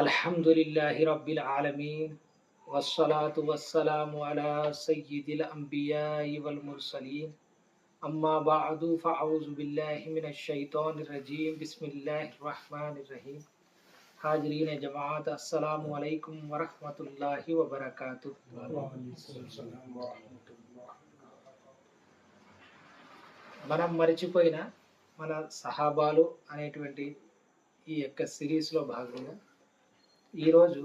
అల్హమ్దులిల్లాహి రబ్బిల్ ఆలమీన్ వస్సలాతు వస్సలాము అలా సయ్యిదిల్ అంబియాయి వల్ ముర్సలీన్ అమ్మా బఅదు ఫఅఊజు బిల్లాహి మినష్ షైతానిర్ రజీం బిస్మిల్లాహిర్ రహ్మానిర్ రహీం. హాజిరీన్ జమాఅత్, అస్సలాము అలైకుం వరహ్మతుల్లాహి వబరకాతుహ్. మనం మరిచిపోయిన మన సహాబాలు అనేటువంటి ఈ యొక్క సిరీస్లో భాగంగా ఈరోజు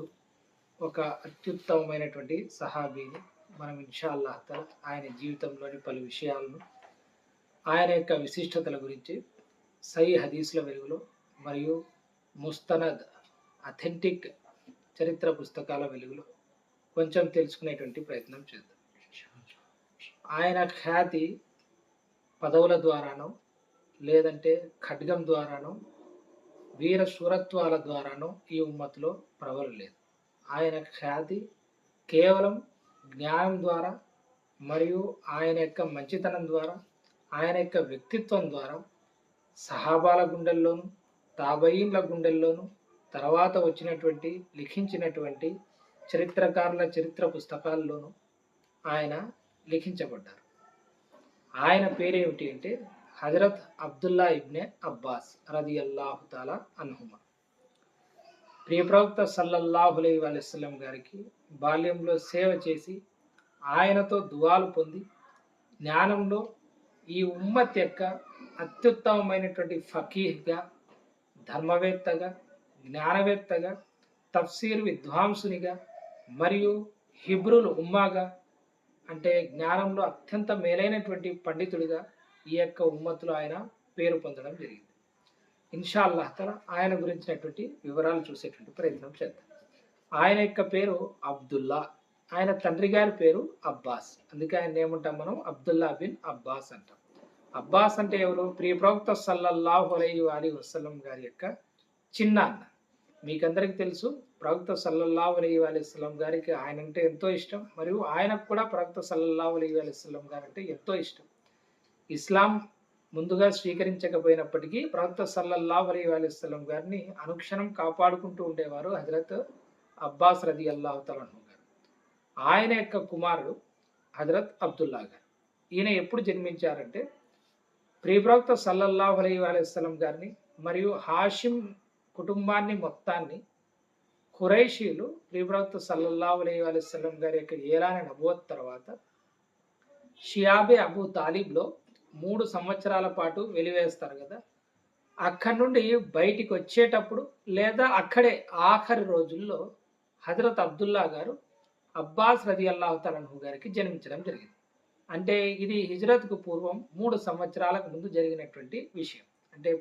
ఒక అత్యుత్తమమైనటువంటి సహాబీని మనం ఇన్షాల్లాహ్ తఆలా ఆయన జీవితంలోని పలు విషయాలను, ఆయన యొక్క విశిష్టతల గురించి సహీ హదీసుల వెలుగులో మరియు ముస్తనద్ అథెంటిక్ చరిత్ర పుస్తకాల వెలుగులో కొంచెం తెలుసుకునేటువంటి ప్రయత్నం చేద్దాం. ఆయన ఖ్యాతి పదవుల ద్వారానో లేదంటే ఖడ్గం ద్వారానో వీర శూరత్వాల ద్వారానో ఈ ఉమ్మత్తులో ప్రబలలేదు. ఆయన ఖ్యాతి కేవలం జ్ఞానం ద్వారా మరియు ఆయన యొక్క మంచితనం ద్వారా, ఆయన యొక్క వ్యక్తిత్వం ద్వారా సహాబాల గుండెల్లోనూ తాబయీన్ల గుండెల్లోనూ తర్వాత వచ్చినటువంటి లిఖించినటువంటి చరిత్రకారుల చరిత్ర పుస్తకాల్లోనూ ఆయన లిఖించబడ్డారు. ఆయన పేరేమిటి అంటే హజరత్ అబ్దుల్లా ఇబ్నే అబ్బాస్ రదియల్లాహు తాలా అన్హుమా. ప్రియ ప్రవక్త సల్లల్లాహు అలైహి వసల్లం గారికి బాల్యంలో సేవ చేసి ఆయనతో దువాలు పొంది జ్ఞానంలో ఈ ఉమ్మత్ యొక్క అత్యుత్తమమైనటువంటి ఫకీహ్గా, ధర్మవేత్తగా, జ్ఞానవేత్తగా, తఫ్సీర్ విద్వాంసునిగా మరియు హిబ్రుల్ ఉమ్మాగా అంటే జ్ఞానంలో అత్యంత మేలైనటువంటి పండితుడిగా ఈ యొక్క ఉమ్మత్తులో ఆయన పేరు పొందడం జరిగింది. ఇన్షాల్లాహ్ తఆలా ఆయన గురించినటువంటి వివరాలు చూసేటువంటి ప్రయత్నం చేద్దాం. ఆయన యొక్క పేరు అబ్దుల్లా, ఆయన తండ్రి గారి పేరు అబ్బాస్. అందుకే ఆయన ఏమంటాం మనం అబ్దుల్లా బిన్ అబ్బాస్ అంటాం. అబ్బాస్ అంటే ఎవరు? ప్రియ ప్రవక్త సల్లల్లాహు అలైహి వసల్లం గారి యొక్క చిన్న అన్న. మీకందరికీ తెలుసు, ప్రవక్త సల్లల్లాహు అలైహి వసల్లం గారికి ఆయన అంటే ఎంతో ఇష్టం, మరియు ఆయనకు కూడా ప్రవక్త సల్లల్లాహు అలైహి వసల్లం గారు అంటే ఎంతో ఇష్టం. ఇస్లాం ముందుగా స్వీకరించకపోయినప్పటికీ ప్రవక్త సల్లల్లాహు అలైహి వసల్లం గారిని అనుక్షణం కాపాడుకుంటూ ఉండేవారు హజరత్ అబ్బాస్ రదియల్లాహు తఆలా అన్హు గారు. ఆయన యొక్క కుమారుడు హజరత్ అబ్దుల్లా గారు. ఈయన ఎప్పుడు జన్మించారంటే ప్రియ ప్రవక్త సల్లల్లాహు అలైహి వసల్లం గారిని మరియు హాషిం కుటుంబాన్ని మొత్తాన్ని ఖురైషీలు ప్రియ ప్రవక్త సల్లల్లాహు అలైహి వసల్లం గారి యొక్క ఏలాన నబువత్ తర్వాత షియాబే అబూ తాలిబ్లో 3 సంవత్సరాల పాటు వెలివేస్తారు కదా. అక్కడి నుండి బయటికి వచ్చేటప్పుడు లేదా అక్కడే ఆఖరి రోజుల్లో హజరత్ అబ్దుల్లా గారు అబ్బాస్ రదియల్లాహు తఆలా అన్హు గారికి జన్మించడం జరిగింది. అంటే ఇది హిజ్రత్కు పూర్వం 3 సంవత్సరాలకు ముందు జరిగినటువంటి విషయం. అంటే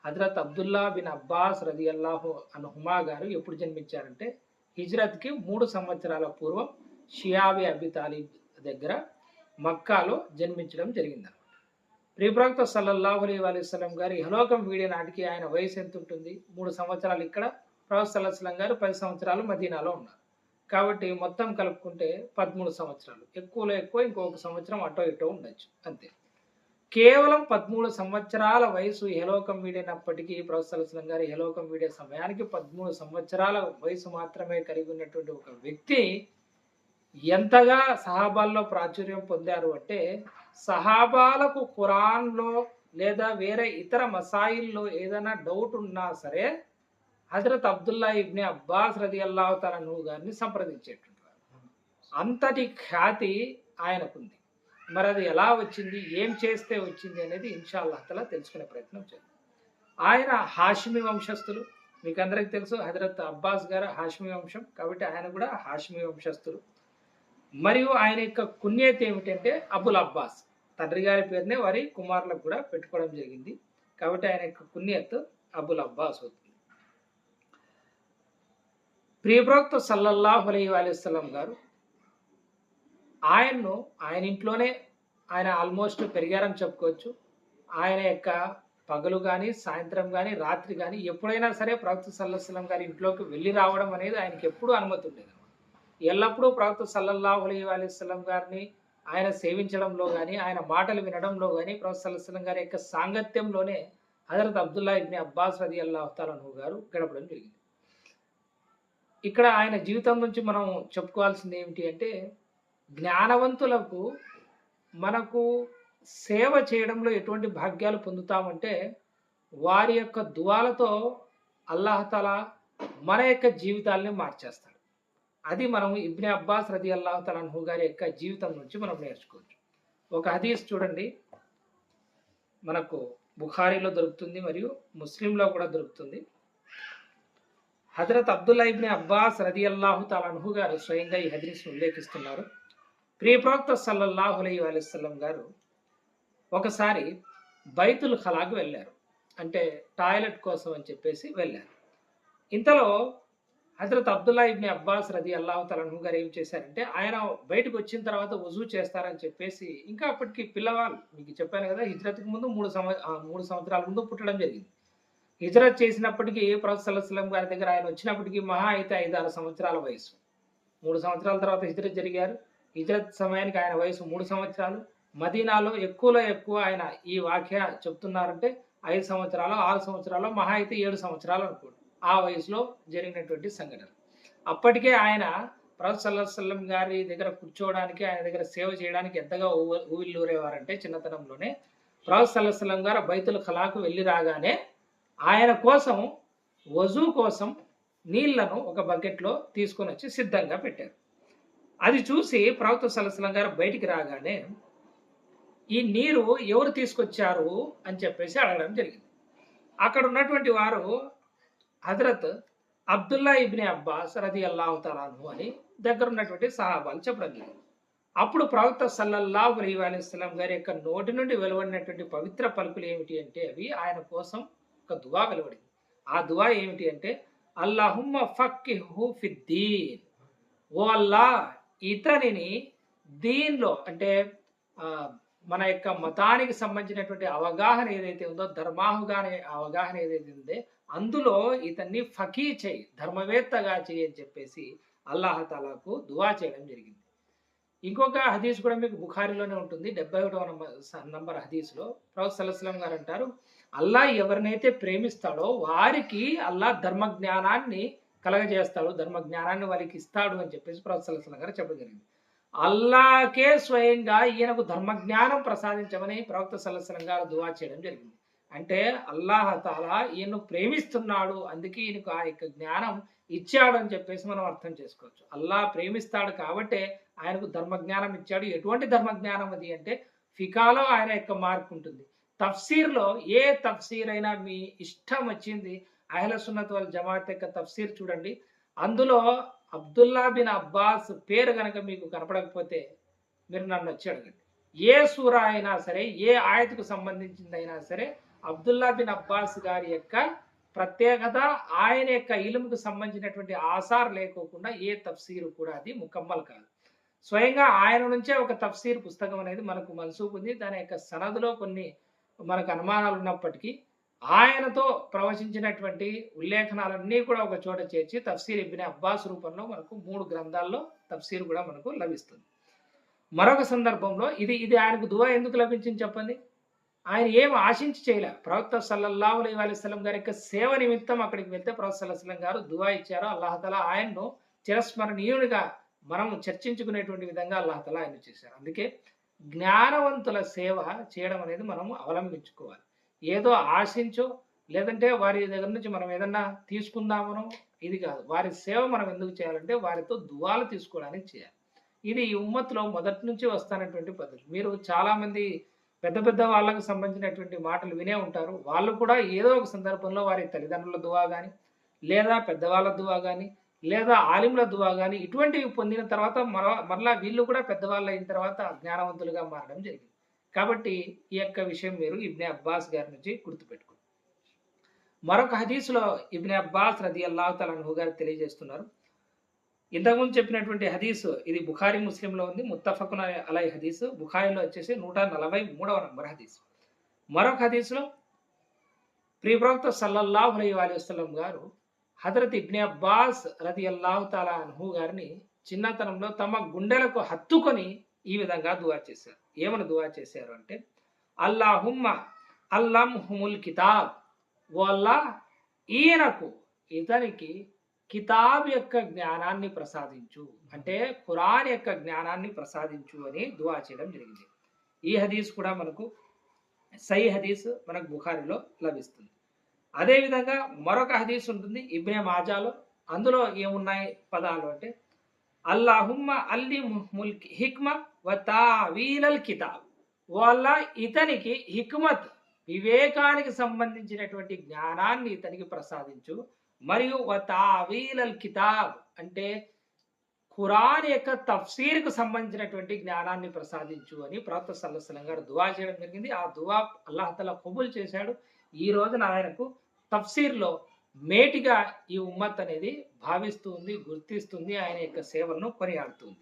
హజరత్ అబ్దుల్లా బిన్ అబ్బాస్ రదియల్లాహు అన్హుమా గారు ఎప్పుడు జన్మించారంటే హిజ్రత్కి 3 సంవత్సరాల పూర్వం షియాబే అబీ తాలిబ్ దగ్గర మక్కాలో జన్మించడం జరిగింది. ప్రియ ప్రవక్త సల్లల్లాహు అలైహి వసల్లం గారు ఇహలోకం వీడే నాటికి ఆయన వయసు ఎంత ఉంటుంది? 3 సంవత్సరాలు ఇక్కడ, ప్రవక్త సల్లల్లాహు అలైహి వసల్లం గారు 10 సంవత్సరాలు మదీనాలో ఉన్నారు. కాబట్టి మొత్తం కలుపుకుంటే 13 సంవత్సరాలు, ఎక్కువలో ఎక్కువ ఇంకొక సంవత్సరం అటో ఇటో ఉండొచ్చు అంతే. కేవలం 13 సంవత్సరాల వయసు ఇహలోకం వీడినప్పటికీ ప్రవక్త సల్లల్లాహు అలైహి వసల్లం గారు ఇహలోకం వీడే సమయానికి 13 సంవత్సరాల వయసు మాత్రమే కలిగి ఉన్నటువంటి ఒక వ్యక్తి ఎంతగా సహాబాల్లో ప్రాచుర్యం పొందారు అంటే సహాబాలకు ఖురాన్లో లేదా వేరే ఇతర మసాయిల్లో ఏదైనా డౌట్ ఉన్నా సరే హజరత్ అబ్దుల్లా ఇబ్నే అబ్బాస్ రదియల్లాహు తఆలా అన్హు గారిని సంప్రదించేటువంటి అంతటి ఖ్యాతి ఆయనకుంది. మరి అది ఎలా వచ్చింది, ఏం చేస్తే వచ్చింది అనేది ఇన్షాల్లాహ్ తఆలా తెలుసుకునే ప్రయత్నం చేద్దాం. ఆయన హాషిమి వంశస్థులు. మీకు అందరికీ తెలుసు హజరత్ అబ్బాస్ గారు హాషిమి వంశం, కాబట్టి ఆయన కూడా హాషిమి వంశస్థులు. మరియు ఆయన యొక్క కున్యత ఏమిటంటే అబుల్ అబ్బాస్. తండ్రి గారి పేరునే వారి కుమారులకు కూడా పెట్టుకోవడం జరిగింది, కాబట్టి ఆయన యొక్క కున్యత్ అబుల్ అబ్బాస్ అవుతుంది. ప్రియ ప్రవక్త సల్లల్లాహు అలైహి వసల్లం గారు ఆయన ఇంట్లోనే ఆయన ఆల్మోస్ట్ పెరిగారని చెప్పుకోవచ్చు. ఆయన యొక్క పగలు కానీ, సాయంత్రం కానీ, రాత్రి కానీ ఎప్పుడైనా సరే ప్రవక్త సల్లల్లాహు అలైహి వసల్లం గారి ఇంట్లోకి వెళ్ళి రావడం అనేది ఆయనకి ఎప్పుడూ అనుమతి ఉండేది. ఎల్లప్పుడూ ప్రవక్త సల్లల్లాహు అలైహి వసల్లం గారిని ఆయన సేవించడంలో కానీ, ఆయన మాటలు వినడంలో కానీ, ప్రవక్త సల్లల్లాహు అలైహి వసల్లం గారి యొక్క సాంగత్యంలోనే హజరత్ అబ్దుల్లా ఇబ్నే అబ్బాస్ రదియల్లాహు తఆలా అన్హు గారు గడపడం జరిగింది. ఇక్కడ ఆయన జీవితం నుంచి మనం చెప్పుకోవాల్సింది ఏమిటి అంటే, జ్ఞానవంతులకు మనకు సేవ చేయడంలో ఎటువంటి భాగ్యాలు పొందుతామంటే, వారి యొక్క దుఆలతో అల్లాహ్ తాలా మన యొక్క జీవితాల్ని మార్చేస్తాడు. అది మనం ఇబ్నే అబ్బాస్ రదియల్లాహు తఆలా అన్హు గారి యొక్క జీవితం నుంచి మనం నేర్చుకోవచ్చు. ఒక హదీస్ చూడండి, మనకు బుఖారీలో దొరుకుతుంది మరియు ముస్లింలో కూడా దొరుకుతుంది. హజరత్ అబ్దుల్లా ఇబ్నే అబ్బాస్ రదియల్లాహు తఆలా అన్హు గారు స్వయంగా ఈ హదీస్ను ఉల్లేఖిస్తున్నారు. ప్రియ ప్రవక్త సల్లల్లాహు అలైహి వసల్లం గారు ఒకసారి బైతుల్ ఖలాకు వెళ్ళారు. అంటే టాయిలెట్ కోసం అని చెప్పేసి వెళ్ళారు. ఇంతలో హజరత్ అబ్దుల్లా ఇబ్నే అబ్బాస్ రదియల్లాహు తఆలా అన్హు గారు ఏం చేశారంటే, ఆయన బయటకు వచ్చిన తర్వాత వజూ చేస్తారని చెప్పేసి, ఇంకా అప్పటికి పిల్లవాళ్ళు, మీకు చెప్పాను కదా, హిజ్రత్‌కు ముందు 3 సంవత్సరాల ముందు పుట్టడం జరిగింది. హిజ్రత్ చేసినప్పటికీ ప్రవక్త సల్లల్లాహు అలైహి వసల్లం గారి దగ్గర ఆయన వచ్చినప్పటికీ మహా అయితే 5-6 సంవత్సరాల వయసు. 3 సంవత్సరాల తర్వాత హిజ్రత్ జరిగారు. హిజ్రత్ సమయానికి ఆయన వయసు 3 సంవత్సరాలు. మదీనాలో ఎక్కువలో ఎక్కువ ఆయన ఈ వాక్య చెప్తున్నారంటే 5 సంవత్సరాలు, 6 సంవత్సరాలు, మహా అయితే 7 సంవత్సరాలు అనుకోండి. ఆ వయసులో జరిగినటువంటి సంఘటన. అప్పటికే ఆయన ప్రవక్త సల్లల్లాహు అలైహి వసల్లం గారి దగ్గర కూర్చోవడానికి, ఆయన దగ్గర సేవ చేయడానికి ఎంతగా ఊవిల్లూరేవారంటే, చిన్నతనంలోనే ప్రవక్త సల్లల్లాహు అలైహి వసల్లం గారు బైతుల్ ఖలాకు వెళ్ళి రాగానే ఆయన కోసం వజూ కోసం నీళ్లను ఒక బకెట్లో తీసుకొని వచ్చి సిద్ధంగా పెట్టారు. అది చూసి ప్రవక్త సల్లల్లాహు అలైహి వసల్లం గారు బయటికి రాగానే, ఈ నీరు ఎవరు తీసుకొచ్చారు అని చెప్పేసి అడగడం జరిగింది. అక్కడ ఉన్నటువంటి వారు హజరత్ అబ్దుల్లా ఇబ్నే అబ్బాస్ రదియల్లాహు తఆలా అన్హు అని దగ్గర ఉన్నటువంటి సహాబాలు చెప్పడం జరిగింది. అప్పుడు ప్రవక్త సల్లల్లాహు అలైహి వసల్లం గారి యొక్క నోటి నుండి వెలువడినటువంటి పవిత్ర పలుకులు ఏమిటి అంటే, అవి ఆయన కోసం ఒక దువా వెలువడింది. ఆ దువా ఏమిటి అంటే, అల్లాహుమ్మ ఫక్కిహు ఫిద్దీన్, ఓ అల్లాహ్ ఇతనిని దీనిలో, అంటే మన యొక్క మతానికి సంబంధించినటువంటి అవగాహన ఏదైతే ఉందో, అవగాహన ఏదైతే ఉందో అందులో ఇతన్ని ఫకీ చేయి, ధర్మవేత్తగా చేయి అని చెప్పేసి అల్లాహ్ తాలాకు దువా చేయడం జరిగింది. ఇంకొక హదీస్ కూడా మీకు బుఖారీలోనే ఉంటుంది. 71వ నంబర్ హదీస్లో ప్రవక్త సల్లల్లాహు అలైహి వసల్లం గారు అంటారు, అల్లాహ్ ఎవరినైతే ప్రేమిస్తాడో వారికి అల్లాహ్ ధర్మజ్ఞానాన్ని కలగజేస్తాడు, ధర్మజ్ఞానాన్ని వారికి ఇస్తాడు అని చెప్పేసి ప్రవక్త సల్లల్లాహు అలైహి వసల్లం గారు చెప్పడం జరిగింది. అల్లాహకే స్వయంగా ఈయనకు ధర్మజ్ఞానం ప్రసాదించమని ప్రవక్త సల్లల్లాహు అలైహి వసల్లం గారు దువా చేయడం జరిగింది. అంటే అల్లాహ్ తాలా ఈయన్ను ప్రేమిస్తున్నాడు, అందుకే ఈయనకు ఆ యొక్క జ్ఞానం ఇచ్చాడు అని చెప్పేసి మనం అర్థం చేసుకోవచ్చు. అల్లాహ్ ప్రేమిస్తాడు కాబట్టే ఆయనకు ధర్మజ్ఞానం ఇచ్చాడు. ఎటువంటి ధర్మజ్ఞానం అది అంటే, ఫికాలో ఆయన యొక్క మార్పు ఉంటుంది. తఫ్సీర్లో ఏ తఫ్సీర్ అయినా మీ ఇష్టం వచ్చింది, అహ్లే సున్నత్ వల్ జమాత్ యొక్క తఫ్సీర్ చూడండి. అందులో అబ్దుల్లా బిన్ అబ్బాస్ పేరు కనుక మీకు కనపడకపోతే మీరు నన్ను వచ్చి అడగండి. ఏ సూరా అయినా సరే, ఏ ఆయతకు సంబంధించిందైనా సరే, అబ్దుల్లా బిన్ అబ్బాస్ గారి యొక్క ప్రత్యేకత, ఆయన యొక్క ఇల్ముకు సంబంధించినటువంటి ఆసార్ లేకోకుండా ఏ తఫ్సీరు కూడా అది ముకమ్మల్ కాదు. స్వయంగా ఆయన నుంచే ఒక తఫ్సీర్ పుస్తకం అనేది మనకు మన్సూబ్ ఉంది. దాని యొక్క సనదులో కొన్ని మనకు అనుమానాలు ఉన్నప్పటికీ ఆయనతో ప్రవచించినటువంటి ఉల్లేఖనాలన్నీ కూడా ఒక చోట చేర్చి తఫ్సీర్ ఇబ్నే అబ్బాస్ రూపంలో మనకు 3 గ్రంథాల్లో తఫ్సీర్ కూడా మనకు లభిస్తుంది. మరొక సందర్భంలో ఇది ఆయనకు దువా ఎందుకు లభించింది చెప్పండి. ఆయన ఏం ఆశించి చేయలే. ప్రవక్త సల్లల్లాహు అలైహి వసల్లం గారి యొక్క సేవ నిమిత్తం అక్కడికి వెళ్తే ప్రవక్త సల్లల్లాహు అలైహి వసల్లం గారు దువా ఇచ్చారు. అల్లాహ్ తాలా ఆయన్ను చిరస్మరణీయునిగా మనం చర్చించుకునేటువంటి విధంగా అల్లాహ్ తాలా ఆయన చేశారు. అందుకే జ్ఞానవంతుల సేవ చేయడం అనేది మనం అవలంబించుకోవాలి. ఏదో ఆశించో లేదంటే వారి దగ్గర నుంచి మనం ఏదన్నా తీసుకుందామనో ఇది కాదు. వారి సేవ మనం ఎందుకు చేయాలంటే వారితో దువాలు తీసుకోవడానికి చేయాలి. ఇది ఈ ఉమ్మత్తులో మొదటి నుంచి వస్తున్నటువంటి పద్ధతి. మీరు చాలా మంది పెద్ద పెద్ద వాళ్ళకు సంబంధించినటువంటి మాటలు వినే ఉంటారు. వాళ్ళు కూడా ఏదో ఒక సందర్భంలో వారి తల్లిదండ్రుల దువా కానీ, లేదా పెద్దవాళ్ళ దువా కానీ, లేదా ఆలింల దువా కానీ ఇటువంటివి పొందిన తర్వాత మరలా వీళ్ళు కూడా పెద్దవాళ్ళు అయిన తర్వాత జ్ఞానవంతులుగా మారడం జరిగింది. కాబట్టి ఈ యొక్క విషయం మీరు ఇబ్నే అబ్బాస్ గారి నుంచి గుర్తుపెట్టుకోండి. మరొక హదీసులో ఇబ్నే అబ్బాస్ రదియల్లాహు తఆలా అన్హు గారు తెలియజేస్తున్నారు. ఇంతకుముందు చెప్పినటువంటి హదీసు ఇది బుఖారీ ముస్లింలో ఉంది. ముత్తఫకున్ అలైహి హదీసు. బుఖారీలో వచ్చేసి 143వ నంబర్ హదీసు. మరొక హదీసులో ప్రియ ప్రవక్త సల్లల్లాహు అలైహి వసల్లం గారు హజరత్ ఇబ్నే అబ్బాస్ రదియల్లాహు తఆలా అన్హు గారిని చిన్నతనంలో తమ గుండెలకు హత్తుకొని ఈ విధంగా దువా చేశారు. ఏమని దువా చేశారు అంటే, అల్లాహుమ్మ అల్లంహుముల్ కితాబ్, ఓ అల్లాహ్ ఇతనికి కితాబ్ యొక్క జ్ఞానాన్ని ప్రసాదించు, అంటే ఖురాన్ యొక్క జ్ఞానాన్ని ప్రసాదించు అని దువా చేయడం జరిగింది. ఈ హదీస్ కూడా మనకు సై హదీస్ మనకు బుఖారిలో లభిస్తుంది. అదేవిధంగా మరొక హదీస్ ఉంటుంది ఇబ్నే మాజాలో. అందులో ఏమున్నాయి పదాలు అంటే అల్లాహుమ్మ అల్లి ముల్క్ హిక్మ వ తావీలల్ కితాబ్, వాళ్ళ ఇతనికి హిక్మత్ వివేకానికి సంబంధించినటువంటి జ్ఞానాన్ని ఇతనికి ప్రసాదించు, మరియు వ తావీలల్ కితాబ్ అంటే ఖురాన్ యొక్క తఫ్సీర్కు సంబంధించినటువంటి జ్ఞానాన్ని ప్రసాదించు అని ప్రవక్త సల్లల్లాహు అలైహి వసల్లం గారు దువా చేయడం జరిగింది. ఆ దువా అల్లాహ్ తఆలా కబూల్ చేశాడు. ఈ రోజున ఆయనకు తఫ్సీర్లో మేటిగా ఈ ఉమ్మత్ అనేది భావిస్తుంది, గుర్తిస్తుంది, ఆయన యొక్క సేవలను కొనియాడుతుంది.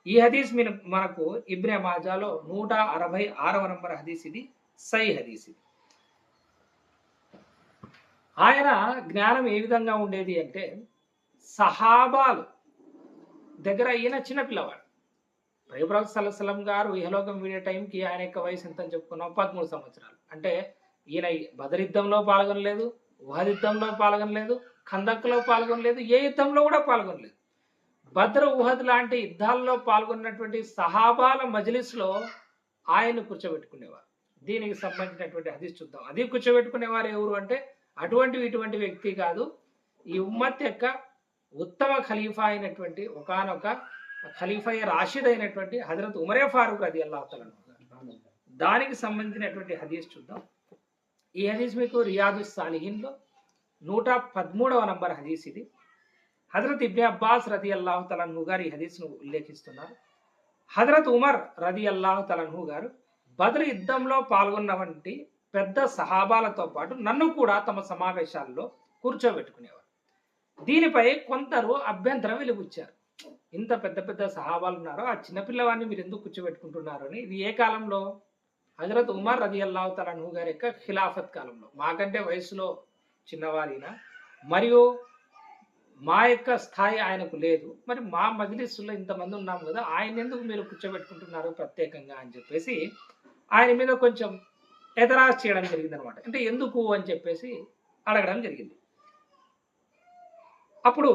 ఈ హదీస్ మనకు ఇబ్నే మాజాలో 166వ నంబర్ హదీస్, ఇది సై హదీస్. ఇది ఆయన జ్ఞానం ఏ విధంగా ఉండేది అంటే సహాబాలు దగ్గర ఈయన చిన్నపిల్లవాడు. ప్రవక్త సల్లల్లాహు అలైహి వసల్లం గారు ఇహలోకం వీడే టైంకి ఆయన యొక్క వయసు ఎంత అని చెప్పుకున్నాం, 13 సంవత్సరాలు. అంటే ఈయన బదర్ యుద్ధంలో పాల్గొనలేదు, ఉహద్ యుద్ధంలో పాల్గొనలేదు, ఖందక్లో పాల్గొనలేదు, ఏ యుద్ధంలో కూడా పాల్గొనలేదు. బద్ర్ ఉహద్ లాంటి యుద్ధాల్లో పాల్గొన్నటువంటి సహాబాల మజ్లిస్లో ఆయన్ని కూర్చోబెట్టుకునేవారు. దీనికి సంబంధించినటువంటి హదీస్ చూద్దాం. అది కూర్చోబెట్టుకునేవారు ఎవరు అంటే ఇటువంటి వ్యక్తి కాదు, ఈ ఉమ్మత్ యొక్క ఉత్తమ ఖలీఫా అయినటువంటి ఒకానొక ఖలీఫా రాషిద్ అయినటువంటి హజరత్ ఉమరే ఫారూక్ రదియల్లాహు తఆలా అన్హు. దానికి సంబంధించినటువంటి హదీస్ చూద్దాం. ఈ హదీస్ మీకు రియాదుస్ సాలిహీన్లో 113వ నంబర్ హదీస్. ఇది హజరత్ ఇబ్నే అబ్బాస్ రదియల్లాహు తఆలా అన్హు గారు ఈ హదీస్ను ఉల్లేఖిస్తున్నారు. హజరత్ ఉమర్ రదియల్లాహు తఆలా అన్హు గారు బద్ర్ యుద్ధంలో పాల్గొన్నటువంటి పెద్ద సహాబాలతో పాటు నన్ను కూడా తమ సమావేశాల్లో కూర్చోబెట్టుకునేవారు. దీనిపై కొందరు అభ్యంతరం వెలిబుచ్చారు. ఇంత పెద్ద పెద్ద సహాబాలు ఉన్నారో ఆ చిన్నపిల్లవాడిని మీరు ఎందుకు కూర్చోబెట్టుకుంటున్నారు అని. ఇది ఏ కాలంలో? హజరత్ ఉమర్ రదియల్లాహు తఆలా అన్హు గారి యొక్క ఖిలాఫత్ కాలంలో. మాకంటే వయసులో చిన్నవారిన మరియు మా యొక్క స్థాయి ఆయనకు లేదు, మరి మా మజ్లిస్సులో ఇంతమంది ఉన్నాం కదా, ఆయన ఎందుకు మీరు కూర్చోబెట్టుకుంటున్నారు ప్రత్యేకంగా అని చెప్పేసి ఆయన మీద కొంచెం ఎతరాజ్ చేయడం జరిగింది అనమాట. అంటే ఎందుకు అని చెప్పేసి అడగడం జరిగింది. అప్పుడు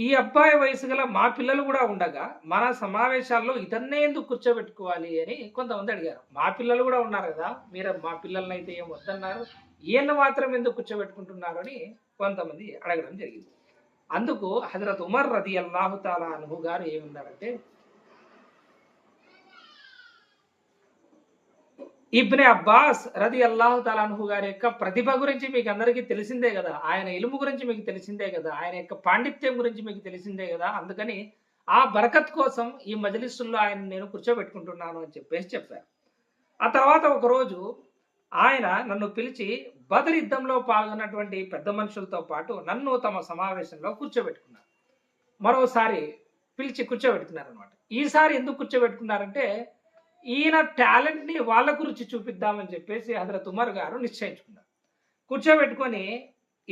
ఈ అబ్బాయి వయసు గల మా పిల్లలు కూడా ఉండగా మన సమావేశాల్లో ఇతన్నే ఎందుకు కూర్చోబెట్టుకోవాలి అని కొంతమంది అడిగారు. మా పిల్లలు కూడా ఉన్నారు కదా, మీరు మా పిల్లల్ని అయితే ఏం వద్దన్నారు, ఈయన మాత్రం ఎందుకు కూర్చోబెట్టుకుంటున్నారు అని కొంతమంది అడగడం జరిగింది. అందుకు హజరత్ ఉమర్ రదియల్లాహు తఆలా అన్హు గారు ఏమన్నారంటే, ఇబ్నే అబ్బాస్ రదియల్లాహు తఆలా అన్హు గారి యొక్క ప్రతిభ గురించి మీకు అందరికీ తెలిసిందే కదా, ఆయన ఇల్ము గురించి మీకు తెలిసిందే కదా, ఆయన యొక్క పాండిత్యం గురించి మీకు తెలిసిందే కదా, అందుకని ఆ బరకత్ కోసం ఈ మజ్లిస్సుల్లో ఆయన నేను కూర్చోబెట్టుకుంటున్నాను అని చెప్పేసి చెప్పారు. ఆ తర్వాత ఒకరోజు ఆయన నన్ను పిలిచి బదర్ యుద్ధంలో పాల్గొన్నటువంటి పెద్ద మనుషులతో పాటు నన్ను తమ సమావేశంలో కూర్చోబెట్టుకున్నారు. మరోసారి పిలిచి కూర్చోబెట్టుకున్నారు అనమాట. ఈసారి ఎందుకు కూర్చోబెట్టుకున్నారంటే ఈయన టాలెంట్ని వాళ్ళ గురించి చూపిద్దామని చెప్పేసి హజరత్ ఉమర్ గారు నిశ్చయించుకున్నారు. కూర్చోబెట్టుకొని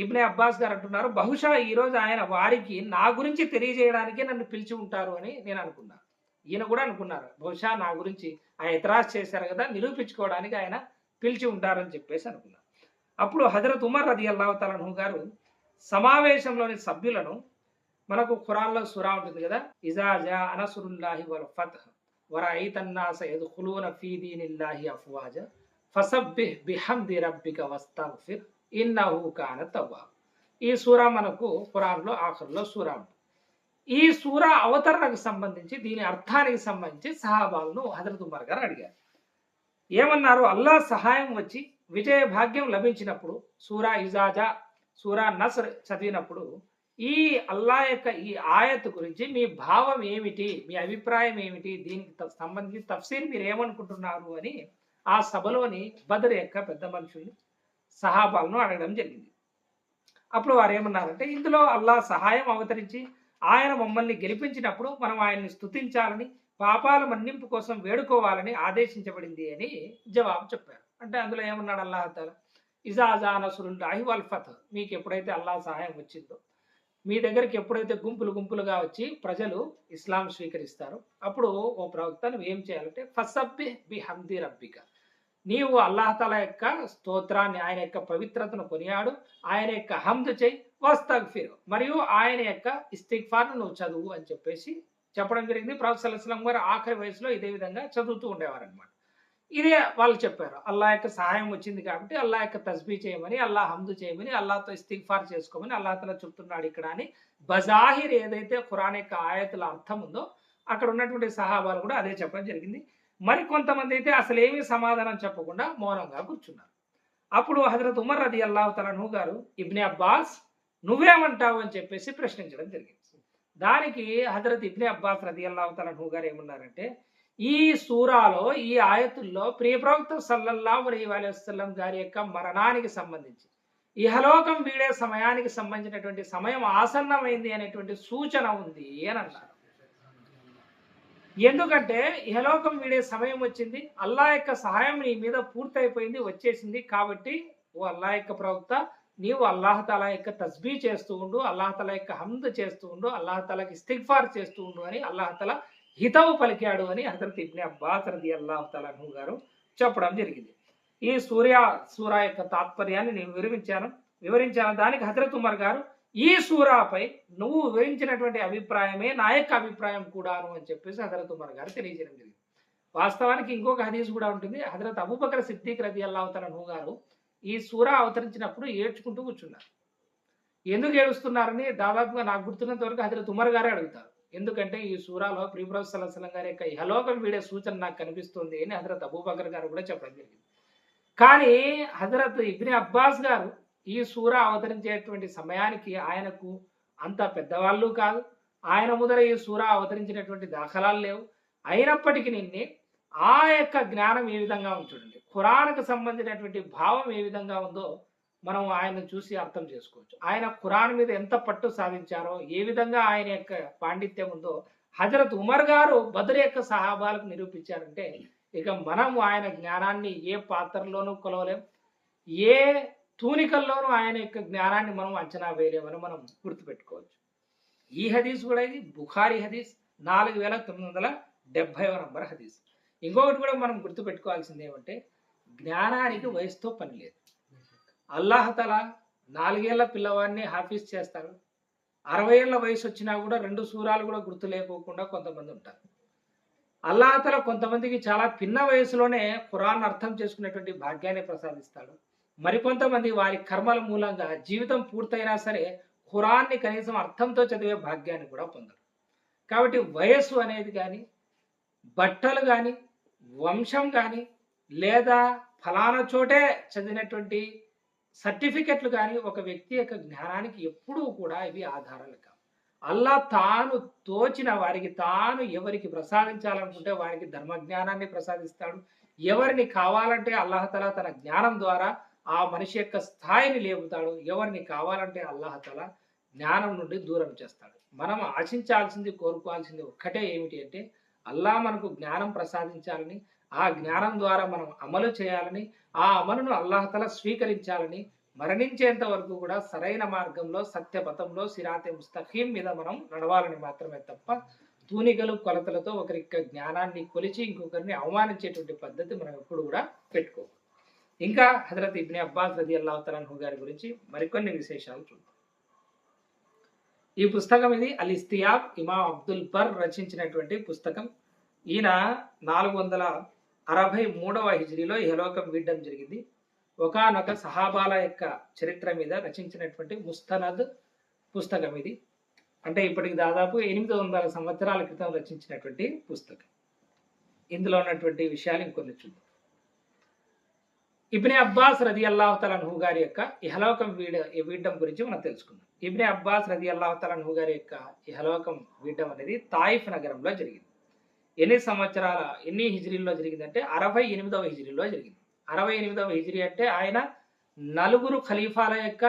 ఇబ్నే అబ్బాస్ గారు అంటున్నారు, బహుశా ఈరోజు ఆయన వారికి నా గురించి తెలియజేయడానికే నన్ను పిలిచి ఉంటారు అని నేను అనుకున్నాను. ఈయన కూడా అనుకున్నారు, బహుశా నా గురించి ఆయన ఎతరాజ్ చేశారు కదా, నిరూపించుకోవడానికి ఆయన పిలిచి ఉంటారని చెప్పేసి అనుకున్నారు. అప్పుడు హజరత్ ఉమర్ రదియల్లాహు తఆలా అన్హు గారు సమావేశంలోని సభ్యులను, మనకు ఖురాన్లో సూరా ఉంటుంది కదా, ఇజా జా నస్రుల్లాహి వల్ ఫత్హ్ వరఐతన్నాస యద్ఖులూన ఫీ దీనిల్లాహి అఫ్వాజ ఫసబ్బిహ్ బిహమ్ది రబ్బిక వస్తగ్ఫిర్ ఇన్నహు కాన తవ్వాబ్. ఈ సూరా మనకు ఖురాన్లో ఆఖరిలో సూరా ఉంటుంది. ఈ సూరా అవతరణకు సంబంధించి, దీని అర్థానికి సంబంధించి సహాబాలను హజరత్ ఉమర్ గారు అడిగారు. ఏమన్నారు? అల్లాహ్ సహాయం వచ్చి విజయ భాగ్యం లభించినప్పుడు సూరా ఇజాజా, సూరా నస్ర్ చదివినప్పుడు ఈ అల్లాహ్ యొక్క ఈ ఆయత్ గురించి మీ భావం ఏమిటి, మీ అభిప్రాయం ఏమిటి, దీనికి సంబంధించి తఫ్సీర్ మీరు ఏమనుకుంటున్నారు అని ఆ సభలోని బదర్ యొక్క పెద్ద మనుషుల్ని సహాబాలను అడగడం జరిగింది. అప్పుడు వారు ఏమన్నారంటే, ఇందులో అల్లాహ్ సహాయం అవతరించి ఆయన మమ్మల్ని గెలిపించినప్పుడు మనం ఆయన్ని స్తుతించాలని, పాపాల మన్నింపు కోసం వేడుకోవాలని ఆదేశించబడింది అని జవాబు చెప్పారు. అంటే అందులో ఏమన్నాడు అల్లాహ్ తఆలా, ఇజా జా నస్రుల్లాహి వల్ ఫత్, మీకు ఎప్పుడైతే అల్లాహ్ సహాయం వచ్చిందో, మీ దగ్గరికి ఎప్పుడైతే గుంపులు గుంపులుగా వచ్చి ప్రజలు ఇస్లాం స్వీకరిస్తారో, అప్పుడు ఓ ప్రవక్త నువ్వు ఏం చేయాలంటే ఫసబ్బిహ్ బిహమ్ది రబ్బిక, నీవు అల్లాహతాలా యొక్క స్తోత్రాన్ని, ఆయన యొక్క పవిత్రతను కొనియాడు, ఆయన యొక్క హమ్ద్ చేయి, వస్తగ్ఫిర్, మరియు ఆయన యొక్క ఇస్తిగ్ఫార్ను నువ్వు చదువు అని చెప్పేసి చెప్పడం జరిగింది. ప్రవక్త సల్లల్లాహు అలైహి వసల్లం గారు ఆఖరి వయసులో ఇదే విధంగా చదువుతూ ఉండేవారు అనమాట. ఇదే వాళ్ళు చెప్పారు. అల్లా యొక్క సహాయం వచ్చింది కాబట్టి అల్లా యొక్క తస్బీ చేయమని, అల్లా హమ్దు చేయమని, అల్లాతో ఇస్తిగ్ఫార్ చేసుకోమని అల్లాహ్ తఆలా చెప్తున్నాడు ఇక్కడ అని బజాహిర్ ఏదైతే ఖురాన్ యొక్క ఆయతుల అర్థం ఉందో అక్కడ ఉన్నటువంటి సహాబాలు కూడా అదే చెప్పడం జరిగింది. మరి కొంతమంది అయితే అసలు ఏమీ సమాధానం చెప్పకుండా మౌనంగా కూర్చున్నారు. అప్పుడు హజరత్ ఉమర్ రదియల్లాహు తఆలా అన్హు గారు ఇబ్నే అబ్బాస్ నువ్వేమంటావు అని చెప్పేసి ప్రశ్నించడం జరిగింది. దానికి హజరత్ ఇబ్నే అబ్బాస్ రదియల్లాహు తఆలా అన్హు గారు ఏమన్నారంటే, ఈ సూరాలో ఈ ఆయతుల్లో ప్రియ ప్రవక్త సల్లల్లాహు అలైహి వసల్లం గారి యొక్క మరణానికి సంబంధించి ఇహలోకం వీడే సమయానికి సంబంధించినటువంటి సమయం ఆసన్నమైంది అనేటువంటి సూచన ఉంది అని అన్నారు. ఎందుకంటే ఇహలోకం వీడే సమయం వచ్చింది, అల్లా యొక్క సహాయం నీ మీద పూర్తయిపోయింది, వచ్చేసింది. కాబట్టి ఓ అల్లా యొక్క ప్రవక్త, నీవు అల్లాహతాలా యొక్క తస్బీ చేస్తూ ఉండు, అల్లాహతాలా యొక్క హమ్ద్ చేస్తూ ఉండు, అల్లాహతాలాకి ఇస్తిగ్ఫార్ చేస్తూ ఉండు అని అల్లాహతాలా హితవు పలికాడు అని హజరత్ ఇబ్నే అబ్బాస్ రదియల్లాహు తఆలా అన్హు గారు చెప్పడం జరిగింది. ఈ సూరా యొక్క తాత్పర్యాన్ని నేను వివరించాను. దానికి హజరత్ ఉమర్ గారు ఈ సూరాపై నువ్వు వివరించినటువంటి అభిప్రాయమే నా యొక్క అభిప్రాయం కూడాను అని చెప్పేసి హజరత్ ఉమర్ గారు తెలియజేయడం జరిగింది. వాస్తవానికి ఇంకొక హదీస్ కూడా ఉంటుంది. హజరత్ అబూబకర్ సిద్దిక్ రదియల్లాహు తఆలా అన్హు గారు ఈ సూరా అవతరించినప్పుడు ఏడ్చుకుంటూ కూర్చున్నారు. ఎందుకు ఏడుస్తున్నారని దాదాపుగా నాకు గుర్తున్నంత వరకు హజరత్ ఉమర్ గారే అడుగుతారు. ఎందుకంటే ఈ సూరాలో ప్రియ ప్రవక్త సల్లల్లాహు అలైహి వసల్లం గారి యొక్క ఇహలోకం వీడే సూచన నాకు కనిపిస్తుంది అని హజరత్ అబూబకర్ గారు కూడా చెప్పడం జరిగింది. కానీ హజరత్ ఇబ్నే అబ్బాస్ గారు ఈ సూరా అవతరించేటువంటి సమయానికి ఆయనకు అంత పెద్దవాళ్ళు కాదు, ఆయన ముందర ఈ సూరా అవతరించినటువంటి దాఖలాలు లేవు. అయినప్పటికీ నిన్నే ఆ యొక్క జ్ఞానం ఏ విధంగా ఉంటుందండి, ఖురాన్కు సంబంధించినటువంటి భావం ఏ విధంగా ఉందో మనం ఆయనను చూసి అర్థం చేసుకోవచ్చు. ఆయన ఖురాన్ మీద ఎంత పట్టు సాధించారో, ఏ విధంగా ఆయన యొక్క పాండిత్యం ఉందో హజరత్ ఉమర్ గారు బదర్ యొక్క సహాబాలకు నిరూపించారంటే, ఇక మనం ఆయన జ్ఞానాన్ని ఏ పాత్రలోనూ కొలవలేం, ఏ తూనికల్లోనూ ఆయన యొక్క జ్ఞానాన్ని మనం అంచనా వేయలేమని మనం గుర్తుపెట్టుకోవచ్చు. ఈ హదీస్ కూడా ఇది బుఖారీ హదీస్, 4970వ నంబర్ హదీస్. ఇంకొకటి కూడా మనం గుర్తుపెట్టుకోవాల్సింది ఏమంటే, జ్ఞానానికి వయసుతో పని లేదు. అల్లాహతఆలా 4 ఏళ్ల పిల్లవాడిని హాఫీజ్ చేస్తాడు. 60 ఏళ్ల వయసు వచ్చినా కూడా 2 సూరాలు కూడా గుర్తు లేకోకుండా కొంతమంది ఉంటారు. అల్లాహతఆలా కొంతమందికి చాలా పిన్న వయసులోనే ఖురాన్ అర్థం చేసుకునేటువంటి భాగ్యాన్ని ప్రసాదిస్తాడు. మరికొంతమంది వారి కర్మల మూలంగా జీవితం పూర్తయినా సరే ఖురాన్ని కనీసం అర్థంతో చదివే భాగ్యాన్ని కూడా పొందరు. కాబట్టి వయస్సు అనేది కానీ, బట్టలు కానీ, వంశం కానీ, లేదా ఫలానా చోటే చదివినటువంటి సర్టిఫికెట్లు కానీ ఒక వ్యక్తి యొక్క జ్ఞానానికి ఎప్పుడూ కూడా ఇవి ఆధారాలు కావు. అల్లా తాను తోచిన వారికి, తాను ఎవరికి ప్రసాదించాలనుకుంటే వారికి ధర్మజ్ఞానాన్ని ప్రసాదిస్తాడు. ఎవరిని కావాలంటే అల్లాహతఆలా తన జ్ఞానం ద్వారా ఆ మనిషి యొక్క స్థాయిని లేపుతాడు. ఎవరిని కావాలంటే అల్లాహతఆలా జ్ఞానం నుండి దూరం చేస్తాడు. మనం ఆశించాల్సింది, కోరుకోవాల్సింది ఒక్కటే ఏమిటి అంటే, అల్లా మనకు జ్ఞానం ప్రసాదించాలని, ఆ జ్ఞానం ద్వారా మనం అమలు చేయాలని, ఆ అమలును అల్లాహతఆలా స్వీకరించాలని, మరణించేంత వరకు కూడా సరైన మార్గంలో, సత్యపథంలో, సిరాతే ముస్తఖీం మీద మనం నడవాలని మాత్రమే తప్ప తూనికలు కొలతలతో ఒకరి జ్ఞానాన్ని కొలిచి ఇంకొకరిని అవమానించేటువంటి పద్ధతి మనం ఎప్పుడు కూడా పెట్టుకో. ఇంకా హజరత్ ఇబ్నే అబ్బాస్ రదియల్లాహు తఆలా అన్హు గారి గురించి మరికొన్ని విశేషాలు చూద్దాం. ఈ పుస్తకం ఇది అల్ ఇస్తియాబ్, ఇమాం అబ్దుల్ బర్ రచించినటువంటి పుస్తకం. ఈయన 463వ హిజ్రీలో ఇహలోకం వీడడం జరిగింది. ఒకానొక సహాబాల యొక్క చరిత్ర మీద రచించినటువంటి ముస్తనద్ పుస్తకం ఇది. అంటే ఇప్పటికి దాదాపు 800 సంవత్సరాల క్రితం రచించినటువంటి పుస్తకం. ఇందులో ఉన్నటువంటి విషయాలు ఇంకొన్ని చూద్దాం. ఇబ్నే అబ్బాస్ రదియల్లాహు తఆలా అన్హు గారి యొక్క ఇహలోకం వీడడం గురించి మనం తెలుసుకుందాం. ఇబ్నే అబ్బాస్ రదియల్లాహు తఆలా అన్హు గారి యొక్క ఇహలోకం వీడడం అనేది తాయిఫ్ నగరంలో జరిగింది. ఎన్ని హిజ్రీల్లో జరిగిందంటే 68వ హిజ్రీలో జరిగింది. 68వ హిజ్రీ అంటే ఆయన 4 ఖలీఫాల యొక్క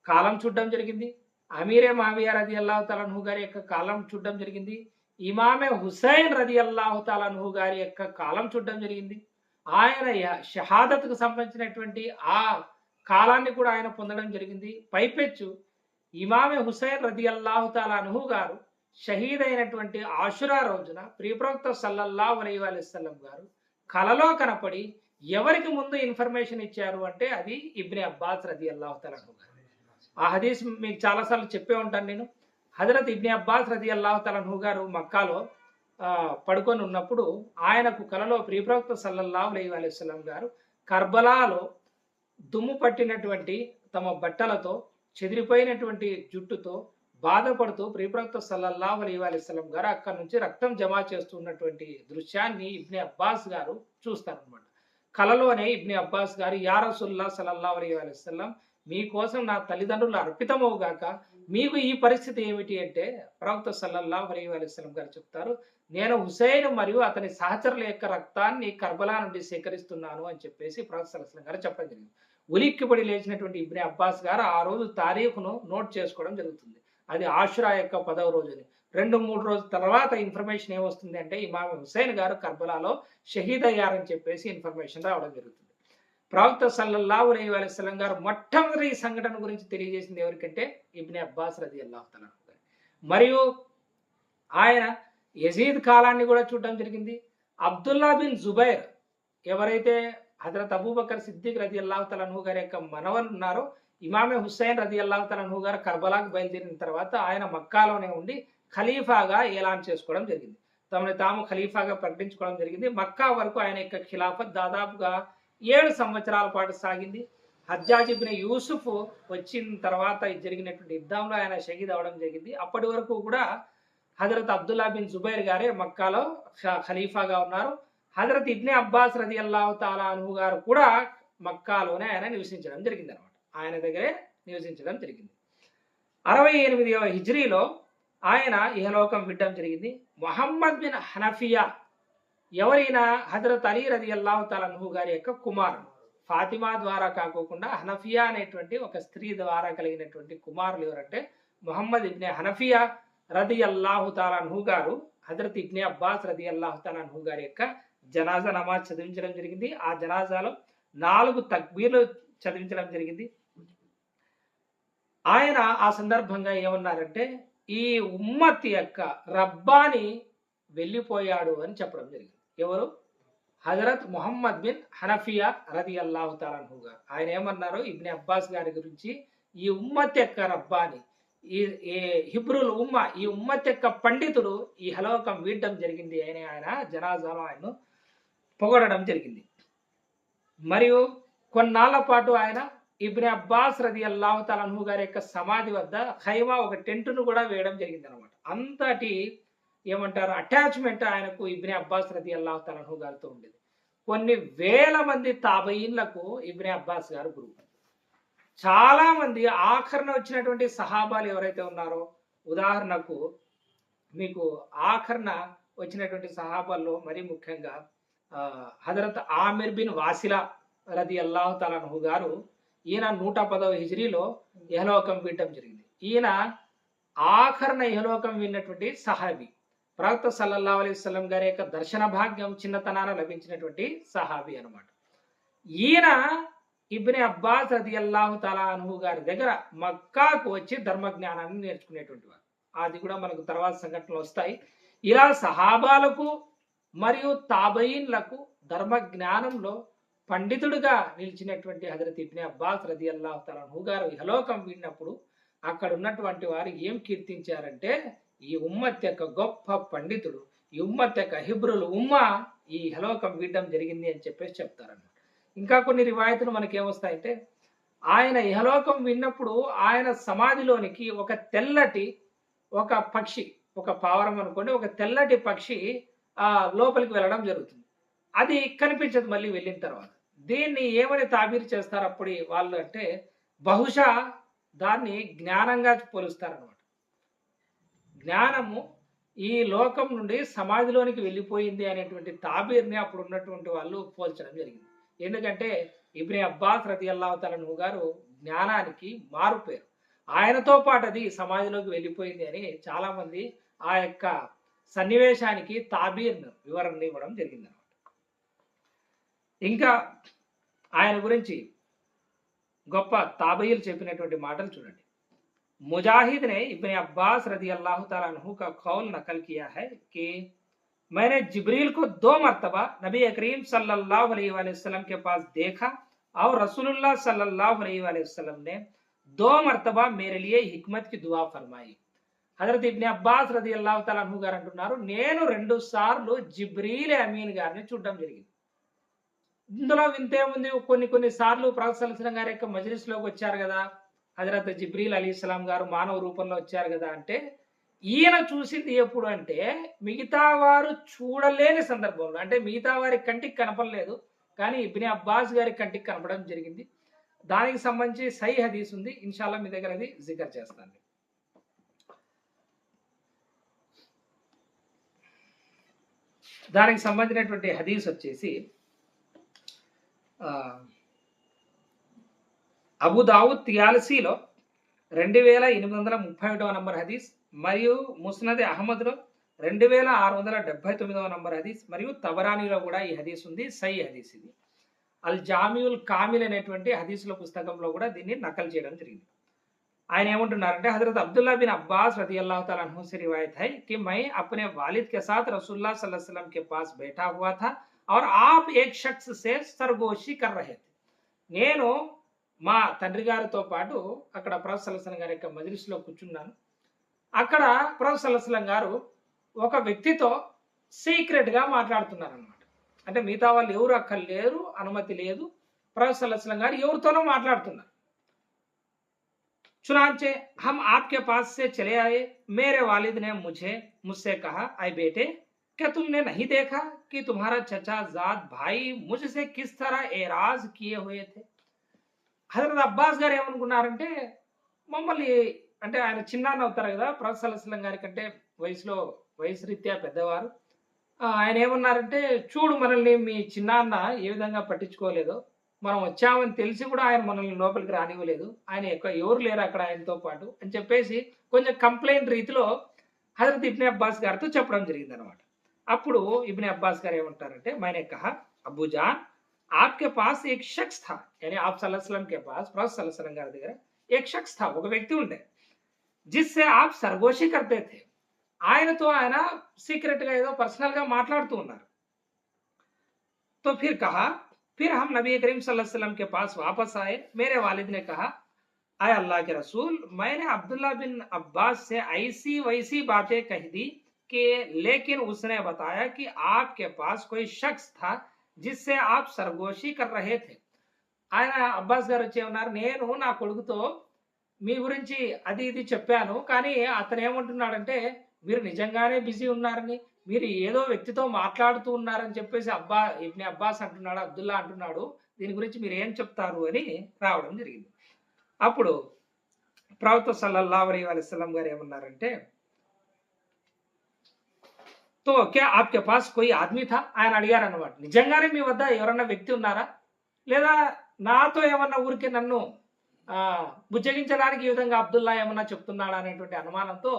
కాలం చూడడం జరిగింది. అమీరే మావియా రదియల్లాహు తఆలా అన్హు గారి యొక్క కాలం చూడడం జరిగింది. ఇమామే హుసైన్ రదియల్లాహు తఆలా అన్హు గారి యొక్క కాలం చూడడం జరిగింది. ఆయన షహాదత్కు సంబంధించినటువంటి ఆ కాలాన్ని కూడా ఆయన పొందడం జరిగింది. పైపెచ్చు ఇమామే హుసైన్ రదియల్లాహు తఆలా అన్హు గారు షహీద్ అయినటువంటి ఆషురా రోజున ప్రియ ప్రవక్త సల్లల్లాహు అలైహి వసల్లం గారు కలలో కనపడి ఎవరికి ముందు ఇన్ఫర్మేషన్ ఇచ్చారు అంటే అది ఇబ్నే అబ్బాస్ రదియల్లాహు తఆలా అన్హు గారు. ఆ హదీస్ మీకు చాలాసార్లు చెప్పే ఉంటాను నేను. హజరత్ ఇబ్నే అబ్బాస్ రదియల్లాహు తఆలా అన్హు గారు మక్కాలో పడుకొని ఉన్నప్పుడు ఆయనకు కలలో ప్రియప్రవక్త సల్లల్లాహు అలైహి వసల్లం గారు కర్బలాలో దుమ్ము పట్టినటువంటి తమ బట్టలతో చెదిరిపోయినటువంటి జుట్టుతో బాధపడుతూ ప్రియప్రవక్త సల్లల్లాహు అలైహి వసల్లం గారు అక్కడి నుంచి రక్తం జమ చేస్తున్నటువంటి దృశ్యాన్ని ఇబ్నే అబ్బాస్ గారు చూస్తారనమాట. కలలోనే ఇబ్నే అబ్బాస్ గారు యా రసూలుల్లాహ్ సల్లల్లాహు అలైహి వసల్లం మీకోసం నా తల్లిదండ్రులు అర్పితమవుగాక, మీకు ఈ పరిస్థితి ఏమిటి అంటే ప్రవక్త సల్లల్లాహు అలైహి వసల్లం గారు చెప్తారు, నేను హుసైన్ మరియు అతని సహచరుల యొక్క రక్తాన్ని కర్బలా నుండి సేకరిస్తున్నాను అని చెప్పేసి ప్రవక్త సల్లల్లాహు అలైహి వసల్లం గారు చెప్పడం జరిగింది. ఉలిక్కిపడి లేచినటువంటి ఇబ్నే అబ్బాస్ గారు ఆ రోజు తారీఖును నోట్ చేసుకోవడం జరుగుతుంది. అది ఆషురా యొక్క 10వ రోజుని. 2-3 రోజుల తర్వాత ఇన్ఫర్మేషన్ ఏమొస్తుంది అంటే ఇమాం హుసైన్ గారు కర్బలాలో షహీద్ అయ్యారని చెప్పేసి ఇన్ఫర్మేషన్ రావడం జరుగుతుంది. ప్రవక్త సల్లల్లాహు అలైహి వసల్లం గారు మొట్టమొదటి ఈ సంఘటన గురించి తెలియజేసింది ఎవరికంటే ఇబ్నే అబ్బాస్ రదియల్లాహు తఆలా అన్హు గారు. మరియు ఆయన యజీద్ కాలాన్ని కూడా చూడడం జరిగింది. అబ్దుల్లా బిన్ జుబైర్ ఎవరైతే హజరత్ అబూబకర్ సిద్దిక్ రదియల్లాహు తఆలా అన్హు గారి యొక్క మనవలు ఉన్నారో ఇమామే హుస్సేన్ రదియల్లాహు తఆలా అన్హు గారు కర్బలాకు బయలుదేరిన తర్వాత ఆయన మక్కాలోనే ఉండి ఖలీఫాగా ఏలాన్ చేసుకోవడం జరిగింది. తమని తాము ఖలీఫాగా ప్రకటించుకోవడం జరిగింది. మక్కా వరకు ఆయన యొక్క ఖిలాఫత్ దాదాపుగా 7 సంవత్సరాల పాటు సాగింది. హజ్జాజ్ ఇబ్న్ యూసుఫ్ వచ్చిన తర్వాత జరిగినటువంటి యుద్ధంలో ఆయన షహీద్ అవ్వడం జరిగింది. అప్పటి వరకు కూడా హజరత్ అబ్దుల్లా బిన్ జుబైర్ గారే మక్కాలో ఖలీఫాగా ఉన్నారు. హజరత్ ఇబ్నే అబ్బాస్ రదియల్లాహు తఆలా అన్హు గారు కూడా మక్కాలోనే ఆయన నివసించడం జరిగింది అనమాట. ఆయన దగ్గరే నివసించడం జరిగింది. 68వ హిజ్రీలో ఆయన ఇహలోకం విడడం జరిగింది. ముహమ్మద్ బిన్ హనఫియా ఎవరైనా హజరత్ అలీ రదియల్లాహు తఆలా అన్హు గారి యొక్క కుమారుడు. ఫాతిమా ద్వారా కాకోకుండా హనఫియా అనేటువంటి ఒక స్త్రీ ద్వారా కలిగినటువంటి కుమారులు ఎవరంటే ముహమ్మద్ ఇబ్నే హనఫియా రదియల్లాహు తఆలా అన్హు గారు హజరత్ ఇబ్నే అబ్బాస్ రదియల్లాహు తఆలా అన్హు గారి యొక్క జనాజా నమాజ్ చదివించడం జరిగింది. ఆ జనాజాలో 4 తక్బీర్లు చదివించడం జరిగింది. ఆయన ఆ సందర్భంగా ఏమన్నారంటే ఈ ఉమ్మత్ యొక్క రబ్బాని వెళ్ళిపోయాడు అని చెప్పడం జరిగింది. ఎవరు? హజరత్ ముహమ్మద్ బిన్ హనఫియా రదియల్లాహు తఆలా అన్హు గారు. ఆయన ఏమన్నారు ఇబ్నే అబ్బాస్ గారి గురించి, ఈ ఉమ్మత్ యొక్క రబ్బాని, ఈ హిబ్రుల్ ఉమ్మ, ఈ ఉమ్మత్ యొక్క పండితుడు ఈ హలోకం వీడడం జరిగింది అని ఆయన జనాజాలో ఆయన పొగడడం జరిగింది. మరియు కొన్నాళ్ల పాటు ఆయన ఇబ్నే అబ్బాస్ రదియల్లాహు తఆలా అన్హు గారి యొక్క సమాధి వద్ద ఖైమా ఒక టెంటును కూడా వేయడం జరిగింది అనమాట. అంతటి ఏమంటారు అటాచ్మెంట్ ఆయనకు ఇబ్నే అబ్బాస్ రదియల్లాహు తఆలా అన్హు గారితో ఉండేది. కొన్ని వేల మంది తాబయీన్లకు ఇబ్నే అబ్బాస్ గారు గురువు. చాలా మంది ఆఖరణ వచ్చినటువంటి సహాబాలు ఎవరైతే ఉన్నారో, ఉదాహరణకు మీకు ఆఖరణ వచ్చినటువంటి సహాబాల్లో మరీ ముఖ్యంగా హజరత్ ఆమిర్ బిన్ వాసిలా రదియల్లాహు తఆలా అన్హు గారు ఈయన 110వ హిజ్రీలో ఇహలోకం వీడటం జరిగింది. ఈయన ఆఖరణ ఇహలోకం విన్నటువంటి సహాబీ. ప్రవక్త సల్లల్లాహు అలైహి వసల్లం గారి యొక్క దర్శన భాగ్యం చిన్నతనాన లభించినటువంటి సహాబీ అనమాట. ఈయన ఇబ్నే అబ్బాస్ రదియల్లాహు తఆలా అన్హు గారి దగ్గర మక్కాకు వచ్చి ధర్మ జ్ఞానాన్ని నేర్చుకునేటువంటి వారు. అది కూడా మనకు తర్వాత సంఘటనలు వస్తాయి. ఇలా సహాబాలకు మరియు తాబయీన్లకు ధర్మ జ్ఞానంలో పండితుడుగా నిలిచినటువంటి హజరత్ ఇబ్నే అబ్బాస్ రదియల్లాహు తఆలా అన్హు గారు ఇహలోకం వీడినప్పుడు అక్కడ ఉన్నటువంటి వారు ఏం కీర్తించారంటే ఈ ఉమ్మత్ యొక్క గొప్ప పండితుడు, ఈ ఉమ్మత్ యొక్క హిబ్రుల్ ఉమ్మ ఈ ఇహలోకం వీడడం జరిగింది అని చెప్పేసి చెప్తారన్నమాట. ఇంకా కొన్ని రివాయతులు మనకేమొస్తాయంటే ఆయన ఇహలోకం విన్నప్పుడు ఆయన సమాధిలోనికి ఒక తెల్లటి ఒక పక్షి, ఒక పావురం అనుకోండి, ఒక తెల్లటి పక్షి లోపలికి వెళ్ళడం జరుగుతుంది. అది కనిపించదు మళ్ళీ వెళ్ళిన తర్వాత. దీన్ని ఏమని తాబీరు చేస్తారు అప్పుడు వాళ్ళు అంటే బహుశా దాన్ని జ్ఞానంగా పోలుస్తారనమాట. జ్ఞానము ఈ లోకం నుండి సమాధిలోనికి వెళ్ళిపోయింది అనేటువంటి తాబీర్ని అప్పుడు ఉన్నటువంటి వాళ్ళు పోల్చడం జరిగింది. ఎందుకంటే ఇబ్నే అబ్బాస్ రదియల్లాహు తఆలా అన్హు గారు జ్ఞానానికి మారుపేరు. ఆయనతో పాటు అది సమాధిలోకి వెళ్ళిపోయింది అని చాలా మంది ఆ యొక్క సన్నివేశానికి తాబీర్ను వివరణ ఇవ్వడం జరిగింది అన్నమాట. ఇంకా ఆయన గురించి గొప్ప తాబీలు చెప్పినటువంటి మాటలు చూడండి. मुजाहिद ने इब्ने अब्बास रदी अल्लाह तआला अन्हु का कौल नकल किया है कि मैंने जिब्रील को 2 मरतबा नबी करीम सल्लल्लाहु अलैहि वसल्लम के पास देखा और रसूलुल्लाह सल्लल्लाहु अलैहि वसल्लम ने 2 मरतबा मेरे लिए हिकमत की दुआ फरमाई. హజరత్ ఇబ్ని అబ్బాస్ రదియల్లాహు తఆలా అన్హు గారు అంటున్నారు, నేను 2 సార్లు జిబ్రీల్ అమీన్ గారిని చూడడం జరిగింది. ఇందులో వింతేముంది, కొన్ని సార్లు ప్రవక్త సల్లల్లాహు అలైహి వసల్లం గారి యొక్క మజ్లిస్‌లోకి వచ్చారు కదా, హజరత్ జిబ్రీల్ అలైహిస్సలాం గారు మానవ రూపంలో వచ్చారు కదా అంటే, ఈయన చూసింది ఎప్పుడు అంటే మిగతా వారు చూడలేని సందర్భంలో, అంటే మిగతా వారి కంటికి కనపడలేదు కానీ ఇబ్ని అబ్బాస్ గారి కంటికి కనపడడం జరిగింది. దానికి సంబంధించి సహీ హదీస్ ఉంది, ఇన్షాల్లా మీ దగ్గర అది జికర్ చేస్తాను. దానికి సంబంధించినటువంటి హదీస్ వచ్చేసి అబూ దావుద్ తియాలసీలో 2831వ నంబర్ హదీస్, మరియు ముస్నద్ అహ్మద్లో 2679వ నంబర్ హదీస్, మరియు తబరానీలో కూడా ఈ హదీస్ ఉంది, సహీ హదీస్ ఇది. అల్ జామియుల్ కామిల్ అనేటువంటి హదీసుల పుస్తకంలో కూడా దీన్ని నకల్ చేయడం జరిగింది. ఆయన ఏమంటున్నారంటే, హజరత్ అబ్దుల్లా బిన్ అబ్బాస్ रज़ियल्लाहु ताला अन्हु से रिवायत है कि मैं अपने वालिद के साथ रसूलुल्लाह सल्लल्लाहु अलैहि वसल्लम के पास बैठा हुआ था और आप एक शख्स से सरगोशी कर रहे थे. నేను మా తండ్రి గారితో పాటు అక్కడ ప్రవక్త సల్లల్లాహు అలైహి వసల్లం గారి యొక్క మజ్లిస్‌లో కూర్చున్నాను. అక్కడ ప్రవక్త సల్లల్లాహు అలైహి వసల్లం గారు ఒక వ్యక్తితో సీక్రెట్‌గా మాట్లాడుతున్నారన్నమాట. అంటే మిగతా వాళ్ళు ఎవరు అక్కడ లేరు, అనుమతి లేదు. ప్రవక్త సల్లల్లాహు అలైహి వసల్లం గారు ఎవరితోనో మాట్లాడుతున్నారు. चुनांचे हम आपके पास से चले आए, मेरे वालिद ने मुझसे कहा, आए बेटे, क्या तुमने नहीं देखा कि तुम्हारा चचा जाद भाई मुझसे किस तरह एराज किए हुए थे. హజరత్ అబ్బాస్ గారు ఏమనుకున్నారంటే, మమ్మల్ని అంటే ఆయన చిన్నాన్న అవుతారు కదా, ప్రవక్త సల్లల్లాహు అలైహి వసల్లం గారి కంటే వయసు రీత్యా పెద్దవారు. ఆయన ఏమన్నారంటే, చూడు మనల్ని మీ చిన్నాన్న ఏ విధంగా పట్టించుకోలేదో, మనం వచ్చామని తెలిసి కూడా ఆయన మనల్ని లోపలికి రానివ్వలేదు, ఆయన ఎవరు లేరు అక్కడ ఆయనతో పాటు అని చెప్పేసి కొంచెం కంప్లైంట్ రీతిలో హజరత్ ఇబ్ని అబ్బాస్ గారితో చెప్పడం జరిగింది అనమాట. అప్పుడు ఇబ్ని అబ్బాస్ గారు ఏమంటారంటే, मैंने कहा अब्बू जान आपके पास एक शख्स था, यानी आप सल्लल्लाहु अलैहि वसल्लम के पास प्रवक्త सल्लल्लाहु अलैहि वसल्లం గారి దగ్గర एक शख्स था, ఒక వ్యక్తి ఉండే, जिससे आप सरगोशी करते थे, ఆయనతో ఆయన సీక్రెట్ గా ఏదో పర్సనల్ గా మాట్లాడుతూ ఉన్నారు. तो फिर हम नबी करीम सल्लल्लाहु अलैहि वसल्लम के पास वापस आए. मेरे वालिद ने कहा, आए अल्लाह के रसूल, मैंने अब्दुल्ला बिन अब्बास से ऐसी वैसी बातें कह दी कि लेकिन उसने बताया कि आपके पास कोई शख्स था जिससे आप सरगोशी कर रहे थे. ఆయన అబ్బాస్ గారు వచ్చి ఉన్నారు, నేను నా కొడుకుతో మీ గురించి అది ఇది చెప్పాను, కానీ అతను ఏమంటున్నాడంటే మీరు నిజంగానే బిజీ ఉన్నారని, మీరు ఏదో వ్యక్తితో మాట్లాడుతూ ఉన్నారని చెప్పేసి ఇబ్ని అబ్బాస్ అంటున్నాడు, అబ్దుల్లా అంటున్నాడు, దీని గురించి మీరు ఏం చెప్తారు అని రావడం జరిగింది. అప్పుడు ప్రవక్త సల్లల్లాహు అలైహి వసల్లం గారు ఏమన్నారంటే, తో క్యా ఆప్కే పాస్ కోయి ఆద్మీ థా, ఆయన అడిగారు అన్నమాట, నిజంగానే మీ వద్ద ఎవరన్నా వ్యక్తి ఉన్నారా, లేదా నాతో ఏమన్నా ఊరికి నన్ను బుజ్జగించడానికి ఈ విధంగా అబ్దుల్లా ఏమన్నా చెప్తున్నాడా అనేటువంటి అనుమానంతో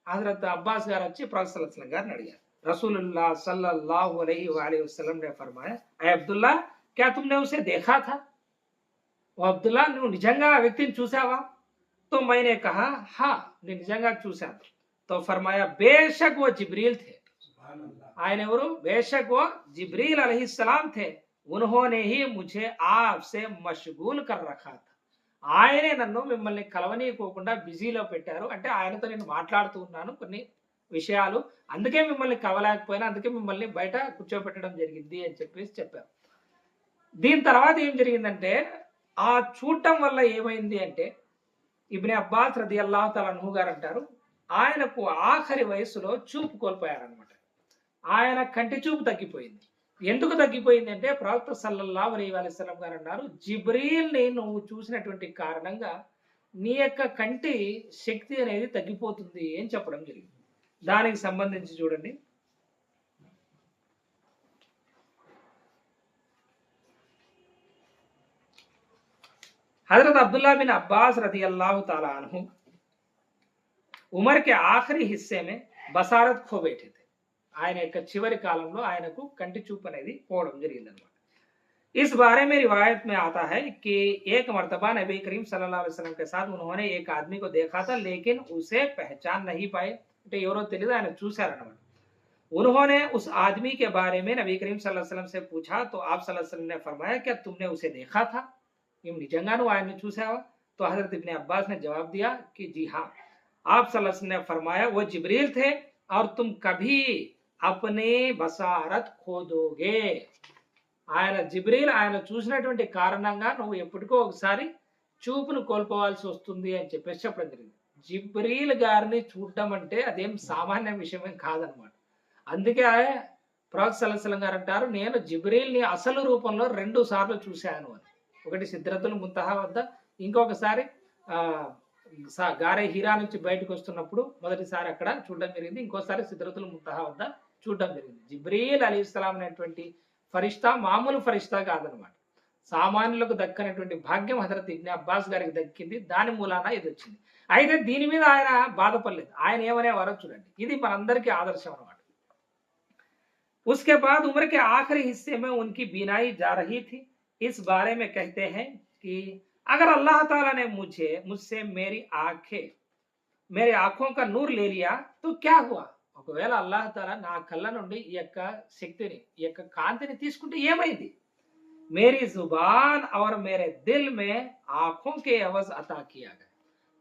హజరత్ అబ్బాస్ గారు వచ్చి ప్రవక్త సల్లల్లాహు అలైహి వసల్లం గారిని అడిగారు. रसूलुल्लाह सल्लल्लाहु अलैहि वसल्लम ने फरमाया, ऐ अब्दुल्ला, क्या तुमने उसे देखा था? वो अब्दुल्ला, నువ్వు నిజంగా ఆ వ్యక్తిని చూసావా? तो मैंने कहा, हाँ, నేను నిజంగా చూశాను. तो फरमाया, बेशक वो जिब्रील थे. ఆయన ఎవరు? बेशक वो जिब्रील अलैहिस्सलाम थे. उन्होंने ही मुझे आपसे मशगूल कर रखा था. ఆయనే నన్ను మిమ్మల్ని కలవనీయకోకుండా బిజీలో పెట్టారు, అంటే ఆయనతో నేను మాట్లాడుతూ ఉన్నాను కొన్ని విషయాలు, అందుకే మిమ్మల్ని కలవలేకపోయినా, అందుకే మిమ్మల్ని బయట కూర్చోబెట్టడం జరిగింది అని చెప్పారు. దీని తర్వాత ఏం జరిగిందంటే, ఆ చూడటం వల్ల ఏమైంది అంటే, ఇబ్ని అబ్బాస్ రదియల్లాహు తఆలా అన్హు గారు అంటారు, ఆయనకు ఆఖరి వయసులో చూపు కోల్పోయారనమాట. ఆయన కంటి చూపు తగ్గిపోయింది. ఎందుకు తగ్గిపోయింది అంటే, ప్రవక్త సల్లల్లాహు అలైహి వసల్లం గారు అన్నారు, జిబ్రీల్ని నువ్వు చూసినటువంటి కారణంగా నీ యొక్క కంటి శక్తి అనేది తగ్గిపోతుంది అని చెప్పడం జరిగింది. దానికి సంబంధించి చూడండి, हजरत अब्दुल्ला बिन अब्बास रज़ियल्लाहु ताला अन्हु उम्र के आखिरी हिस्से में बसारत खो बैठे थे. ఆయన యొక్క చివరి కాలంలో ఆయనకు కంటి చూపు అనేది పోవడం జరిగిందన్నమాట. इस बारे में रिवायत में आता है कि एक मर्तबा नबी करीम सल्लल्लाहु अलैहि वसल्लम के साथ उन्होंने एक आदमी को देखा था, लेकिन उसे पहचान नहीं पाए. అంటే ఎవరో తెలియదు, ఆయన చూశారన్నమాట. उन्होंने उस आदमी के बारे में नबी करीम सल्लल्लाहु अलैहि वसल्लम से पूछा तो आप सल्लल्लाहु अलैहि वसल्लम ने फरमाया क्या तुमने उसे देखा था? నిజంగాను ఆయన్ని చూసావా? तो हजरत इब्ने अब्बास ने जवाब दिया कि जी हाँ। आप सल्लल्लाहु अलैहि वसल्लम ने फरमाया वो जिब्रील थे और तुम कभी अपने बसारत खो दोगे। ఆయన జిబ్రీల్ ఆయన చూసినటువంటి కారణంగా నువ్వు ఎప్పటికో ఒకసారి చూపును కోల్పోవాల్సి వస్తుంది అని చెప్పేసి చెప్పడం జరిగింది. జిబ్రీల్ గారిని చూడటం అంటే అదేం సామాన్య విషయమేం కాదనమాట. అందుకే ప్రవక్త సల్లల్లాహు అలైహి వసల్లం గారు అంటారు, నేను జిబ్రీల్ని అసలు రూపంలో 2 సార్లు చూశాను అని. ఒకటి సిద్రతుల్ ముంతహా వద్ద, ఇంకొకసారి గారే హీరా నుంచి బయటకు వస్తున్నప్పుడు మొదటిసారి అక్కడ చూడడం జరిగింది, ఇంకోసారి సిద్రతుల్ ముంతహా వద్ద చూడడం జరిగింది. జిబ్రీల్ అలైహిస్సలాం అనేటువంటి ఫరిష్తా మామూలు ఫరిష్తా కాదనమాట. సామాన్యులకు దక్కనటువంటి భాగ్యం హజరత్ ఇబ్నే అబ్బాస్ గారికి దక్కింది. దాని మూలాన ఇది వచ్చింది. అయితే దీని మీద ఆయన బాధపడలేదు. ఆయన ఏమనేవారో చూడండి, ఇది మనందరికీ ఆదర్శం అనమాట. उसके बाद उम्र के आखिरी हिस्से में उनकी बीनाई जा रही थी। इस बारे में कहते हैं कि अगर अल्लाह ताला ने मुझसे मेरी आंखों का नूर ले लिया तो क्या हुआ? ఒకవేళ అల్లాహ్ తాలా నా కళ్ళ నుండి ఈ యొక్క శక్తిని, ఈ యొక్క కాంతిని తీసుకుంటే ఏమైంది? మేరీ జుబాన్ और मेरे दिल में आंखों के अवज अता किया गया।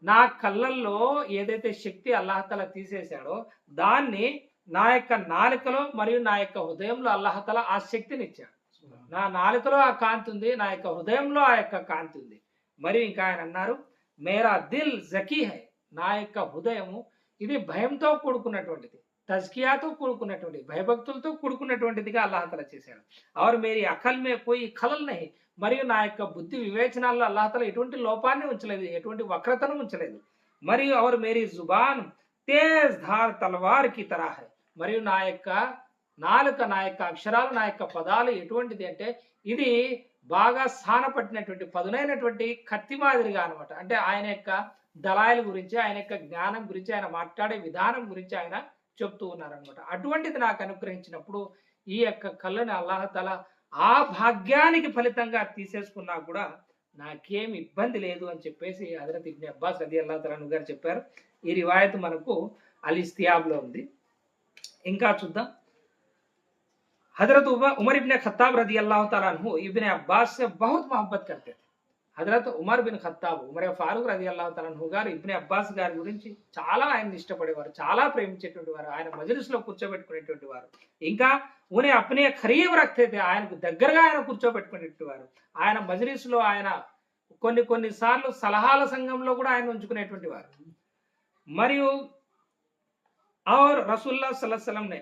నా కళ్ళల్లో ఏదైతే శక్తి అల్లాహ్ తాలా తీసేశాడో దాన్ని నా యొక్క నాలుకలో మరియు నా యొక్క హృదయంలో అల్లాహ్ తాలా ఆ శక్తిని ఇచ్చాడు. నా నాలుకలో ఆ కాంతి ఉంది, నా యొక్క హృదయంలో ఆ యొక్క కాంతి ఉంది. మరియు ఇంకా ఆయన అన్నారు, మేరా దిల్ జకీ హై, నా యొక్క హృదయము ఇది భయంతో కూడుకున్నటువంటిది, తజ్కియాతో కూడుకున్నటువంటి, భయభక్తులతో కూడుకున్నటువంటిదిగా అల్లాహ్ తాలా చేశాడు. ఆర్ మేరీ అకల్ మే కోయి ఖలల్ నహీ, మరియు నా యొక్క బుద్ధి వివేచనాల్లో అల్లాహ్ తాలా ఎటువంటి లోపాన్ని ఉంచలేదు, ఎటువంటి వక్రతను ఉంచలేదు. మరియు ఆర్ మేరీ జుబాన్ తేజ్ ధార్ తల్వార్ కి తరహ హై, మరియు నా యొక్క నాలుక, నా యొక్క అక్షరాలు, నా యొక్క పదాలు ఎటువంటిది అంటే ఇది బాగా సానపట్టినటువంటి పదునైనటువంటి కత్తి మాదిరిగా అనమాట. అంటే ఆయన యొక్క దళాయిల గురించి, ఆయన యొక్క జ్ఞానం గురించి, ఆయన మాట్లాడే విధానం గురించి ఆయన చెప్తూ ఉన్నారనమాట. అటువంటిది నాకు అనుగ్రహించినప్పుడు ఈ యొక్క కళ్ళని అల్లాహ్ తాలా ఆ భాగ్యానికి ఫలితంగా తీసేసుకున్నా కూడా నాకేం ఇబ్బంది లేదు అని చెప్పేసి హజరత్ ఇబ్నే అబ్బాస్ రదియల్లాహు తఆలా అన్హు గారు చెప్పారు. ఈ రివాయత్ మనకు అల్ ఇస్తియాబ్ లో ఉంది. ఇంకా చూద్దాం. हजरत उमर इब्ने खत्ताब रदी अल्लाह तआला अन्हु इब्ने अब्बास से बहुत मोहब्बत करते थे. హజరత్ Umar bin Khattab, Umar Farooq రదియల్లాహు తఆలా అన్హు గారు ఇబ్నే అబ్బాస్ గారి గురించి చాలా ఆయన ఇష్టపడేవారు, చాలా ప్రేమించేటువంటి వారు, ఆయన మజ్లిస్లో కూర్చోబెట్టుకునేటువంటి వారు. ఇంకా ఉనే అప్నే ఖరీబ్ రఖతే थे, ఆయనకు దగ్గరగా ఆయన కూర్చోబెట్టుకునేటువంటి వారు. ఆయన మజ్లిస్లో ఆయన కొన్ని సార్లు సలహాల సంఘంలో కూడా ఆయన ఉంచుకునేటువంటి వారు. మరియు और रसूलुल्लाह सल्लल्लाहु अलैहि वसल्लम ने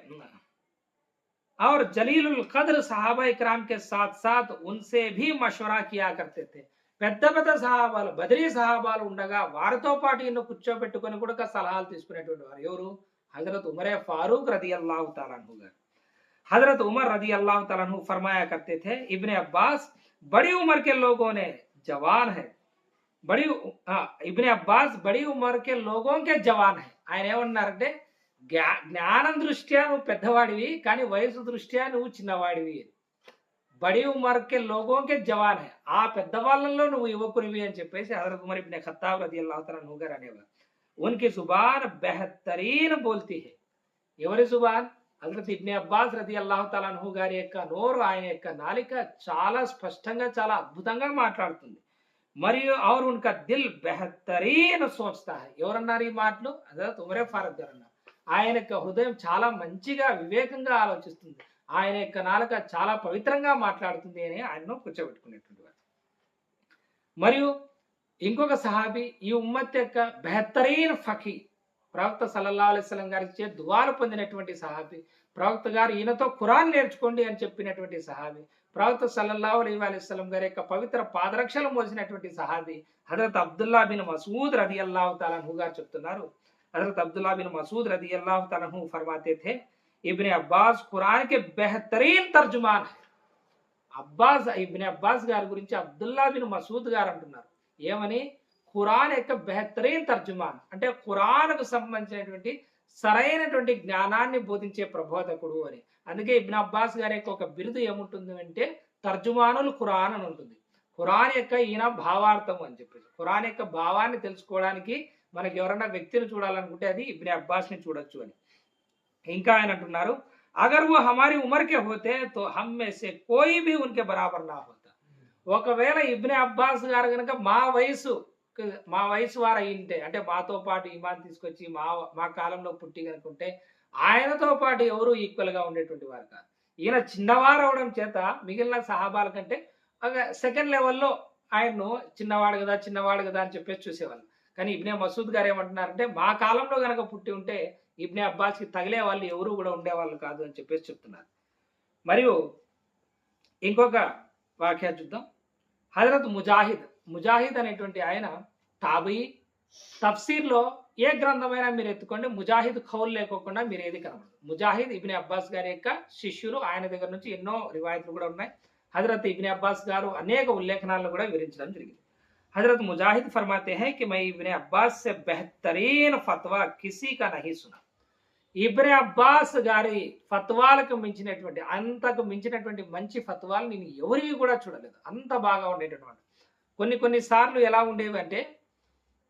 और जलीलुल कद्र सहाबा इकराम के साथ साथ उनसे भी मशवरा किया करते थे. పెద్ద పెద్ద సహాబాలు, బదరీ సహాబాలు ఉండగా వారితో పాటు ఈయన కూర్చోబెట్టుకొని కూడా సలహాలు తీసుకునేటువంటి వారు. ఎవరు? హజరత్ ఉమర్ ఫారూక్ రదియల్లాహు తఆలా అన్హు గారు. हजरत उमर रदी अल्लाह तआला अन्हु फरमाया करते थे, इब्ने अब्बास बड़ी उम्र के लोगों ने जवान है, इब्ने अब्बास बड़ी उम्र के लोगों के जवान है. ఆయన ఏమన్నారంటే జ్ఞానం దృష్ట్యా నువ్వు పెద్దవాడివి, కానీ వయసు దృష్ట్యా నువ్వు చిన్నవాడివి. బడి ఉమర్కే లోగోంకే జవాన్ హై, ఆ పెద్దవాళ్ళల్లో నువ్వు యువకునివి అని చెప్పేసి హజరత్ ఉమర్ ఇబ్నే ఖత్తాబ్ రదియల్లాహు తఆలా అన్హు గారు అనేవారు. ఉన్కి జుబాన్ బెహతరీన్ బోల్తీ హై. ఎవరి జుబాన్? హజరత్ ఇబ్నే అబ్బాస్ రదియల్లాహు తఆలా అన్హు గారి యొక్క నోరు, ఆయన యొక్క నాలిక చాలా స్పష్టంగా, చాలా అద్భుతంగా మాట్లాడుతుంది. మరియు ఔర్ ఉన్కా దిల్ బెహతరీన్ సోచ్తా హై. ఎవరన్నారు ఈ మాటలు? హజరత్ ఉమర్ ఫారూక్ గారు అన్నారు. ఆయన యొక్క హృదయం చాలా మంచిగా, వివేకంగా ఆలోచిస్తుంది, ఆయన యొక్క నాలుక చాలా పవిత్రంగా మాట్లాడుతుంది అని ఆయనను కూర్చోబెట్టుకునేటువంటి వారు. మరియు ఇంకొక సహాబీ, ఈ ఉమ్మత్ యొక్క బెహతరీన్ ఫకీ, ప్రవక్త సల్లల్లాహు అలైహి వసల్లం గారి చే దువాలు పొందినటువంటి సహాబీ, ప్రవక్త గారు ఈయనతో ఖురాన్ నేర్చుకోండి అని చెప్పినటువంటి సహాబీ, ప్రవక్త సల్లల్లాహు అలైహి వసల్లం గారి యొక్క పవిత్ర పాదరక్షలు మోసినటువంటి సహాబీ హజరత్ అబ్దుల్లా బిన్ మసూద్ రదియల్లాహు తఆలా అన్హు గారు చెప్తున్నారు. हजरत अब्दुल्ला बिन मसूद रदी अल्लाह तआला अन्हु फरमाते थे, इब्ने अब्बास कुरान के बेहतरीन तर्जुमान है. ఇబ్నే అబ్బాస్ గారి గురించి అబ్దుల్లా బిన్ మసూద్ గారు అంటున్నారు ఏమని? ఖురాన్ యొక్క బెహతరీన్ తర్జుమాన్, అంటే ఖురాన్కు సంబంధించినటువంటి సరైనటువంటి జ్ఞానాన్ని బోధించే ప్రబోధకుడు అని. అందుకే ఇబ్నే అబ్బాస్ గారి యొక్క ఒక బిరుదు ఏముంటుంది అంటే తర్జుమానుల్ ఖురాన్ అని ఉంటుంది. ఖురాన్ యొక్క ఈయన భావార్థం అని చెప్పేసి, ఖురాన్ యొక్క భావాన్ని తెలుసుకోవడానికి మనకి ఎవరైనా వ్యక్తిని చూడాలనుకుంటే అది ఇబ్నే అబ్బాస్ ని చూడొచ్చు అని. ఇంకా ఆయన అంటున్నారు, अगर वो हमारी उम्र के होते तो हम में से कोई भी उनके बराबर ना होता. ఒకవేళ ఇబ్నే అబ్బాస్ గారు గనక మా వయసు వారు అయ్యింటే, అంటే మాతో పాటు ఈమాన్ తీసుకొచ్చి మా కాలంలో పుట్టి గనుకుంటే ఆయనతో పాటు ఎవరు ఈక్వల్ గా ఉండేటువంటి వారు కాదు. ఈయన చిన్నవారు అవడం చేత మిగిలిన సహాబాల కంటే ఒక సెకండ్ లెవెల్లో ఆయన్ను చిన్నవాడు కదా అని చెప్పేసి చూసేవాళ్ళు. కానీ ఇబ్నే మసూద్ గారు ఏమంటున్నారంటే మా కాలంలో గనక పుట్టి ఉంటే ఇబ్నే అబ్బాస్కి తగిలే వాళ్ళు ఎవరు కూడా ఉండేవాళ్ళు కాదు అని చెప్పేసి చెప్తున్నారు. మరియు ఇంకొక వాక్య చూద్దాం. హజరత్ ముజాహిద్ అనేటువంటి ఆయన తాబీ, తఫ్సీర్లో ఏ గ్రంథమైనా మీరు ఎత్తుకోండి, ముజాహిద్ ఖౌల్ లేకోకుండా మీరు ఏది కనబడదు. ముజాహిద్ ఇబ్నే అబ్బాస్ గారి యొక్క శిష్యులు, ఆయన దగ్గర నుంచి ఎన్నో రివాయతులు కూడా ఉన్నాయి. హజరత్ ఇబ్నే అబ్బాస్ గారు అనేక ఉల్లేఖనాలను కూడా వివరించడం జరిగింది. हजरत मुजाहिद फरमाते हैं कि मैं इब्ने अब्बास से बेहतरीन फतवा किसी का नहीं सुना. ఇబ్నే అబ్బాస్ గారి ఫత్వాలకు మించినటువంటి అంతకు మించినటువంటి మంచి ఫత్వాలు నేను ఎవరివి కూడా చూడలేదు. అంత బాగా ఉండేటటువంటి కొన్ని సార్లు ఎలా ఉండేవి అంటే,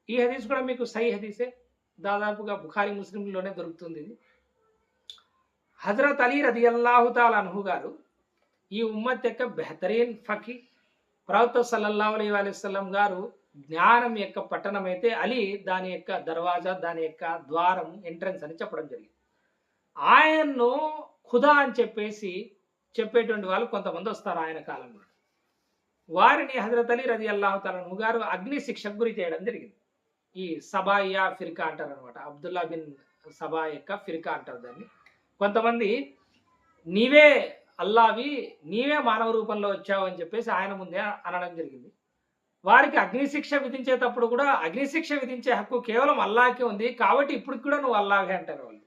ఈ హదీస్ కూడా మీకు సహీ హదీసే, దాదాపుగా బుఖారీ ముస్లింలోనే దొరుకుతుంది. ఇది హజరత్ అలీ రదియల్లాహు తాలా అన్హు గారు ఈ ఉమ్మత్ యొక్క బెహతరీన్ ఫకీ, ప్రవక్త సల్లల్లాహు అలైహి వసల్లం గారు జ్ఞానం యొక్క పట్టణం అయితే అలీ దాని యొక్క దర్వాజా, దాని యొక్క ద్వారం, ఎంట్రన్స్ అని చెప్పడం జరిగింది. ఆయన్ను ఖుదా అని చెప్పేసి చెప్పేటువంటి వాళ్ళు కొంతమంది వస్తారు ఆయన కాలంలో. వారిని హజరత్ అలీ రదియల్లాహు తఆలా అన్హు గారు అగ్ని శిక్షకు గురి చేయడం జరిగింది. ఈ సబాయియా ఫిర్కా అంటారు అనమాట. అబ్దుల్లా బిన్ సబా యొక్క ఫిర్కా అంటారు దాన్ని. కొంతమంది నీవే అల్లావి, నీవే మానవ రూపంలో వచ్చావు అని చెప్పేసి ఆయన ముందే అనడం జరిగింది. వారికి అగ్నిశిక్ష విధించేటప్పుడు కూడా అగ్నిశిక్ష విధించే హక్కు కేవలం అల్లాకే ఉంది, కాబట్టి ఇప్పుడు కూడా నువ్వు అల్లాగే అంటారు వాళ్ళు.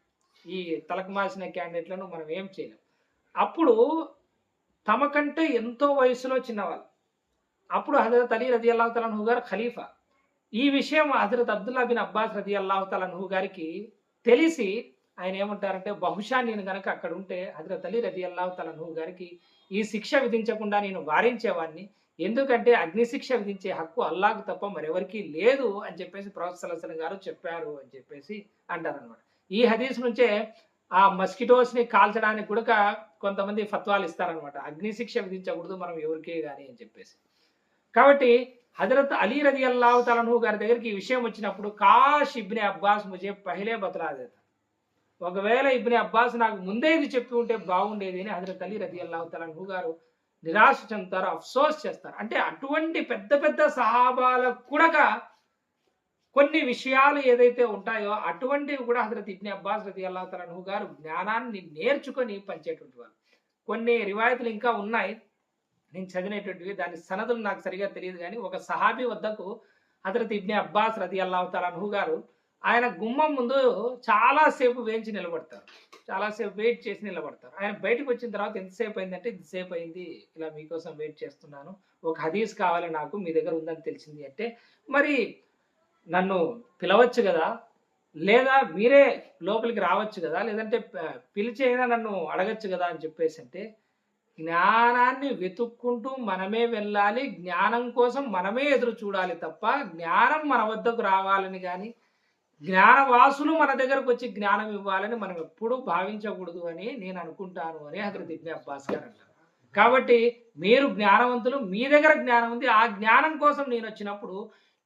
ఈ తలకు మాసిన క్యాండిడేట్లను మనం ఏం చేయలేం. అప్పుడు తమ కంటే ఎంతో వయసులో చిన్నవాళ్ళు. అప్పుడు హజరత్ అలీ రదియల్లాహు తఆలా అన్హు గారు ఖలీఫా. ఈ విషయం హజరత్ అబ్దుల్లా బిన్ అబ్బాస్ రదియల్లాహు తఆలా అన్హు గారికి తెలిసి ఆయన ఏమంటారంటే, బహుశా నేను గనక అక్కడ ఉంటే హజరత్ అలీ రదియల్లాహు తఆలా అన్హు గారికి ఈ శిక్ష విధించకుండా నేను వారించేవాడిని, ఎందుకంటే అగ్నిశిక్ష విధించే హక్కు అల్లాహకు తప్ప మరెవరికి లేదు అని చెప్పేసి ప్రవక్త సల్లల్లాహు అలైహి వసల్లం గారు చెప్పారు అని చెప్పేసి అంటారనమాట. ఈ హదీస్ నుంచే ఆ మస్కిటోస్ ని కాల్చడానికి కూడా కొంతమంది ఫత్వాలు ఇస్తారనమాట. అగ్నిశిక్ష విధించకూడదు మనం ఎవరికే గాని అని చెప్పేసి. కాబట్టి హజరత్ అలీ రదియల్లాహు తఆలా అన్హు గారి దగ్గరికి ఈ విషయం వచ్చినప్పుడు, కాష్ ఇబ్నే అబ్బాస్ ముజే పహలే బతలా దేతా, ఒకవేళ ఇబ్నే అబ్బాస్ నాకు ముందే ఇది చెప్పి ఉంటే బాగుండేది అని హజరత్ అలీ రదియల్లాహు తఆలా అన్హు గారు నిరాశ చెందుతారు, అఫ్సోస్ చేస్తారు. అంటే అటువంటి పెద్ద పెద్ద సహాబాలకు కూడా కొన్ని విషయాలు ఏదైతే ఉంటాయో అటువంటివి కూడా హజరత్ ఇబ్నే అబ్బాస్ రదియల్లాహు తఆలా అన్హు గారు జ్ఞానాన్ని నేర్చుకొని పంచేటువంటి వారు. కొన్ని రివాయతులు ఇంకా ఉన్నాయి నేను చదివినటువంటివి, దాని సనదులు నాకు సరిగా తెలియదు. కానీ ఒక సహాబీ వద్దకు హజరత్ ఇబ్నే అబ్బాస్ రదియల్లాహు తఆలా అన్హు గారు ఆయన గుమ్మం ముందు చాలాసేపు వేయించి నిలబడతారు, చాలాసేపు వెయిట్ చేసి నిలబడతారు. ఆయన బయటకు వచ్చిన తర్వాత ఎంతసేపు అయిందంటే, ఇంతసేపు అయింది, ఇలా మీకోసం వెయిట్ చేస్తున్నాను, ఒక హదీస్ కావాలి నాకు, మీ దగ్గర ఉందని తెలిసింది అంటే, మరి నన్ను పిలవచ్చు కదా, లేదా మీరే లోపలికి రావచ్చు కదా, లేదంటే పిలిచి అయినా నన్ను అడగచ్చు కదా అని చెప్పేసి అంటే, జ్ఞానాన్ని వెతుక్కుంటూ మనమే వెళ్ళాలి, జ్ఞానం కోసం మనమే ఎదురు చూడాలి తప్ప జ్ఞానం మన వద్దకు రావాలని కానీ జ్ఞానవాసులు మన దగ్గరకు వచ్చి జ్ఞానం ఇవ్వాలని మనం ఎప్పుడూ భావించకూడదు అని నేను అనుకుంటాను అని హజరత్ ఇబ్నే అబ్బాస్ గారు అంటారు. కాబట్టి మీరు జ్ఞానవంతులు, మీ దగ్గర జ్ఞానం ఉంది, ఆ జ్ఞానం కోసం నేను వచ్చినప్పుడు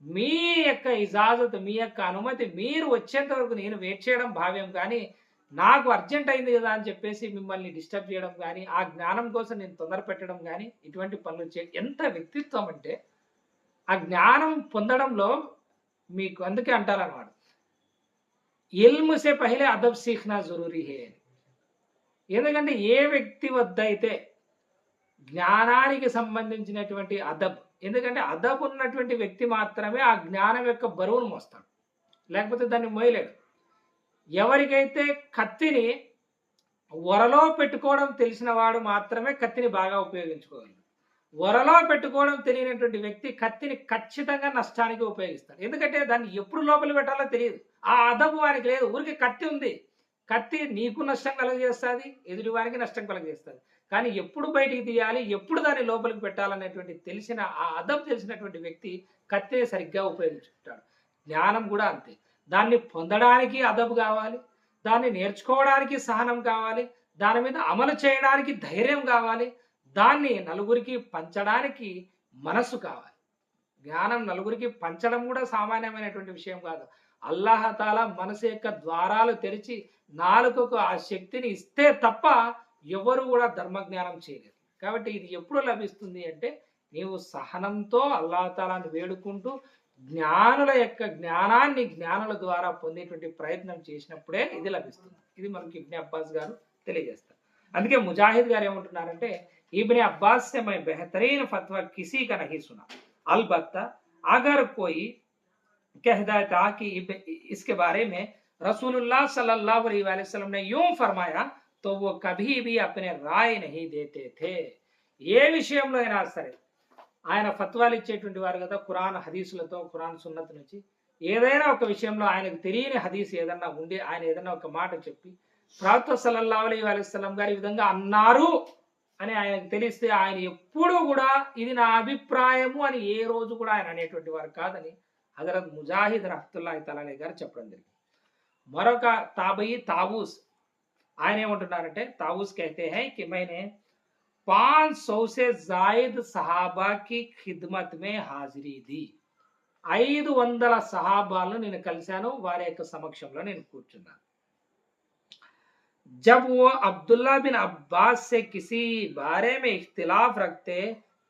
మీ యొక్క ఇజాజత్, మీ యొక్క అనుమతి మీరు వచ్చేంత వరకు నేను వెయిట్ చేయడం భావ్యం, కానీ నాకు అర్జెంట్ అయింది కదా అని చెప్పేసి మిమ్మల్ని డిస్టర్బ్ చేయడం కానీ, ఆ జ్ఞానం కోసం నేను తొందర పెట్టడం కానీ, ఇటువంటి పనులు ఎంత వ్యక్తిత్వం అంటే ఆ జ్ఞానం పొందడంలో మీకు అందుకే అంటారన్నమాట, ఇల్మ్ సే పహలే అదబ్ సీఖ్నా జరూరీ హే అని. ఎందుకంటే ఏ వ్యక్తి వద్ద అయితే జ్ఞానానికి సంబంధించినటువంటి అదబ్, ఎందుకంటే అదబ్ ఉన్నటువంటి వ్యక్తి మాత్రమే ఆ జ్ఞానం యొక్క బరువును మోస్తాడు, లేకపోతే దాన్ని మోయలేడు. ఎవరికైతే కత్తిని వరలో పెట్టుకోవడం తెలిసిన వాడు మాత్రమే కత్తిని బాగా ఉపయోగించుకోగలడు. వరలో పెట్టుకోవడం తెలియనటువంటి వ్యక్తి కత్తిని ఖచ్చితంగా నష్టానికి ఉపయోగిస్తాడు, ఎందుకంటే దాన్ని ఎప్పుడు లోపలి పెట్టాలో తెలియదు. ఆ అదబు వారికి లేదు. ఊరికి కత్తి ఉంది, కత్తి నీకు నష్టం కలుగజేస్తుంది, ఎదుటి వారికి నష్టం కలుగజేస్తుంది, కానీ ఎప్పుడు బయటికి తీయాలి, ఎప్పుడు దాన్ని లోపలికి పెట్టాలనేటువంటి తెలిసిన ఆ అదబ్ తెలిసినటువంటి వ్యక్తి కత్తిని సరిగ్గా ఉపయోగించుకుంటాడు. జ్ఞానం కూడా అంతే. దాన్ని పొందడానికి అదబు కావాలి, దాన్ని నేర్చుకోవడానికి సహనం కావాలి, దాని మీద అమలు చేయడానికి ధైర్యం కావాలి, దాన్ని నలుగురికి పంచడానికి మనసు కావాలి. జ్ఞానం నలుగురికి పంచడం కూడా సామాన్యమైనటువంటి విషయం కాదు. అల్లాహ్ తాలా మనసు యొక్క ద్వారాలు తెరిచి నాలుకకు ఆ శక్తిని ఇస్తే తప్ప ఎవరు కూడా ధర్మజ్ఞానం చేయలేరు. కాబట్టి ఇది ఎప్పుడు లభిస్తుంది అంటే నీవు సహనంతో అల్లాహ్ తాలాను వేడుకుంటూ జ్ఞానుల యొక్క జ్ఞానాన్ని జ్ఞానుల ద్వారా పొందేటువంటి ప్రయత్నం చేసినప్పుడే ఇది లభిస్తుంది. ఇది మనకి ఇబ్నే అబ్బాస్ గారు తెలియజేస్తారు. అందుకే ముజాహిద్ గారు ఏమంటున్నారంటే ఇబ్నే అబ్బాస్ से मैं बेहतरीन फतवा किसी का नहीं सुना, अलबत्ता अगर कोई कह देता कि इसके बारे में रसूलुल्लाह सल्लल्लाहु अलैहि वसल्लम ने यूं फरमाया तो वो कभी भी अपने राय नहीं देते थे. ఏ విషయంలో అయినా సరే ఆయన ఫత్వాలు ఇచ్చేటువంటి వారు కదా, ఖురాన్ హదీసులతో, ఖురాన్ సున్నత్ నుంచి ఏదైనా ఒక విషయంలో ఆయనకు తెలియని హదీస్ ఏదన్నా ఉండి ఆయన ఏదన్నా ఒక మాట చెప్పి ప్రవక్త సల్లల్లాహు అలైహి వసల్లం గారు ఈ విధంగా అన్నారు అని ఆయనకు తెలిస్తే ఆయన ఎప్పుడూ కూడా ఇది నా అభిప్రాయము అని ఏ రోజు కూడా ఆయన అనేటువంటి వారు కాదని హజరత్ ముజాహిద్ రహ్మతుల్లాహి తఆలా గారు చెప్పడం జరిగింది. మరొక తాబయి తావూస్ ఆయన ఏమంటున్నారంటే తావూస్ कहते हैं कि मैंने 500 से जायद सहाबा की खिदमत में हाजिरी दी. 500 సహాబాలను నేను కలిశాను, వారి యొక్క సమక్షంలో నేను కూర్చున్నాను. जब वो अब्दुल्ला बिन अब्बास से किसी बारे में इख्तिलाफ रखते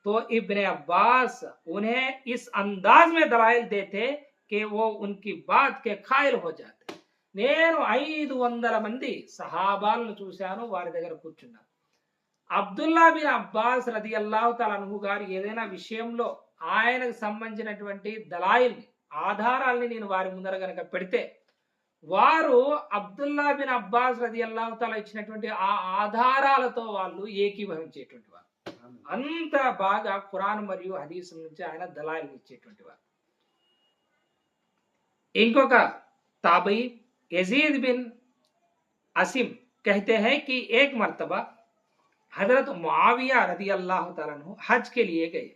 तो इब्ने अब्बास उन्हें इस अंदाज में दलाइल देते कि वो उनकी बात के कायल हो जाते. నేను 500 మంది సహాబాలను చూశాను, వారి దగ్గర కూర్చున్నాను. అబ్దుల్లా బిన్ అబ్బాస్ రదియల్లాహు తఆలా అన్హు గారు ఏదైనా విషయంలో ఆయనకు సంబంధించినటువంటి దలాయిల్ని, ఆధారాల్ని నేను వారి ముందర గనక పెడితే వారు అబ్దుల్లా బిన్ అబ్బాస్ రదియల్లాహు తఆలా ఇచ్చినటువంటి ఆ ఆధారాలతో వాళ్ళు ఏకీభవించేటువంటి వారు. అంత బాగా ఖురాన్ మరియు హదీస్ నుంచి ఆయన దలాయిల్ ఇచ్చేటువంటి వారు. ఇంకొక తాబయి यजीद बिन असीम कहते हैं कि एक मर्तबा हजरत मुआविया रदी अल्लाह तआला अन्हु हज के लिए गए.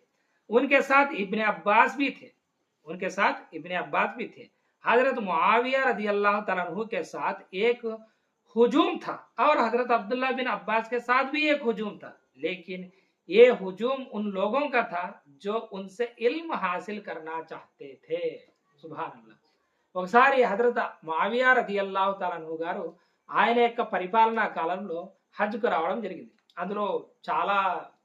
उनके साथ इब्ने अब्बास भी थे. हजरत मुआविया रदी अल्लाह तआला अन्हु के साथ एक हुजूम था और हजरत अब्दुल्ला बिन अब्बास के साथ भी एक हुजूम था, लेकिन ये हुजूम उन लोगों का था जो उनसे इल्म हासिल करना चाहते थे. सुभान अल्लाह. ఒకసారి హజరత్ ముఆవియా రదియల్లాహు తఆలా అన్హు గారు ఆయన యొక్క పరిపాలనా కాలంలో హజ్కు రావడం జరిగింది. అందులో చాలా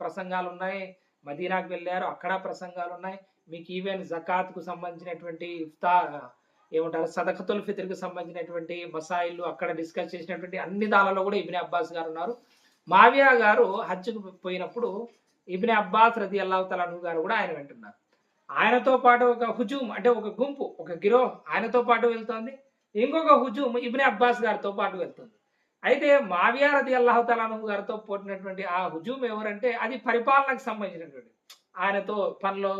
ప్రసంగాలు ఉన్నాయి. మదీనాకు వెళ్ళారు, అక్కడ ప్రసంగాలు ఉన్నాయి. మీకు ఈవెన్ జకాత్కు సంబంధించినటువంటి ఏమంటారు సదఖతుల్ ఫిత్ర్కి సంబంధించినటువంటి మసాయిల్లు అక్కడ డిస్కస్ చేసినటువంటి అన్ని దానిలో కూడా ఇబ్నే అబ్బాస్ గారు ఉన్నారు. ముఆవియా గారు హజ్కు పోయినప్పుడు ఇబ్నే అబ్బాస్ రదియల్లాహు తఆలా అన్హు గారు కూడా ఆయన వెంటున్నారు. ఆయనతో పాటు ఒక హుజూమ్ అంటే ఒక గుంపు, ఒక గిరోహ్ ఆయనతో పాటు వెళ్తోంది. ఇంకొక హుజూమ్ ఇబ్నే అబ్బాస్ గారితో పాటు వెళ్తుంది. అయితే ముఆవియా రదియల్లాహు తఆలా అన్హు గారితో పోటినటువంటి ఆ హుజూమ్ ఎవరంటే అది పరిపాలనకు సంబంధించినటువంటి ఆయనతో పనిలో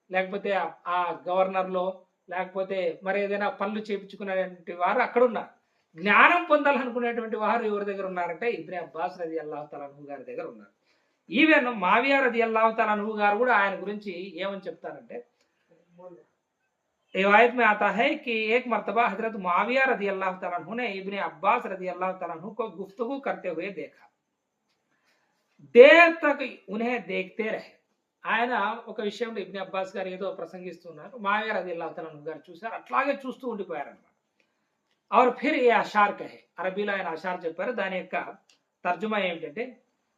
లేకపోతే ఆ గవర్నర్లో లేకపోతే మరి ఏదైనా పనులు చేయించుకునేటువంటి వారు అక్కడ ఉన్నారు. జ్ఞానం పొందాలనుకునేటువంటి వారు ఎవరి దగ్గర ఉన్నారంటే ఇబ్నే అబ్బాస్ రదియల్లాహు తఆలా అన్హు గారి దగ్గర ఉన్నారు. ఈవెన్ ముఆవియా రదియల్లాహు తఆలా అన్హు గారు కూడా ఆయన గురించి ఏమని చెప్తారంటే रिवायत में आता है कि एक मर्तबा हजरत मुआविया रदियल्लाहु तआला अन्हु ने इब्ने अब्बास रदियल्लाहु तआला अन्हु को गुफ्तगू करते हुए देखा. देर तक उन्हें देखते रहे. ఆయన ఒక విషయంలో ఇబ్నే అబ్బాస్ గారు ఏదో ప్రసంగిస్తున్నారు, ముఆవియా రదియల్లాహు తఆలా అన్హు గారు చూశారు, అట్లాగే చూస్తూ ఉండిపోయారన్నమాట. और फिर ये अशार कहे, అరబీలో ఆయన అషార్ చెప్పారు. దాని యొక్క తర్జుమా ఏమిటంటే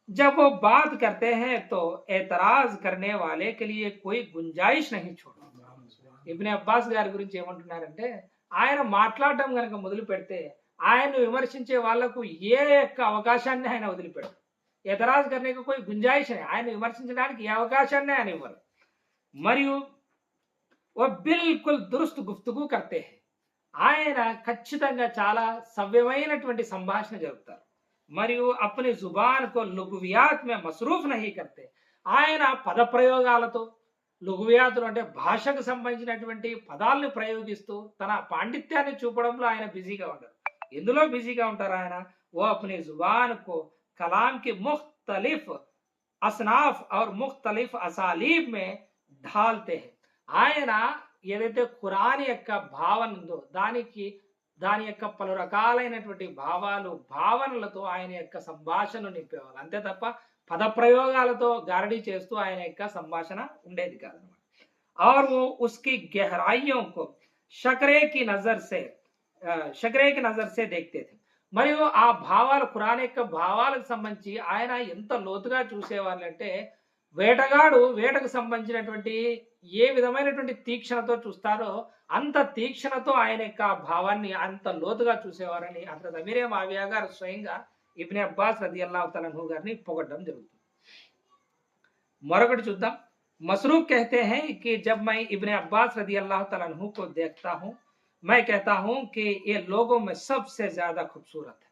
जब वो बात करते हैं तो एतराज करने वाले के लिए कोई गुंजाइश नहीं छोड़ो. ఇబ్నే అబ్బాస్ గారి గురించి ఏమంటున్నారంటే ఆయన మాట్లాడడం కనుక మొదలు పెడితే ఆయన్ను విమర్శించే వాళ్లకు ఏ యొక్క అవకాశాన్ని ఆయన వదిలిపెడతారు. ఎతరాజ్ కర్నేకి కోయి గుంజాయిష్ ఆయన విమర్శించడానికి ఏ అవకాశాన్ని ఆయన ఇవ్వరు. మరియు ఓ బిల్కుల్ దురుస్తు గుఫ్తుగు కర్తే ఆయన ఖచ్చితంగా చాలా సవ్యమైనటువంటి సంభాషణ జరుపుతారు. మరియు అప్ని జుబాన్ కో లుగువియాత్ మే మస్రూఫ్ నహీ కర్తే ఆయన పద ప్రయోగాలతో లుగువియాతులు అంటే భాషకు సంబంధించినటువంటి పదాలను ప్రయోగిస్తూ తన పాండిత్యాన్ని చూపడంలో ఆయన బిజీగా ఉంటారు. ఎందులో బిజీగా ఉంటారు ఆయన? ఓ అప్ని జుబాన్ కో కలాం కి ముఖ్తలిఫ్ అస్నాఫ్ और ముఖ్తలిఫ్ అసాలీబ్ మే ఢాల్తే హై. ఆయన ఏదైతే ఖురాన్ యొక్క భావన ఉందో దానికి దాని యొక్క పలు రకాలైనటువంటి భావాలు భావనలతో ఆయన యొక్క సంభాషణ నింపేవాళ్ళు. అంతే తప్ప పదప్రయోగాలతో గారడీ చేస్తూ ఆయన యొక్క సంభాషణ ఉండేది కాదనమాట. और वो उसकी गहराइयों को शकरे की नजर से शकरे की नजर से देखते थे. మరియు ఆ భావాలు ఖురాన్ యొక్క భావాలకు సంబంధించి ఆయన ఎంత లోతుగా చూసేవాళ్ళంటే వేటగాడు వేటకు సంబంధించినటువంటి ఏ విధమైనటువంటి తీక్షణతో చూస్తారో అంత తీక్షణతో ఆయన యొక్క భావాన్ని అంత లోతుగా చూసేవారని హజరత్ అమీరే మావియా గారు స్వయంగా ఇబ్నే అబ్బాస్ రదియల్లాహు తఆలా అన్హు గారిని పొగడడం జరుగుతుంది. మరొకటి చూద్దాం. मसरूक कहते हैं कि जब मैं इब्ने अब्बास रदी अल्लाह तआला अन्हु को देखता हूँ मैं कहता हूँ कि ये लोगों में सबसे ज्यादा खूबसूरत है.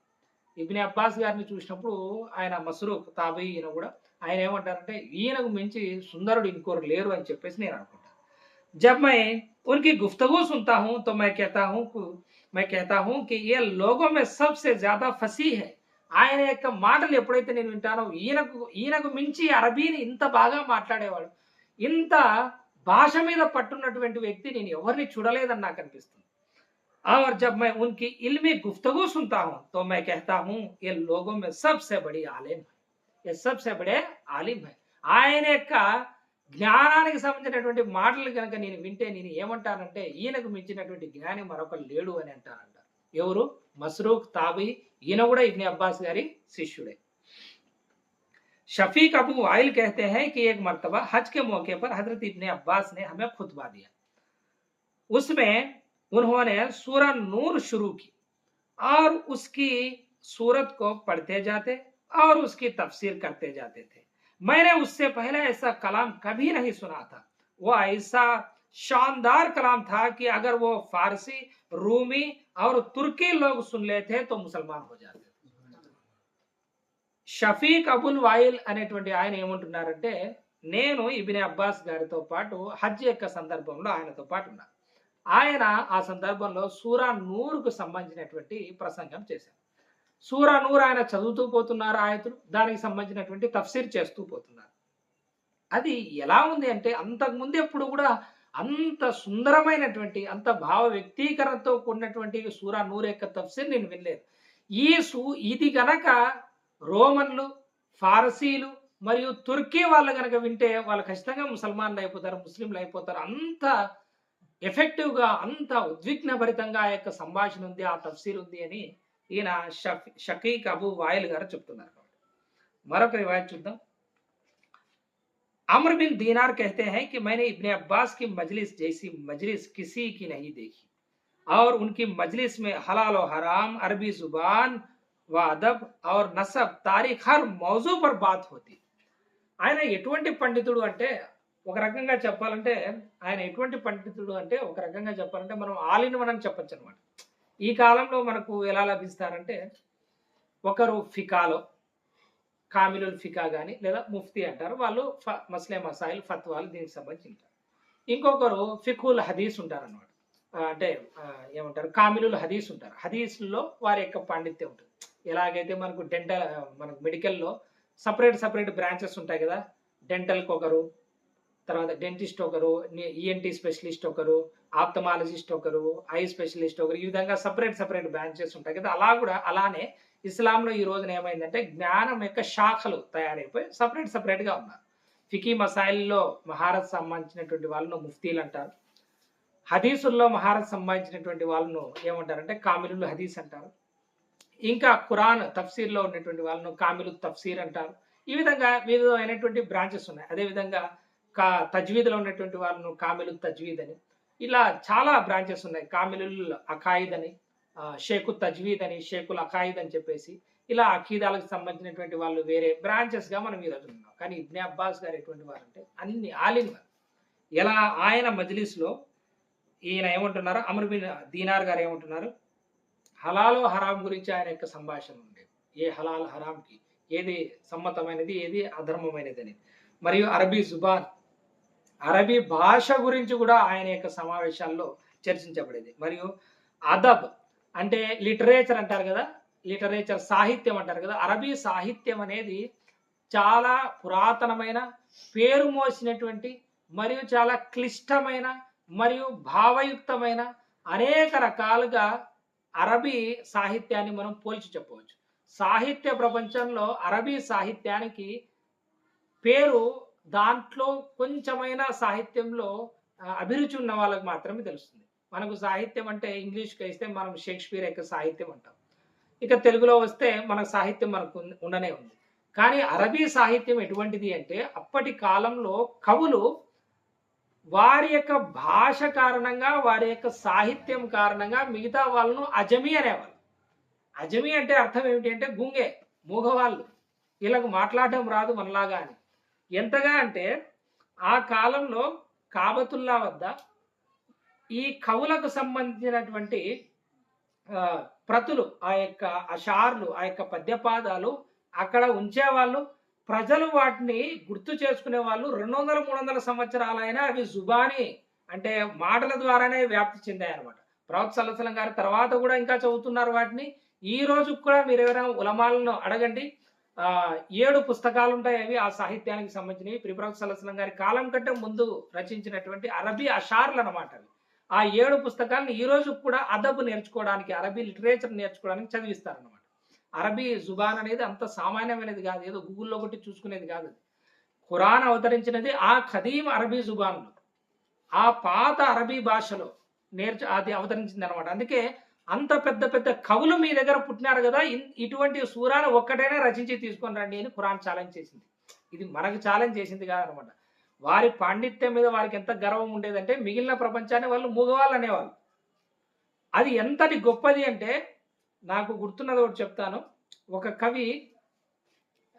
ఇబ్నే అబ్బాస్ గారిని చూసినప్పుడు ఆయన మస్రూక్ తాబీ ఈయన కూడా ఆయన ఏమంటారంటే ఈయనకు మించి సుందరుడు ఇంకోరు లేరు అని చెప్పేసి నేను అనుకుంటాను. जब मैं उनकी गुफ्तगू सुनता हूँ तो मैं कहता हूँ कि ये लोगों में सबसे ज्यादा फसीह है. ఆయన యొక్క మాటలు ఎప్పుడైతే నేను వింటానో ఈయనకు మించి అరబీని ఇంత బాగా మాట్లాడేవాడు, ఇంత భాష మీద పట్టున్నటువంటి వ్యక్తి నేను ఎవరిని చూడలేదని నాకు అనిపిస్తుంది. और जब मैं उनकी इल्मी गुफ्तगू सुनता हूं तो मैं कहता हूं ये लोगों में सबसे बड़ी आलिम है, ये सबसे बड़े आलिम है. ఆయన యొక్క జ్ఞానానికి సంబంధించినటువంటి మాటలు కనుక నేను వింటే నేను ఏమంటానంటే ఈయనకు మించినటువంటి జ్ఞాని మరొకరు లేడు అని అంటారంట. ఎవరు? మస్రూక్ తాబీ. ఈయన కూడా ఇబ్నే అబ్బాస్ గారి శిష్యుడే. शफीक अबू वाइल कहते हैं कि एक मर्तबा हज के मौके पर हजरत इब्ने अब्बास ने हमें खुतबा दिया. उसमें उन्होंने सूरह नूर शुरू की और उसकी सूरत को पढ़ते जाते और उसकी तफसीर करते जाते थे. मैंने उससे पहले ऐसा कलाम कभी नहीं सुना था. वो ऐसा शानदार कलाम था कि अगर वो फारसी, रूमी और तुर्की लोग सुन लेते तो मुसलमान हो जाते. షఫీక్ అబుల్ వాయిల్ అనేటువంటి ఆయన ఏమంటున్నారంటే నేను ఇబ్నే అబ్బాస్ గారితో పాటు హజ్ యొక్క సందర్భంలో ఆయనతో పాటు ఉన్నా. ఆయన ఆ సందర్భంలో సూరా నూరుకు సంబంధించినటువంటి ప్రసంగం చేశారు. సూరా నూర్ ఆయన చదువుతూ పోతున్నారు ఆయతులు, దానికి సంబంధించినటువంటి తఫ్సీర్ చేస్తూ పోతున్నారు. అది ఎలా ఉంది అంటే అంతకుముందు ఎప్పుడు కూడా అంత సుందరమైనటువంటి అంత భావ వ్యక్తీకరణతో కూడినటువంటి సూరా నూర్ యొక్క తఫ్సీర్ నేను వినలేదు. ఇది గనక రోమన్లు, ఫారసీలు మరియు తుర్కీ వాళ్ళు కనుక వింటే వాళ్ళు ఖచ్చితంగా ముసల్మాన్లు అయిపోతారు, ముస్లింలు అయిపోతారు. అంత ఎఫెక్టివ్గా అంత ఉద్విగ్నభరితంగా ఆ యొక్క సంభాషణ ఉంది, ఆ తఫ్సీర్ ఉంది అని ఈయన షకీక్ అబూ వాయిల్ గారు చెప్తున్నారు. మరొక రివాయత్ చూద్దాం. अमर बिन दीनार कहते हैं कि मैंने इब्ने अब्बास की मजलिस जैसी मजलिस किसी की नहीं देखी और उनकी मजलिस में हलाल और हराम, अरबी जुबान व अदब और नसब, तारीख हर मौजू पर बात होती. ఆయన ఎటువంటి పండితుడు అంటే ఒక రకంగా చెప్పాలంటే మనం ఆల్ ఇన్ వన్ అని చెప్పొచ్చు అనమాట. ఈ కాలంలో మనకు ఎలా లభిస్తారంటే ఒకరు ఫికాలో కామిలుల్ ఫికా కానీ లేదా ముఫ్తీ అంటారు, వాళ్ళు మస్లే మసాయిల్ ఫత్వాలు దీనికి సంబంధించి ఉంటారు. ఇంకొకరు ఫిఖుల్ హదీస్ ఉంటారు అనమాట. అంటే ఏమంటారు కామిలుల్ హదీస్ ఉంటారు. హదీస్లో వారి యొక్క పాండిత్యం ఉంటుంది. ఎలాగైతే మనకు మనకు మెడికల్లో సపరేట్ బ్రాంచెస్ ఉంటాయి కదా, డెంటల్కి ఒకరు, తర్వాత డెంటిస్ట్ ఒకరు, ఈఎన్టీ స్పెషలిస్ట్ ఒకరు, ఆప్థమాలజిస్ట్ ఒకరు, ఐ స్పెషలిస్ట్ ఒకరు, ఈ విధంగా సపరేట్ బ్రాంచెస్ ఉంటాయి కదా. అలానే ఇస్లాంలో ఈ రోజున ఏమైందంటే జ్ఞానం యొక్క శాఖలు తయారైపోయి సపరేట్గా ఉన్నారు. ఫికీ మసాయిల్లో మహారత్ సంబంధించినటువంటి వాళ్ళను ముఫ్తీలు అంటారు. హదీసుల్లో మహారత్ సంబంధించినటువంటి వాళ్ళను ఏమంటారంటే కామిలుల్ హదీస్ అంటారు. ఇంకా ఖురాన్ తఫ్సీర్లో ఉన్నటువంటి వాళ్ళను కామిలు తఫ్సీర్ అంటారు. ఈ విధంగా వివిధమైనటువంటి బ్రాంచెస్ ఉన్నాయి. అదేవిధంగా తజ్వీద్లో ఉన్నటువంటి వాళ్ళను కామిలు తజ్వీద్ అని, ఇలా చాలా బ్రాంచెస్ ఉన్నాయి. కామిలుల్ అకాయిద్ అని, షేకు తజ్వీద్ అని, షేకుల్ అకాయిద్ అని చెప్పేసి ఇలా అఖీదాలకు సంబంధించినటువంటి వాళ్ళు వేరే బ్రాంచెస్గా మనం ఈరోజు ఉన్నాం. కానీ ఇబ్నే అబ్బాస్ గారు ఎటువంటి వారు అంటే అన్ని ఆలిన్ వారు. ఎలా ఆయన మజ్లిస్లో ఈయన ఏమంటున్నారు, అమర్ బిన్ దీనార్ గారు ఏమంటున్నారు, హలాల్ హరాం గురించి ఆయన యొక్క సంభాషణ ఉండేది. ఏ హలాల్ హరాంకి ఏది సమ్మతమైనది, ఏది అధర్మమైనది అని. మరియు అరబీ జుబాన్, అరబీ భాష గురించి కూడా ఆయన యొక్క సమావేశాల్లో చర్చించబడేది. మరియు అదబ్ అంటే లిటరేచర్ అంటారు కదా, లిటరేచర్ సాహిత్యం అంటారు కదా. అరబీ సాహిత్యం అనేది చాలా పురాతనమైన, పేరు మోసినటువంటి మరియు చాలా క్లిష్టమైన మరియు భావయుక్తమైన అనేక రకాలుగా అరబీ సాహిత్యాన్ని మనం పోల్చి చెప్పవచ్చు. సాహిత్య ప్రపంచంలో అరబీ సాహిత్యానికి పేరు దాంట్లో కొంచెమైన సాహిత్యంలో అభిరుచి ఉన్న వాళ్ళకి మాత్రమే తెలుస్తుంది. మనకు సాహిత్యం అంటే ఇంగ్లీష్‌కి ఇస్తే మనం షేక్స్‌పియర్ యొక్క సాహిత్యం అంటాం. ఇక తెలుగులో వస్తే మన సాహిత్యం మనకు ఉండనే ఉంది. కానీ అరబీ సాహిత్యం ఎటువంటిది అంటే అప్పటి కాలంలో కవులు వారి యొక్క భాష కారణంగా, వారి యొక్క సాహిత్యం కారణంగా మిగతా వాళ్ళను అజమి అనేవాళ్ళు. అజమి అంటే అర్థం ఏమిటి అంటే గూంగే, మూగవాళ్ళు. వీళ్ళకు మాట్లాడడం రాదు మనలాగా అని. ఎంతగా అంటే ఆ కాలంలో కాబతుల్లా వద్ద ఈ కవులకు సంబంధించినటువంటి ప్రతులు, ఆ యొక్క అషార్లు, ఆ యొక్క పద్యపాదాలు అక్కడ ఉంచేవాళ్ళు. ప్రజలు వాటిని గుర్తు చేసుకునే వాళ్ళు. 200, 300 సంవత్సరాలైనా అవి జుబానీ అంటే మాటల ద్వారానే వ్యాప్తి చెందాయన్నమాట. ప్రవక్త సల్లల్లాహు అలైహి వసల్లం గారి తర్వాత కూడా ఇంకా చదువుతున్నారు వాటిని. ఈ రోజు కూడా మీరు ఎవరైనా ఉలమాలను అడగండి. 7 పుస్తకాలు ఉంటాయి, అవి ఆ సాహిత్యానికి సంబంధించినవి. ప్రవక్త సల్లల్లాహు అలైహి వసల్లం గారి కాలం కంటే ముందు రచించినటువంటి అరబీ అషార్లు అన్నమాట అవి. ఆ 7 పుస్తకాలను ఈ రోజు కూడా అదబ్ నేర్చుకోవడానికి, అరబీ లిటరేచర్ నేర్చుకోవడానికి చదివిస్తారన్నమాట. అరబీ జుబాన్ అనేది అంత సామాన్యమైనది కాదు, ఏదో గూగుల్లో కొట్టి చూసుకునేది కాదు. ఖురాన్ అవతరించినది ఆ ఖదీం అరబీ జుబాన్లో, ఆ పాత అరబీ భాషలో అది అవతరించింది అనమాట. అందుకే అంత పెద్ద పెద్ద కవులు మీ దగ్గర పుట్టినారు కదా, ఇటువంటి సూరాను ఒక్కటైనా రచించి తీసుకొని రండి అని ఖురాన్ ఛాలెంజ్ చేసింది. ఇది మనకు ఛాలెంజ్ చేసింది కాదనమాట. వారి పాండిత్యం మీద వారికి ఎంత గర్వం ఉండేదంటే మిగిలిన ప్రపంచాన్ని వాళ్ళు మూగవాళ్ళు అనేవాళ్ళు. అది ఎంతటి గొప్పది అంటే నాకు గుర్తున్నది ఒకటి చెప్తాను. ఒక కవి,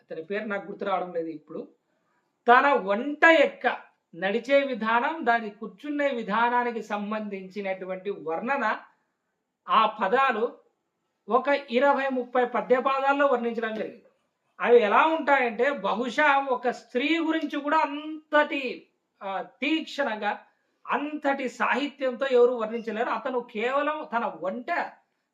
అతని పేరు నాకు గుర్తు రావడం లేదు ఇప్పుడు, తన వంట యొక్క నడిచే విధానం, దాని కూర్చునే విధానానికి సంబంధించినటువంటి వర్ణన, ఆ పదాలు ఒక 20-30 పద్యపాదాల్లో వర్ణించడం జరిగింది. అవి ఎలా ఉంటాయంటే బహుశా ఒక స్త్రీ గురించి కూడా అంతటి తీక్షణగా, అంతటి సాహిత్యంతో ఎవరు వర్ణించలేరు. అతను కేవలం తన వంట,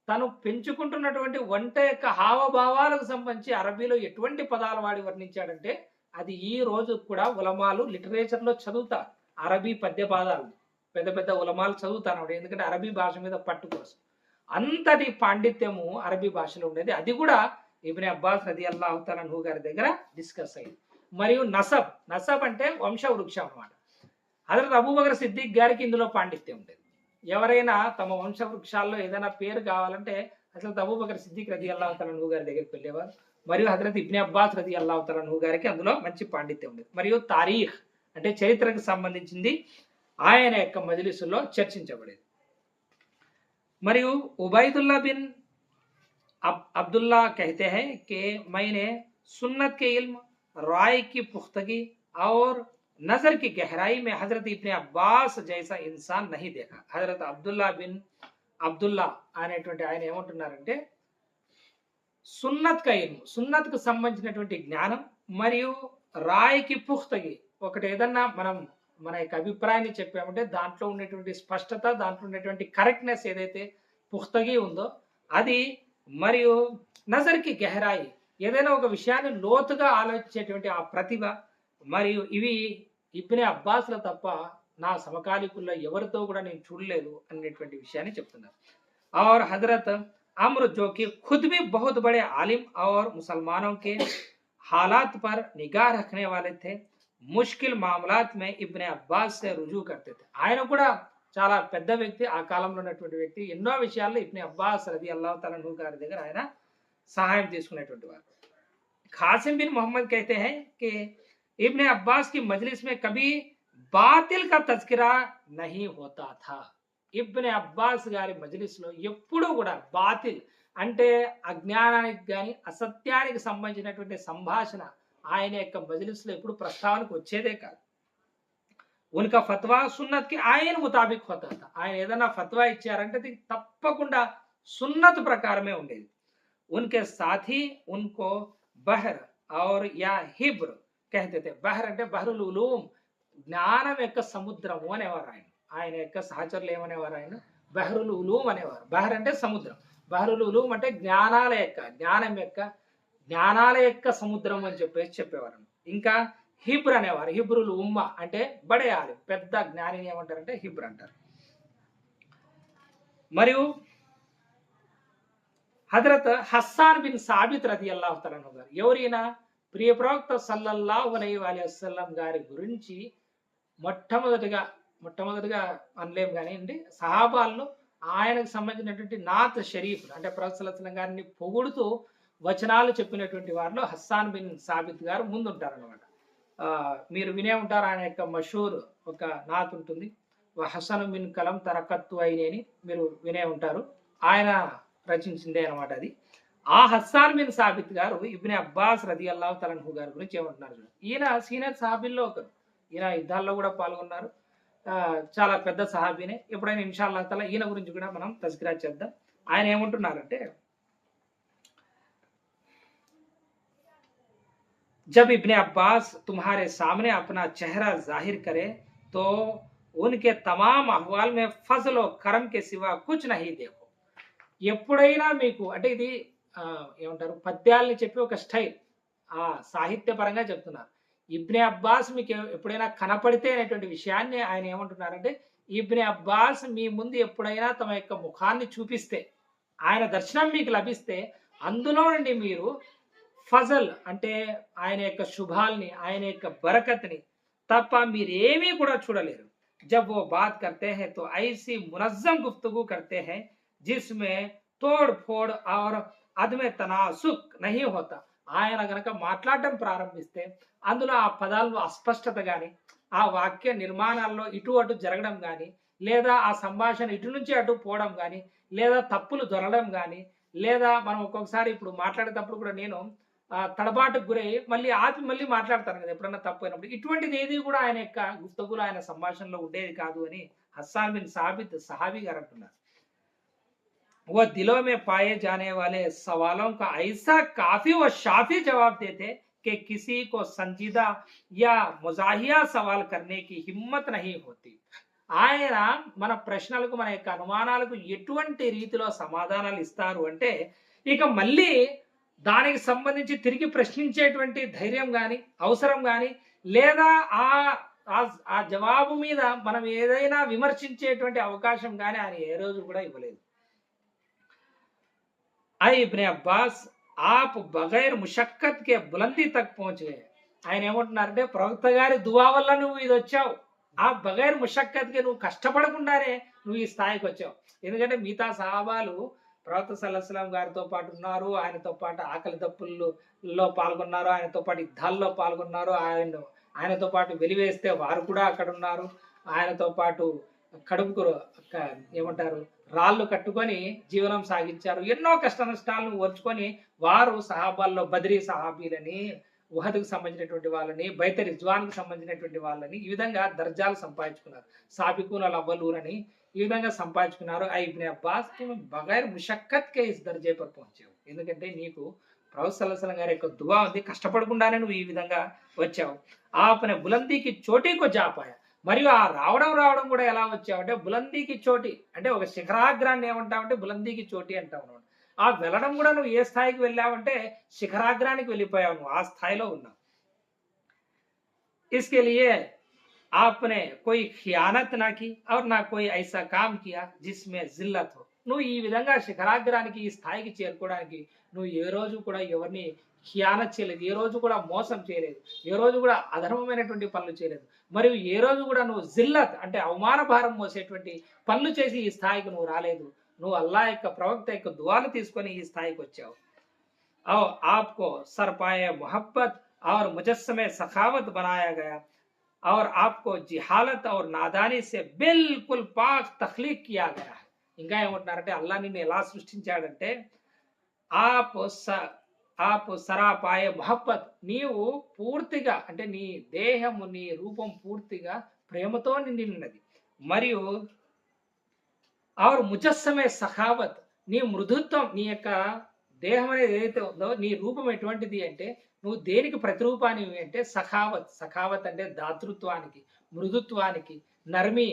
తను పెంచుకుంటున్నటువంటి వంట యొక్క హావభావాలకు సంబంధించి అరబీలో ఎటువంటి పదాలు వాడి వర్ణించాడంటే అది ఈ రోజు కూడా ఉలమాలు లిటరేచర్లో చదువుతారు. అరబీ పద్యపాదాలు పెద్ద పెద్ద ఉలమాలు చదువుతారు, ఎందుకంటే అరబీ భాష మీద పట్టు కోసం. అంతటి పాండిత్యము అరబీ భాషలో ఉండేది. అది కూడా ఇబ్నే అబ్బాస్ రదియల్లాహు తఆలా అన్హు గారి దగ్గర డిస్కస్ అయింది. మరియు నసబ్ అంటే వంశ వృక్షం అన్నమాట. హజరత్ అబూబకర్ సిద్దిక్ గారికి ఇందులో పాండిత్యం ఉండేది. ఎవరైనా తమ వంశ వృక్షాల్లో ఏదైనా పేరు కావాలంటే హజరత్ అబూబకర్ సిద్దిక్ రదియల్లాహు తఆలా అన్హు గారి దగ్గరికి వెళ్ళేవారు. మరియు హజరత్ ఇబ్నే అబ్బాస్ రదియల్లాహు తఆలా అన్హు గారికి అందులో మంచి పాండిత్యం ఉండేది. మరియు తారీఖ్ అంటే చరిత్రకు సంబంధించింది ఆయన యొక్క మజ్లిసుల్లో చర్చించబడేది. మరియు उबैदुल्लाह बिन अब्दुल्ला कहते हैं कि मैंने सुन्नत के इल्म, राय की पुख्तगी और नजर की गहराई में हजरत इब्ने अब्बास जैसा इंसान नहीं देखा. हजरत अब्दुल्ला बिन अब्दुल्ला అనేటువంటి ఆయన ఏమంటున్నారంటే సున్నత్ కా ఇల్మ్, సున్నత్ కు సంబంధించినటువంటి జ్ఞానం మరియు రాయ్కి పుఖ్తగి, ఒకటి ఏదన్నా మనం మన యొక్క అభిప్రాయాన్ని చెప్పామంటే దాంట్లో ఉండేటువంటి స్పష్టత, దాంట్లో ఉండేటువంటి కరెక్ట్నెస్ ఏదైతే పుఖ్తగి ఉందో అది, మరియు నజర్కి గెహరాయి, ఏదైనా ఒక విషయాన్ని లోతుగా ఆలోచించేటువంటి ఆ ప్రతిభ, మరియు ఇవి ఇబ్నే అబ్బాస్ల తప్ప నా సమకాలికుల్లో ఎవరితో కూడా నేను చూడలేదు అనేటువంటి విషయాన్ని చెప్తున్నారు. और हजरत अम्र जो कि खुद भी बहुत बड़े आलिम और मुसलमानों के हालात पर निगाह रखने वाले थे, ముష్కిల్ మామలాత్ మే ఇబ్నే అబ్బాస్ సే రుజూ కర్తే థే. ఆయన కూడా చాలా పెద్ద వ్యక్తి, ఆ కాలంలో ఉన్నటువంటి వ్యక్తి. ఎన్నో విషయాల్లో ఇబ్నే అబ్బాస్ రదియల్లాహు తఆలా అన్హు గారి దగ్గర ఆయన సహాయం తీసుకునేటువంటి వారు. ఖాసిం బిన్ మొహమ్మద్ कहते हैं कि इब्ने अब्बास की मजलिस में कभी बातिल का तज़किरा नहीं होता था. ఇబ్నే అబ్బాస్ గారి మజ్లిస్లో ఎప్పుడూ కూడా బాతిల్ అంటే అజ్ఞానానికి కానీ అసత్యానికి సంబంధించినటువంటి సంభాషణ ఆయన యొక్క మజ్లిస్లో ఎప్పుడు ప్రస్తావనకు వచ్చేదే కాదు. ఉన్కా ఫత్వా సున్నత్ కి ఆయన ముతాబిక్ హోతా థా. ఆయన ఏదైనా ఫత్వా ఇచ్చారంటే అది తప్పకుండా సున్నత్ ప్రకారమే ఉండేది. ఉన్కే సాథీ ఉన్కో బహర్ ఔర్ యా హిబ్ర్ कहते थे. బహర్ అంటే బహరుల్ ఉలూమ్, జ్ఞానం యొక్క సముద్రము అనేవారు ఆయన. ఆయన యొక్క సహచరులు ఏమనేవారు, ఆయన బహరుల్ ఉలూమ్ అనేవారు. బహర్ అంటే సముద్రం, బహరుల్ ఉలూమ్ అంటే జ్ఞానాల యొక్క, జ్ఞానాల యొక్క సముద్రం అని చెప్పేవారు. ఇంకా హిబ్ర్ అనేవారు. హిబ్రుల్ ఉమ్మ అంటే బడే ఆలిం, పెద్ద జ్ఞానిని ఏమంటారంటే హిబ్ర్ అంటారు. మరియు హజరత్ హస్సాన్ బిన్ సాబిత్ రదియల్లాహు తఆలా అన్హు గారు. ఎవరైనా ప్రియ ప్రవక్త సల్లల్లాహు అలైహి వసల్లం గారి గురించి మొట్టమొదటిగా అనలేం కానివ్వండి, సహాబాల్లో ఆయనకు సంబంధించినటువంటి నాత్ షరీఫ్ అంటే ప్రవక్త సల్లల్లాహు అలైహి వసల్లం గారిని పొగుడుతూ వచనాలు చెప్పినటువంటి వారిలో హస్సాన్ బిన్ సాబిత్ గారు ముందుంటారనమాట. మీరు వినే ఉంటారు, ఆయన యొక్క మషూర్ ఒక నాత్ ఉంటుంది, హసన్ బిన్ కలం తరకత్తు అయినేని, మీరు వినే ఉంటారు. ఆయన రచించిందే అనమాట అది. ఆ హస్సాన్ బిన్ సాబిత్ గారు ఇబ్నే అబ్బాస్ రదియల్లాహు తఆలా అన్హు గారి గురించి ఏమంటున్నారు చూడండి. ఈయన సీనియర్ సహాబీల్లో ఒకరు. ఈయన యుద్ధాల్లో కూడా పాల్గొన్నారు. చాలా పెద్ద సహాబీనే. ఎప్పుడైనా ఇన్షాల్లాహ్ తఆలా ఈయన గురించి కూడా మనం తస్కిరా చేద్దాం. ఆయన ఏమంటున్నారంటే, जब इब्ने अब्बास तुम्हारे सामने अपना चेहरा जाहिर करे तो उनके तमाम अहवाल में फजल और करम के सिवा कुछ नहीं देखो. ఎప్పుడైనా మీకు అంటే ఇది ఏమంటారు, పద్యాలని చెప్పి ఒక స్టైల్, సాహిత్యపరంగా చెప్తున్నారు. ఇబ్నే అబ్బాస్ మీకు ఎప్పుడైనా కనపడితే అనేటువంటి విషయాన్ని ఆయన ఏమంటున్నారంటే, ఇబ్నే అబ్బాస్ మీ ముందు ఎప్పుడైనా తమ యొక్క ముఖాన్ని చూపిస్తే, ఆయన దర్శనం మీకు లభిస్తే, అందులో నుండి మీరు ఫజల్ అంటే ఆయన యొక్క శుభాల్ని, ఆయన యొక్క బరకత్ని తప్ప మీరేమీ కూడా చూడలేరు. जब वो बात करते हैं तो ऐसी मुनज़्ज़म गुफ्तगू करते हैं जिसमें तोड़ फोड़ और अदम तनासुक नहीं होता. ఆయన గనక మాట్లాడడం ప్రారంభిస్తే అందులో ఆ పదాల్లో అస్పష్టత కానీ, ఆ వాక్య నిర్మాణాల్లో ఇటు అటు జరగడం కానీ, లేదా ఆ సంభాషణ ఇటు నుంచి అటు పోవడం కానీ, లేదా తప్పులు దొరకడం కానీ, లేదా మనం ఒక్కొక్కసారి ఇప్పుడు మాట్లాడేటప్పుడు కూడా నేను తడబాటుకు గురై మళ్ళీ ఆపి మళ్ళీ మాట్లాడతాను కదా ఎప్పుడన్నా తప్పు అయినప్పుడు. ఇటువంటిది ఏది కూడా ఆయన యొక్క గుఫ్తగులో, ఆయన సంభాషణలో ఉండేది కాదు అని హస్సాన్ బిన్ సాబిత్ సహాబీ గారు అంటున్నారు. वो दिलों में पाए जाने वाले सवालों का ऐसा काफी व शाफी जवाब देते कि किसी को संजीदा या मुजाहिया सवाल करने की हिम्मत नहीं होती. ఆయన మన ప్రశ్నలకు, మన యొక్క అనుమానాలకు ఎటువంటి రీతిలో సమాధానాలు ఇస్తారు అంటే, ఇక మళ్ళీ దానికి సంబంధించి తిరిగి ప్రశ్నించేటువంటి ధైర్యం కానీ, అవసరం కానీ, లేదా ఆ జవాబు మీద మనం ఏదైనా విమర్శించేటువంటి అవకాశం కానీ ఆయన ఏ రోజు కూడా ఇవ్వలేదు. आई इब्ने अब्बास आप बगैर मुशक्कत के बुलंदी तक पहुंच गए. ఆయన ఏమంటున్నారంటే, ప్రవక్త గారి దువా వల్ల నువ్వు ఇది వచ్చావు. ఆ బగైర్ ముషక్కత్కి, నువ్వు కష్టపడకుండానే నువ్వు ఈ స్థాయికి వచ్చావు. ఎందుకంటే మిగతా సహాబాలు ప్రవక్త సల్లల్లాహు అలైహి వసల్లం గారితో పాటు ఉన్నారు, ఆయనతో పాటు ఆకలి దప్పుల్లో పాల్గొన్నారు, ఆయనతో పాటు యుద్ధాల్లో పాల్గొన్నారు, ఆయనతో పాటు వెలివేస్తే వారు కూడా అక్కడ ఉన్నారు, ఆయనతో పాటు కడుపుకు ఏమంటారు రాళ్ళు కట్టుకొని జీవనం సాగించారు. ఎన్నో కష్ట నష్టాలను ఓర్చుకొని వారు సహాబాల్లో బద్రీ సహాబీలని, ఉహద్కు సంబంధించినటువంటి వాళ్ళని, బైత రిజ్వాన్కు సంబంధించినటువంటి వాళ్ళని ఈ విధంగా దర్జాలు సంపాదించుకున్నారు. సాబికూన్ అల్ అవ్వలూన్ అని ఈ విధంగా సంపాదించుకున్నారు. ఇబ్నే అబ్బాస్ బగైర్ ముషక్కత్ కే ఇస్ దర్జే పర్ పహుంచావు. ఎందుకంటే నీకు ప్రవక్త సల్లల్లాహు అలైహి వసల్లం గారి యొక్క దువా ఉంది, కష్టపడకుండానే నువ్వు ఈ విధంగా వచ్చావు. ఆపనే బులందీకి చోటీకో జాపాయా. మరియు ఆ రావడం కూడా ఎలా వచ్చావంటే, బులందీకి చోటి అంటే ఒక శిఖరాగ్రాన్ని ఏమంటావంటే బులందీకి చోటి అంటావు. ఆ వెళ్ళడం కూడా నువ్వు ఏ స్థాయికి వెళ్ళావంటే శిఖరాగ్రానికి వెళ్ళిపోయావు, నువ్వు ఆ స్థాయిలో ఉన్నావు. इसके लिए आपने कोई खियानत ना की और ना कोई ऐसा काम किया जिसमें जिल्लत हो. నువ్వు ఈ విధంగా శిఖరాగ్రానికి, ఈ స్థాయికి చేరుకోవడానికి నువ్వు ఏ రోజు కూడా ఎవరిని ఖియానత్ చేయలేదు, ఏ రోజు కూడా మోసం చేయలేదు, ఏ రోజు కూడా అధర్మమైనటువంటి పనులు చేయలేదు, మరియు ఏ రోజు కూడా నువ్వు జిల్లత్ అంటే అవమాన భారం మోసేటువంటి పనులు చేసి ఈ స్థాయికి నువ్వు రాలేదు. నువ్వు అల్లాహ్ యొక్క ప్రవక్త యొక్క దువాలు తీసుకొని ఈ స్థాయికి వచ్చావు. और आपको सरपाए मोहब्बत और मुजस्समे सखावत बनाया गया और आपको जिहालत और नादानी से बिल्कुल पाक तख्लीक किया गया है. ఇంకా ఏమంటున్నారంటే, అల్లాహ్ నిన్ను ఎలా సృష్టించాడంటే, ఆప్ సరాపాయ మొహబ్బత్, నీవు పూర్తిగా అంటే నీ దేహము, నీ రూపం పూర్తిగా ప్రేమతో నిండి ఉన్నది. మరియు ఆరు ముజస్సమే సఖావత్, నీ మృదుత్వం, నీ యొక్క దేహం అనేది ఏదైతే ఉందో, నీ రూపం ఎటువంటిది అంటే, నువ్వు దేనికి ప్రతిరూపాన్ని అంటే సఖావత్. సఖావత్ అంటే దాతృత్వానికి, మృదుత్వానికి, నర్మి,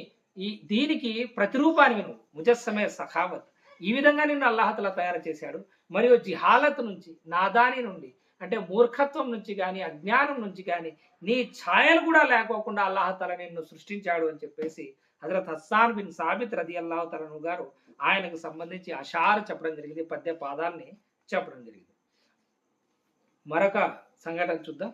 దీనికి ప్రతిరూపానికి నువ్వు ముజస్సమే సఖావత్. ఈ విధంగా నిన్ను అల్లాహ్ తఆలా తయారు చేశాడు. మరియు జిహాలత్ నుంచి, నాదాని నుండి, అంటే మూర్ఖత్వం నుంచి కానీ అజ్ఞానం నుంచి కానీ నీ ఛాయలు కూడా లేకోకుండా అల్లాహతాలా నిన్ను సృష్టించాడు అని చెప్పేసి హజరత్ హస్సాన్ బిన్ సాబిత్ రదియల్లాహు తఆలా గారు ఆయనకు సంబంధించి అషార్ చెప్పడం జరిగింది, పద్య పాదాలని చెప్పడం జరిగింది. మరొక సంఘటన చూద్దాం.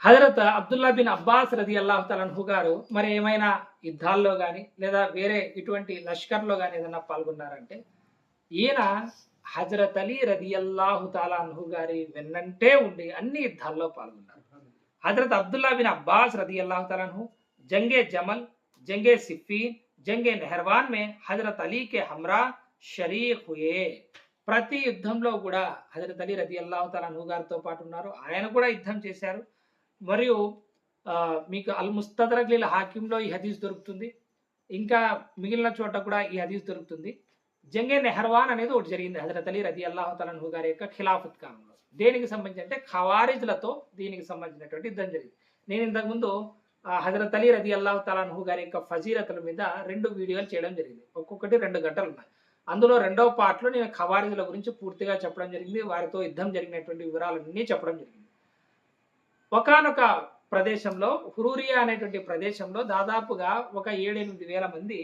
హజరత్ అబ్దుల్లా బిన్ అబ్బాస్ రదియల్లాహు తఆలా అన్హు గారు మరి ఏమైనా యుద్ధాల్లో కానీ లేదా వేరే ఇటువంటి లష్కర్లో కానీ ఏదైనా పాల్గొన్నారంటే ఈయన హజరత్ అలీ రదియల్లాహు తఆలా అన్హు గారి వెన్నంటే ఉండి అన్ని యుద్ధాల్లో పాల్గొన్నారు. హజరత్ అబ్దుల్లా బిన్ అబ్బాస్ రదియల్లాహు తఆలా అన్హు జంగే జమల్, జంగే సిఫీన్, జంగే నెహర్వాన్ మే హజరత్ అలీ కే హమ్రా షరీక్ హుయే. ప్రతి యుద్ధంలో కూడా హజరత్ అలీ రదియల్లాహు తఆలా అన్హు గారితో పాటు ఉన్నారు, ఆయన కూడా యుద్ధం చేశారు. మరియు మీకు అల్ ముస్తదరక్ లిల్ హాకింలో ఈ హదీస్ దొరుకుతుంది, ఇంకా మిగిలిన చోట కూడా ఈ హదీస్ దొరుకుతుంది. జంగే నెహర్వాన్ అనేది ఒకటి జరిగింది హజరత్ అలీ రదియల్లాహు తఆలా అన్హు గారి యొక్క ఖిలాఫత్ కాలంలో. దేనికి సంబంధించి అంటే ఖవారిజ్లతో దీనికి సంబంధించినటువంటి యుద్ధం జరిగింది. నేను ఇంతకుముందు హజరత్ అలీ రదియల్లాహు తఆలా అన్హు గారి యొక్క ఫజీలతుల మీద 2 వీడియోలు చేయడం జరిగింది, ఒక్కొక్కటి 2 గంటలు ఉన్నాయి. అందులో రెండవ పార్ట్లో నేను ఖవారిజ్ల గురించి పూర్తిగా చెప్పడం జరిగింది, వారితో యుద్ధం జరిగినటువంటి వివరాలన్నీ చెప్పడం జరిగింది. ఒకానొక ప్రదేశంలో హురూరియా అనేటువంటి ప్రదేశంలో దాదాపుగా ఒక 7-8 వేల మంది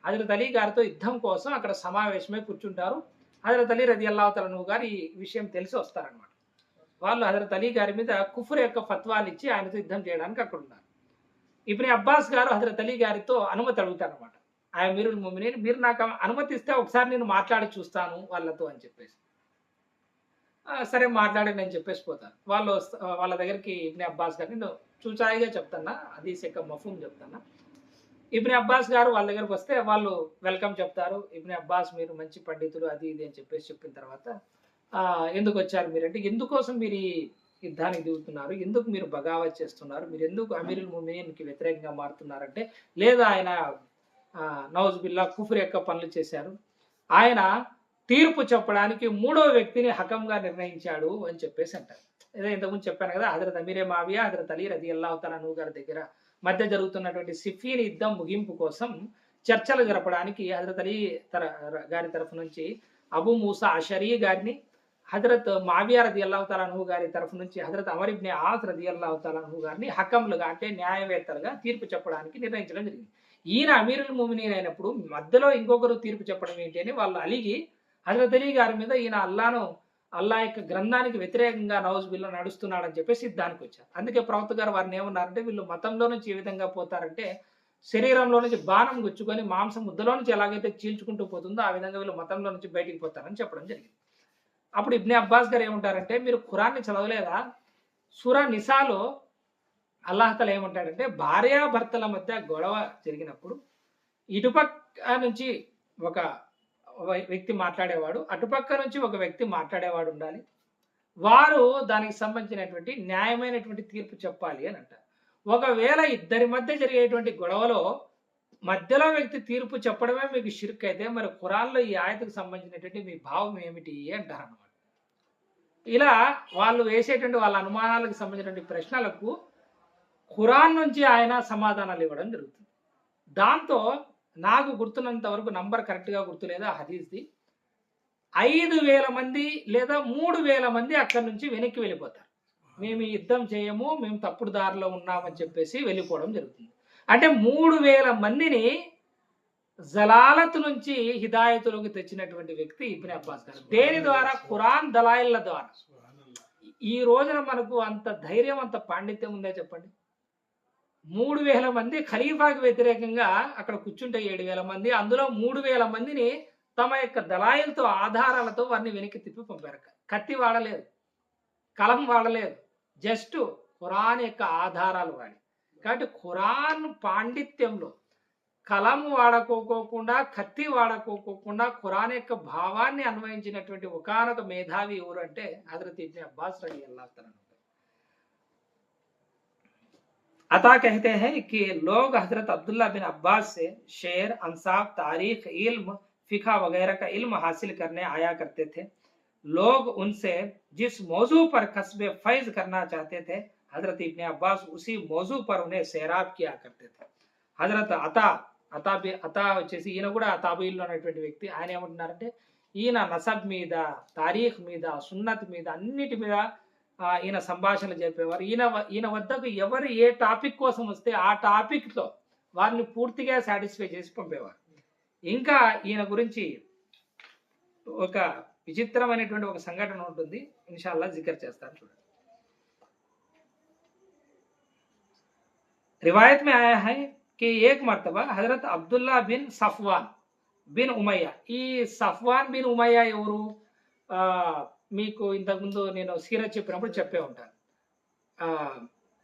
హజరత్ అలీ గారితో యుద్ధం కోసం అక్కడ సమావేశమై కూర్చుంటారు. హజరత్ అలీ రదియల్లాహు తఆలా అన్హు గారు ఈ విషయం తెలిసి వస్తారనమాట. వాళ్ళు హజరత్ అలీ గారి మీద కుఫ్ర్ యొక్క ఫత్వాలు ఇచ్చి ఆయనతో యుద్ధం చేయడానికి అక్కడ ఉన్నారు. ఇబ్నే అబ్బాస్ గారు హజరత్ అలీ గారితో అనుమతి అడుగుతారనమాట. ఆయన అమీరుల్ ముమినీన్, మీరు నాకు అనుమతి ఇస్తే ఒకసారి నేను మాట్లాడి చూస్తాను వాళ్ళతో అని చెప్పేసి. సరే మాట్లాడండి అని చెప్పేసి పోతాను. వాళ్ళ దగ్గరికి ఇబ్నే అబ్బాస్ గారు, నేను చూచాయిగా చెప్తానా, హదీస్ యొక్క మఫహూమ్ చెప్తానా. ఇబ్నే అబ్బాస్ గారు వాళ్ళ దగ్గరకు వస్తే వాళ్ళు వెల్కమ్ చెప్తారు. ఇబ్నే అబ్బాస్ మీరు మంచి పండితులు అది ఇది అని చెప్పేసి చెప్పిన తర్వాత ఎందుకు వచ్చారు మీరంటే, ఎందుకోసం మీరు ఈ యుద్ధానికి దిగుతున్నారు, ఎందుకు మీరు బగావత్ చేస్తున్నారు, మీరు ఎందుకు అమీరుల్ ముమినీన్కి వ్యతిరేకంగా మారుతున్నారంటే, లేదా ఆయన నౌజ్ బిల్లా కుఫ్ర్ యొక్క పనులు చేశారు, ఆయన తీర్పు చెప్పడానికి 3వ వ్యక్తిని హకంగా నిర్ణయించాడు అని చెప్పేసి అంటారు. ఏదో ఇంతకుముందు చెప్పాను కదా, హజరత్ అమీరే మావియా హజరత్ అలీ రదియల్లాహు తఆలా అన్హు గారి దగ్గర మధ్య జరుగుతున్నటువంటి సిఫీన్ యుద్ధం ముగింపు కోసం చర్చలు జరపడానికి హజరత్ అలీ గారి తరఫు నుంచి అబూ మూసా అషరీ గారిని, హజరత్ మావియా రదియల్లాహు తఆలా అన్హు గారి తరఫు నుంచి హజరత్ అమర్ ఇబ్నే ఆస్ రదియల్లాహు తఆలా అన్హు గారిని హకంలుగా అంటే న్యాయవేత్తలుగా తీర్పు చెప్పడానికి నిర్ణయించడం జరిగింది. ఈయన అమీరుల్ ముమినీన్ అయినప్పుడు మధ్యలో ఇంకొకరు తీర్పు చెప్పడం ఏంటి అని వాళ్ళు అలిగి హజరత్ అలీ గారి మీద ఈయన అల్లా యొక్క గ్రంథానికి వ్యతిరేకంగా నౌజ్ బిల్లా నడుస్తున్నాడని చెప్పేసి యుద్ధానికి వచ్చారు. అందుకే ప్రవక్త గారు వారిని ఏమన్నారంటే, వీళ్ళు మతంలో నుంచి ఏ విధంగా పోతారంటే శరీరంలో నుంచి బాణం గుచ్చుకొని మాంసం ముద్దలో నుంచి ఎలాగైతే చీల్చుకుంటూ పోతుందో ఆ విధంగా వీళ్ళు మతంలో నుంచి బయటికి పోతారని చెప్పడం జరిగింది. అప్పుడు ఇబ్నే అబ్బాస్ గారు ఏమంటారంటే, మీరు ఖురాన్ని చదవలేదా? సూరా నిసాలో అల్లాహతఆలా ఏమంటాడంటే, భార్యాభర్తల మధ్య గొడవ జరిగినప్పుడు ఇటుపక్క నుంచి ఒక వ్యక్తి మాట్లాడేవాడు, అటుపక్క నుంచి ఒక వ్యక్తి మాట్లాడేవాడు ఉండాలి, వారు దానికి సంబంధించినటువంటి న్యాయమైనటువంటి తీర్పు చెప్పాలి అని అంటారు. ఒకవేళ ఇద్దరి మధ్య జరిగేటువంటి గొడవలో మధ్యలో వ్యక్తి తీర్పు చెప్పడమే మీకు షిర్క్ అయితే, మరి ఖురాన్లో ఈ ఆయతకు సంబంధించినటువంటి మీ భావం ఏమిటి అంటారు అన్నమాట. ఇలా వాళ్ళు వేసేటువంటి వాళ్ళ అనుమానాలకు సంబంధించినటువంటి ప్రశ్నలకు ఖురాన్ నుంచి ఆయన సమాధానాలు ఇవ్వడం జరుగుతుంది. దాంతో నాకు గుర్తున్నంత వరకు నంబర్ కరెక్ట్గా గుర్తులేదు ఆ హదీస్ది, 5,000 మంది లేదా 3,000 మంది అక్కడి నుంచి వెనక్కి వెళ్ళిపోతారు. మేము ఈ యుద్ధం చేయము, మేము తప్పుడు దారిలో ఉన్నామని చెప్పేసి వెళ్ళిపోవడం జరుగుతుంది. అంటే 3,000 మందిని జలాలత్ నుంచి హిదాయతులోకి తెచ్చినటువంటి వ్యక్తి ఇబ్నే అబ్బాస్ గారు. దేని ద్వారా? ఖురాన్ దలాయిల్ల ద్వారా. ఈ రోజున మనకు అంత ధైర్యం, అంత పాండిత్యం ఉందే చెప్పండి. 3,000 మంది ఖలీఫాకి వ్యతిరేకంగా అక్కడ కూర్చుంటే 7,000 మంది, అందులో 3,000 మందిని తమ యొక్క దలాయిలతో ఆధారాలతో వారిని వెనక్కి తిప్పి పంపారు. కత్తి వాడలేదు, కలం వాడలేదు, జస్ట్ ఖురాన్ యొక్క ఆధారాలు వాడి. కాబట్టి ఖురాన్ పాండిత్యంలో కలం వాడుకోకుండా, కత్తి వాడుకోకుండా ఖురాన్ యొక్క భావాన్ని అన్వయించినటువంటి ఒకానొక మేధావి ఎవరు అంటే హజరత్ ఇబ్నే అబ్బాస్ రలియల్లాహు తఆలా अन्हु। अता कहते हैं कि लोग हजरत अब्दुल्ला बिन अब्बास से शेर, अंसाफ, तारीख, इल्म, फिका वगैरह का इल्म हासिल करने आया करते थे। लोग उनसे जिस मौजू पर कस्बे फैज करना चाहते थे, हजरत इब्ने अब्बास उसी मौजू पर उन्हें सैराब किया करते थे। హజరత్ అతా వచ్చేసి ఈయన కూడా తాబీల్లో ఉన్నటువంటి వ్యక్తి. ఆయన ఏమంటున్నారంటే ఈయన నసబ్ మీద, తారీఖ్ మీద, సున్నత్ మీద, అన్నిటి మీద ఈయన సంభాషణలు చెప్పేవారు. ఈయన వద్దకు ఎవరు ఏ టాపిక్ కోసం వస్తే ఆ టాపిక్తో వారిని పూర్తిగా సాటిస్ఫై చేసి పంపేవారు. ఇంకా ఈయన గురించి ఒక విచిత్రమైనటువంటి ఒక సంఘటన ఉంటుంది, ఇన్షాల్లా జికర్ చేస్తాను చూడండి. रिवायत में आया है कि एक मर्तबा हजरत अब्दुल्ला बिन सफवान బిన్ ఉమయ్య. ఈ సఫ్వాన్ బిన్ ఉమయ్య ఎవరు? మీకు ఇంతకుముందు నేను సీరత్ చెప్పినప్పుడు చెప్పే ఉంటాను.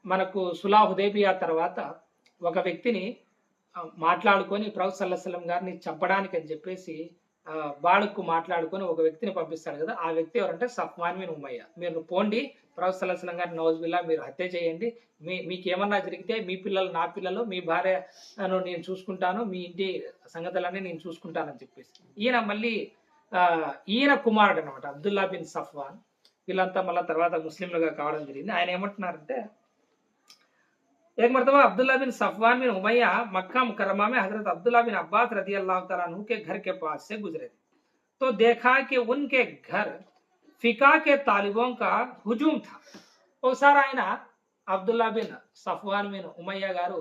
మనకు సులాహ్ హుదైబియా తర్వాత ఒక వ్యక్తిని మాట్లాడుకొని ప్రవక్త సల్లల్లాహు అలైహి వసల్లం గారిని చంపడానికి అని చెప్పేసి బాడుకు మాట్లాడుకొని ఒక వ్యక్తిని పంపిస్తాడు కదా, ఆ వ్యక్తి ఎవరంటే సఫ్వాన్ బిన్ ఉమయ్య. మీరు పోండి, ప్రవక్త సల్లల్లాహు అలైహి వసల్లం గారిని నౌజుబిల్లా మీరు హత్య చేయండి, మీకు ఏమన్నా జరిగితే మీ పిల్లలు నా పిల్లలు, మీ భార్యను నేను చూసుకుంటాను, మీ ఇంటి సంగతులన్నీ నేను చూసుకుంటానని చెప్పేసి ఈయన మళ్ళీ ఈయన కుమారుడు అనమాట అబ్దుల్లా బిన్ సఫ్వాన్. వీళ్ళంతా మళ్ళీ తర్వాత ముస్లింలుగా కావడం జరిగింది. ఆయన ఏమంటున్నారంటే एक मरतबा अब्दुल्ला बिन सफवान बिन उमैया मक्का मुकर्रमा में हजरत अब्दुल्ला बिन अब्बास रजी अल्लाह तआला अन्हु के घर के पास से गुजरे थे, तो देखा कि उनके घर फिका के तालिबों का हुजूम था. ఒకసారి ఆయన Abdullah bin Safwan bin Umayya గారు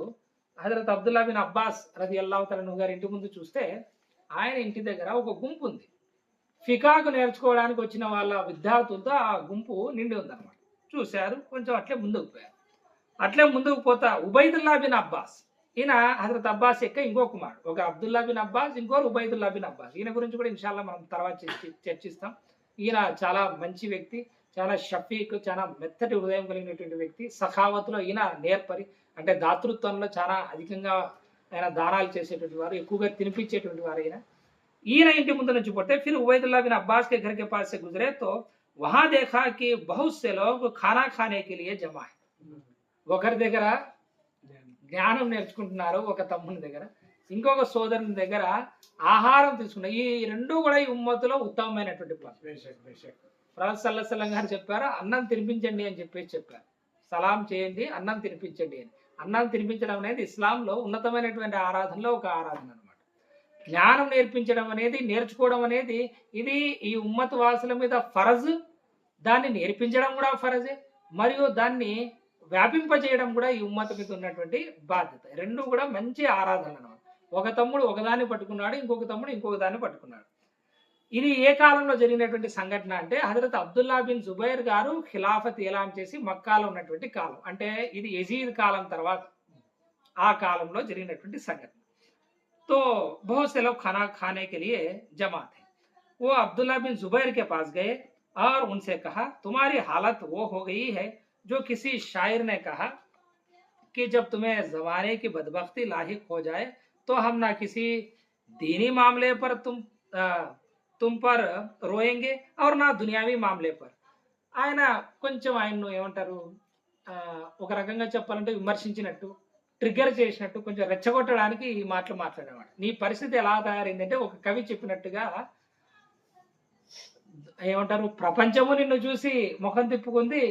హజరత్ అబ్దుల్లా బిన్ అబ్బాస్ రజి అల్లాహు తఆలా అన్హు గారి ఇంటి ముందు చూస్తే ఆయన ఇంటి దగ్గర ఒక గుంపు ఉంది. ఫికాకు నేర్చుకోవడానికి వచ్చిన వాళ్ళ విద్యార్థులతో ఆ గుంపు నిండి ఉందన్నమాట. చూశారు, కొంచెం అట్లే ముందుకు పోయారు. అట్లే ముందుకు పోతా ఉబైదుల్లా బిన్ అబ్బాస్, ఈయన హజరత్ అబ్బాస్ యొక్క ఇంకో కుమారుడు. ఒక అబ్దుల్లా బిన్ అబ్బాస్, ఇంకోరు ఉబైదుల్లా బిన్ అబ్బాస్. ఈయన గురించి కూడా ఇన్షాల్లా మనం తర్వాత చర్చిస్తాం. ఈయన చాలా మంచి వ్యక్తి, చాలా షఫీక్, చాలా మెత్తటి హృదయం కలిగినటువంటి వ్యక్తి. సఖావత్లో ఈయన నేర్పరి, అంటే దాతృత్వంలో చాలా అధికంగా ఆయన దానాలు చేసేటువంటి వారు, ఎక్కువగా తినిపించేటువంటి వారు. ఈయన ఇంటి ముందు నుంచి పోతే फिर उबैदुल्ला बिन अब्बास के घर के पास से गुजरे तो वहां देखा कि बहुत से लोग खाना खाने के लिए जमा है. ఒకరి దగ్గర జ్ఞానం నేర్చుకుంటున్నారు, ఒక తమ్ముని దగ్గర, ఇంకొక సోదరుని దగ్గర ఆహారం తీసుకున్నారు. ఈ రెండు కూడా ఈ ఉమ్మతులో ఉత్తమమైనటువంటి పని. ప్రవక్త సల్లల్లాహు అలైహి వసల్లం గారు చెప్పారు, అన్నం తినిపించండి అని చెప్పేసి చెప్పారు. సలాం చేయండి, అన్నం తినిపించండి అని. అన్నం తినిపించడం అనేది ఇస్లాంలో ఉన్నతమైనటువంటి ఆరాధనలో ఒక ఆరాధన అనమాట. జ్ఞానం నేర్పించడం అనేది, నేర్చుకోవడం అనేది ఇది ఈ ఉమ్మత్ వాసుల మీద ఫరజ్. దాన్ని నేర్పించడం కూడా ఫరజే, మరియు దాన్ని వ్యాపింపజేయడం కూడా ఈ ఉమ్మత మీద ఉన్నటువంటి బాధ్యత. రెండు కూడా మంచి ఆరాధన అనమాట. ఒక తమ్ముడు ఒకదాన్ని పట్టుకున్నాడు, ఇంకొక తమ్ముడు ఇంకొక దాన్ని పట్టుకున్నాడు. ఇది ఏ కాలంలో జరిగినటువంటి సంఘటన అంటే హజరత్ అబ్దుల్లా బిన్ జుబైర్ గారు ఖిలాఫత్ ఏలాన్ చేసి మక్కాలో ఉన్నటువంటి కాలం, అంటే ఇది యజీద్ కాలం తర్వాత ఆ కాలంలో జరిగినటువంటి సంఘటన. तो बहुत से लोग खाना खाने के लिए जमा थे. वो अब्दुल्ला बिन जुबैर के पास गए और उनसे कहा, तुम्हारी हालत वो हो गई है जो किसी शायर ने कहा कि जब तुम्हें जमाने की बदबख्ती लाहिक हो जाए तो हम ना किसी दीनी मामले पर तुम पर रोएंगे और ना दुनियावी मामले पर. ఆయన కొంచెం ఆయన్ను ఏమంటారు, ఒక రకంగా చెప్పాలంటే విమర్శించినట్టు, ట్రిగ్గర్ చేసినట్టు, కొంచెం రెచ్చగొట్టడానికి ఈ మాటలు మాట్లాడేవాడు. నీ పరిస్థితి ఎలా తయారైందంటే ఒక కవి చెప్పినట్టుగా ఏమంటారు, ప్రపంచము నిన్ను చూసి ముఖం తిప్పుకుంది,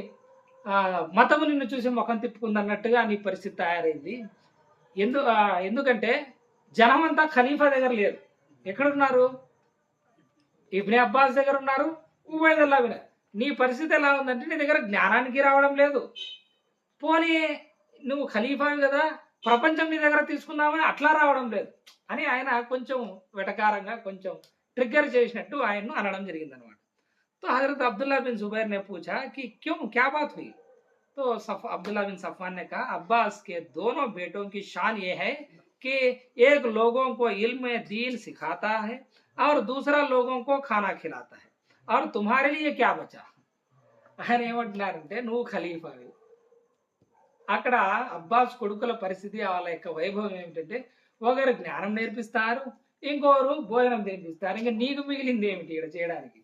మతము నిన్ను చూసి ముఖం తిప్పుకుంది అన్నట్టుగా నీ పరిస్థితి తయారైంది. ఎందుకంటే జనం అంతా ఖలీఫా దగ్గర లేరు. ఎక్కడున్నారు? ఇబ్నే అబ్బాస్ దగ్గర ఉన్నారు, ఉబైదుల్లా బిన్. నీ పరిస్థితి ఎలా ఉందంటే నీ దగ్గర జ్ఞానానికి రావడం లేదు. పోనీ నువ్వు ఖలీఫావి కదా, ప్రపంచం నీ దగ్గర తీసుకుందామని అట్లా రావడం లేదు అని ఆయన కొంచెం వెటకారంగా, కొంచెం ట్రిగ్గర్ చేసినట్టు ఆయన్ను అనడం జరిగిందనమాట. तो हजरत अब्दुल्ला बिन जुबैर ने पूछा कि क्यों, क्या बात हुई? तो अब्दुल्ला बिन सफवान ने कहा, अब्बास के दोनों बेटों की शान ये है कि एक लोगों को इल्म दीन सिखाता है और दूसरा लोगों को खाना खिलाता है, और तुम्हारे लिए क्या बचा? ఆయన ఏమంటున్నారంటే, నువ్వు ఖలీఫావి. అక్కడ అబ్బాస్ కొడుకుల పరిస్థితి, వాళ్ళ యొక్క వైభవం ఏమిటంటే ఒకరు జ్ఞానం నేర్పిస్తారు, ఇంకొకరు భోజనం తినిపిస్తారు. ఇంకా నీకు మిగిలింది ఏమిటి ఇక్కడ చేయడానికి?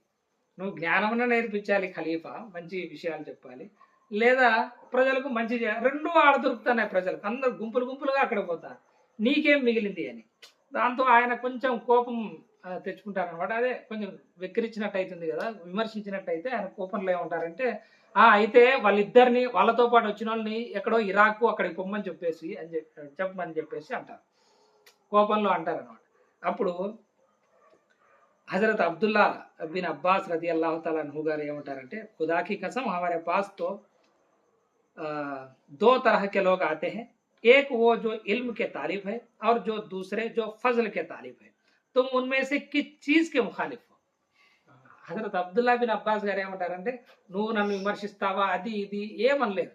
నువ్వు జ్ఞానమున నేర్పించాలి ఖలీఫా, మంచి విషయాలు చెప్పాలి, లేదా ప్రజలకు మంచి చేయాలి. రెండు ఆడ దొరుకుతున్నాయి ప్రజలకు, అందరు గుంపులు గుంపులుగా అక్కడ పోతారు, నీకేం మిగిలింది అని. దాంతో ఆయన కొంచెం కోపం తెచ్చుకుంటారనమాట. అదే కొంచెం వెక్కిరించినట్టు అవుతుంది కదా, విమర్శించినట్టు అయితే ఆయన కోపంలో ఏమంటారంటే అయితే వాళ్ళిద్దరిని వాళ్ళతో పాటు వచ్చిన వాళ్ళని ఎక్కడో ఇరాక్ అక్కడికి పొమ్మని చెప్పేసి చెప్పమని చెప్పేసి అంటారు, కోపంలో అంటారనమాట. అప్పుడు हजरत अब्दुल्ला बिन अब्बास रजी अल्लाह तआला अन्हु गाరు ఏమంటారంటే खुदा की कसम हमारे पास तो दो तरह के लोग आते हैं, एक वो जो इल्म के तालिब है और जो दूसरे जो फजल के तालिब है, तुम उनमें से किस चीज के मुखालिफ हो. హజరత్ అబ్దుల్లా బిన్ అబ్బాస్ గారు ఏమంటారంటే నువ్వు నన్ను విమర్శిస్తావా అది ఇది ఏమనలేదు.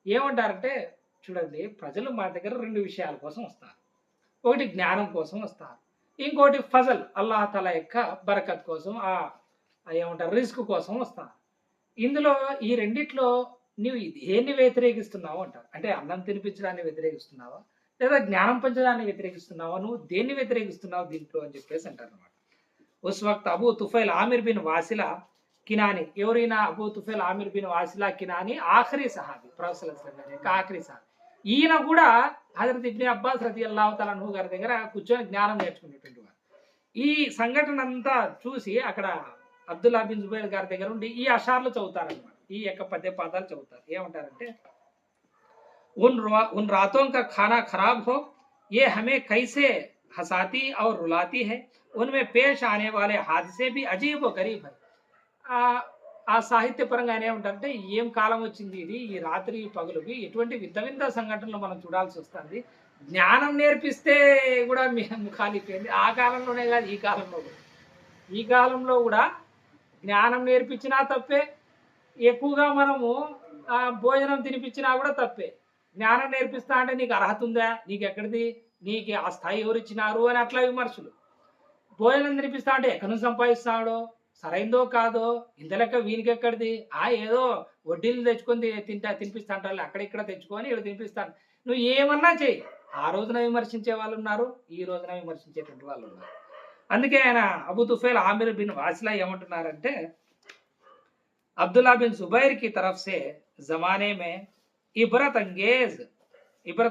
ఏమంటారంటే చూడండి, ప్రజలు మా దగ్గర రెండు విషయాల కోసం వస్తారు. ఒకటి జ్ఞానం కోసం వస్తారు, ఇంకోటి ఫజల్ అల్లాహ్ తఆలా యొక్క బరకత్ కోసం, ఏమంటారు రిస్క్ కోసం వస్తారు. ఇందులో ఈ రెండిట్లో నువ్వు దేన్ని వ్యతిరేకిస్తున్నావు అంటారు. అంటే అన్నం తినిపించడాన్ని వ్యతిరేకిస్తున్నావా లేదా జ్ఞానం పంచడాన్ని వ్యతిరేకిస్తున్నావా, నువ్వు దేన్ని వ్యతిరేకిస్తున్నావు దీంట్లో అని చెప్పేసి అంటారు అనమాట. उस वक्त अबू तुफैल आमिर बिन वासिला किनानी, ఎవరైనా అబూ తుఫైల్ ఆమిర్ బిన్ వాసిలా కినాని ఆఖరి సహాబీ, ప్రవక్త సల్లల్లాహు అలైహి వసల్లం యొక్క ఆఖరి సహాబీ. ఈయన కూడా హజరత్ ఇబ్ని అబ్బాస్ రదియల్లాహు తఆలా అన్హు గారి దగ్గర కూర్చొని జ్ఞానం నేర్చుకునేటువంటి వారు. ఈ సంఘటన అంతా చూసి అక్కడ అబ్దుల్లా బిన్ జుబైర్ గారి దగ్గర ఉండి ఈ అషార్లు చదువుతారనమాట. ఈ యొక్క పద్య పాదాలు చదువుతారు. ఏమంటారంటే उन रातों का खाना खराब हो, ये हमें कैसे हंसाती और रुलाती है, उनमें पेश आने वाले हादसे भी अजीब व गरीब है. ఆ సాహిత్యపరంగా ఆయన ఏమంటారంటే ఏం కాలం వచ్చింది ఇది, ఈ రాత్రి పగులుకి ఎటువంటి వింత వింత సంఘటనలు మనం చూడాల్సి వస్తుంది. జ్ఞానం నేర్పిస్తే కూడా ముఖాలిపోయింది. ఆ కాలంలోనే కాదు, ఈ కాలంలో కూడా జ్ఞానం నేర్పించినా తప్పే, ఎక్కువగా మనము భోజనం తినిపించినా కూడా తప్పే. జ్ఞానం నేర్పిస్తా అంటే నీకు అర్హత ఉందా, నీకు ఎక్కడిది, నీకు ఆ స్థాయి ఎవరు ఇచ్చినారు అని అట్లా విమర్శలు. భోజనం తినిపిస్తా అంటే ఎక్కడి నుంచి సంపాదిస్తాడో, సరైందో కాదో, ఇంత లెక్క వీనికి ఎక్కడిది, ఏదో వడ్డీలు తెచ్చుకొని తినిపిస్తా అంటారు, అక్కడిక్కడ తెచ్చుకొని ఇక్కడ తినిపిస్తాను. నువ్వు ఏమన్నా చెయ్యి, ఆ రోజున విమర్శించే వాళ్ళు ఉన్నారు, ఈ రోజున విమర్శించేటువంటి వాళ్ళు ఉన్నారు. అందుకే ఆయన అబూ తుఫైల్ ఆమిర్ బిన్ వాసిలా ఏమంటున్నారంటే अब्दुल्ला बिन जुबैर की तरफ से जमाने में इबरत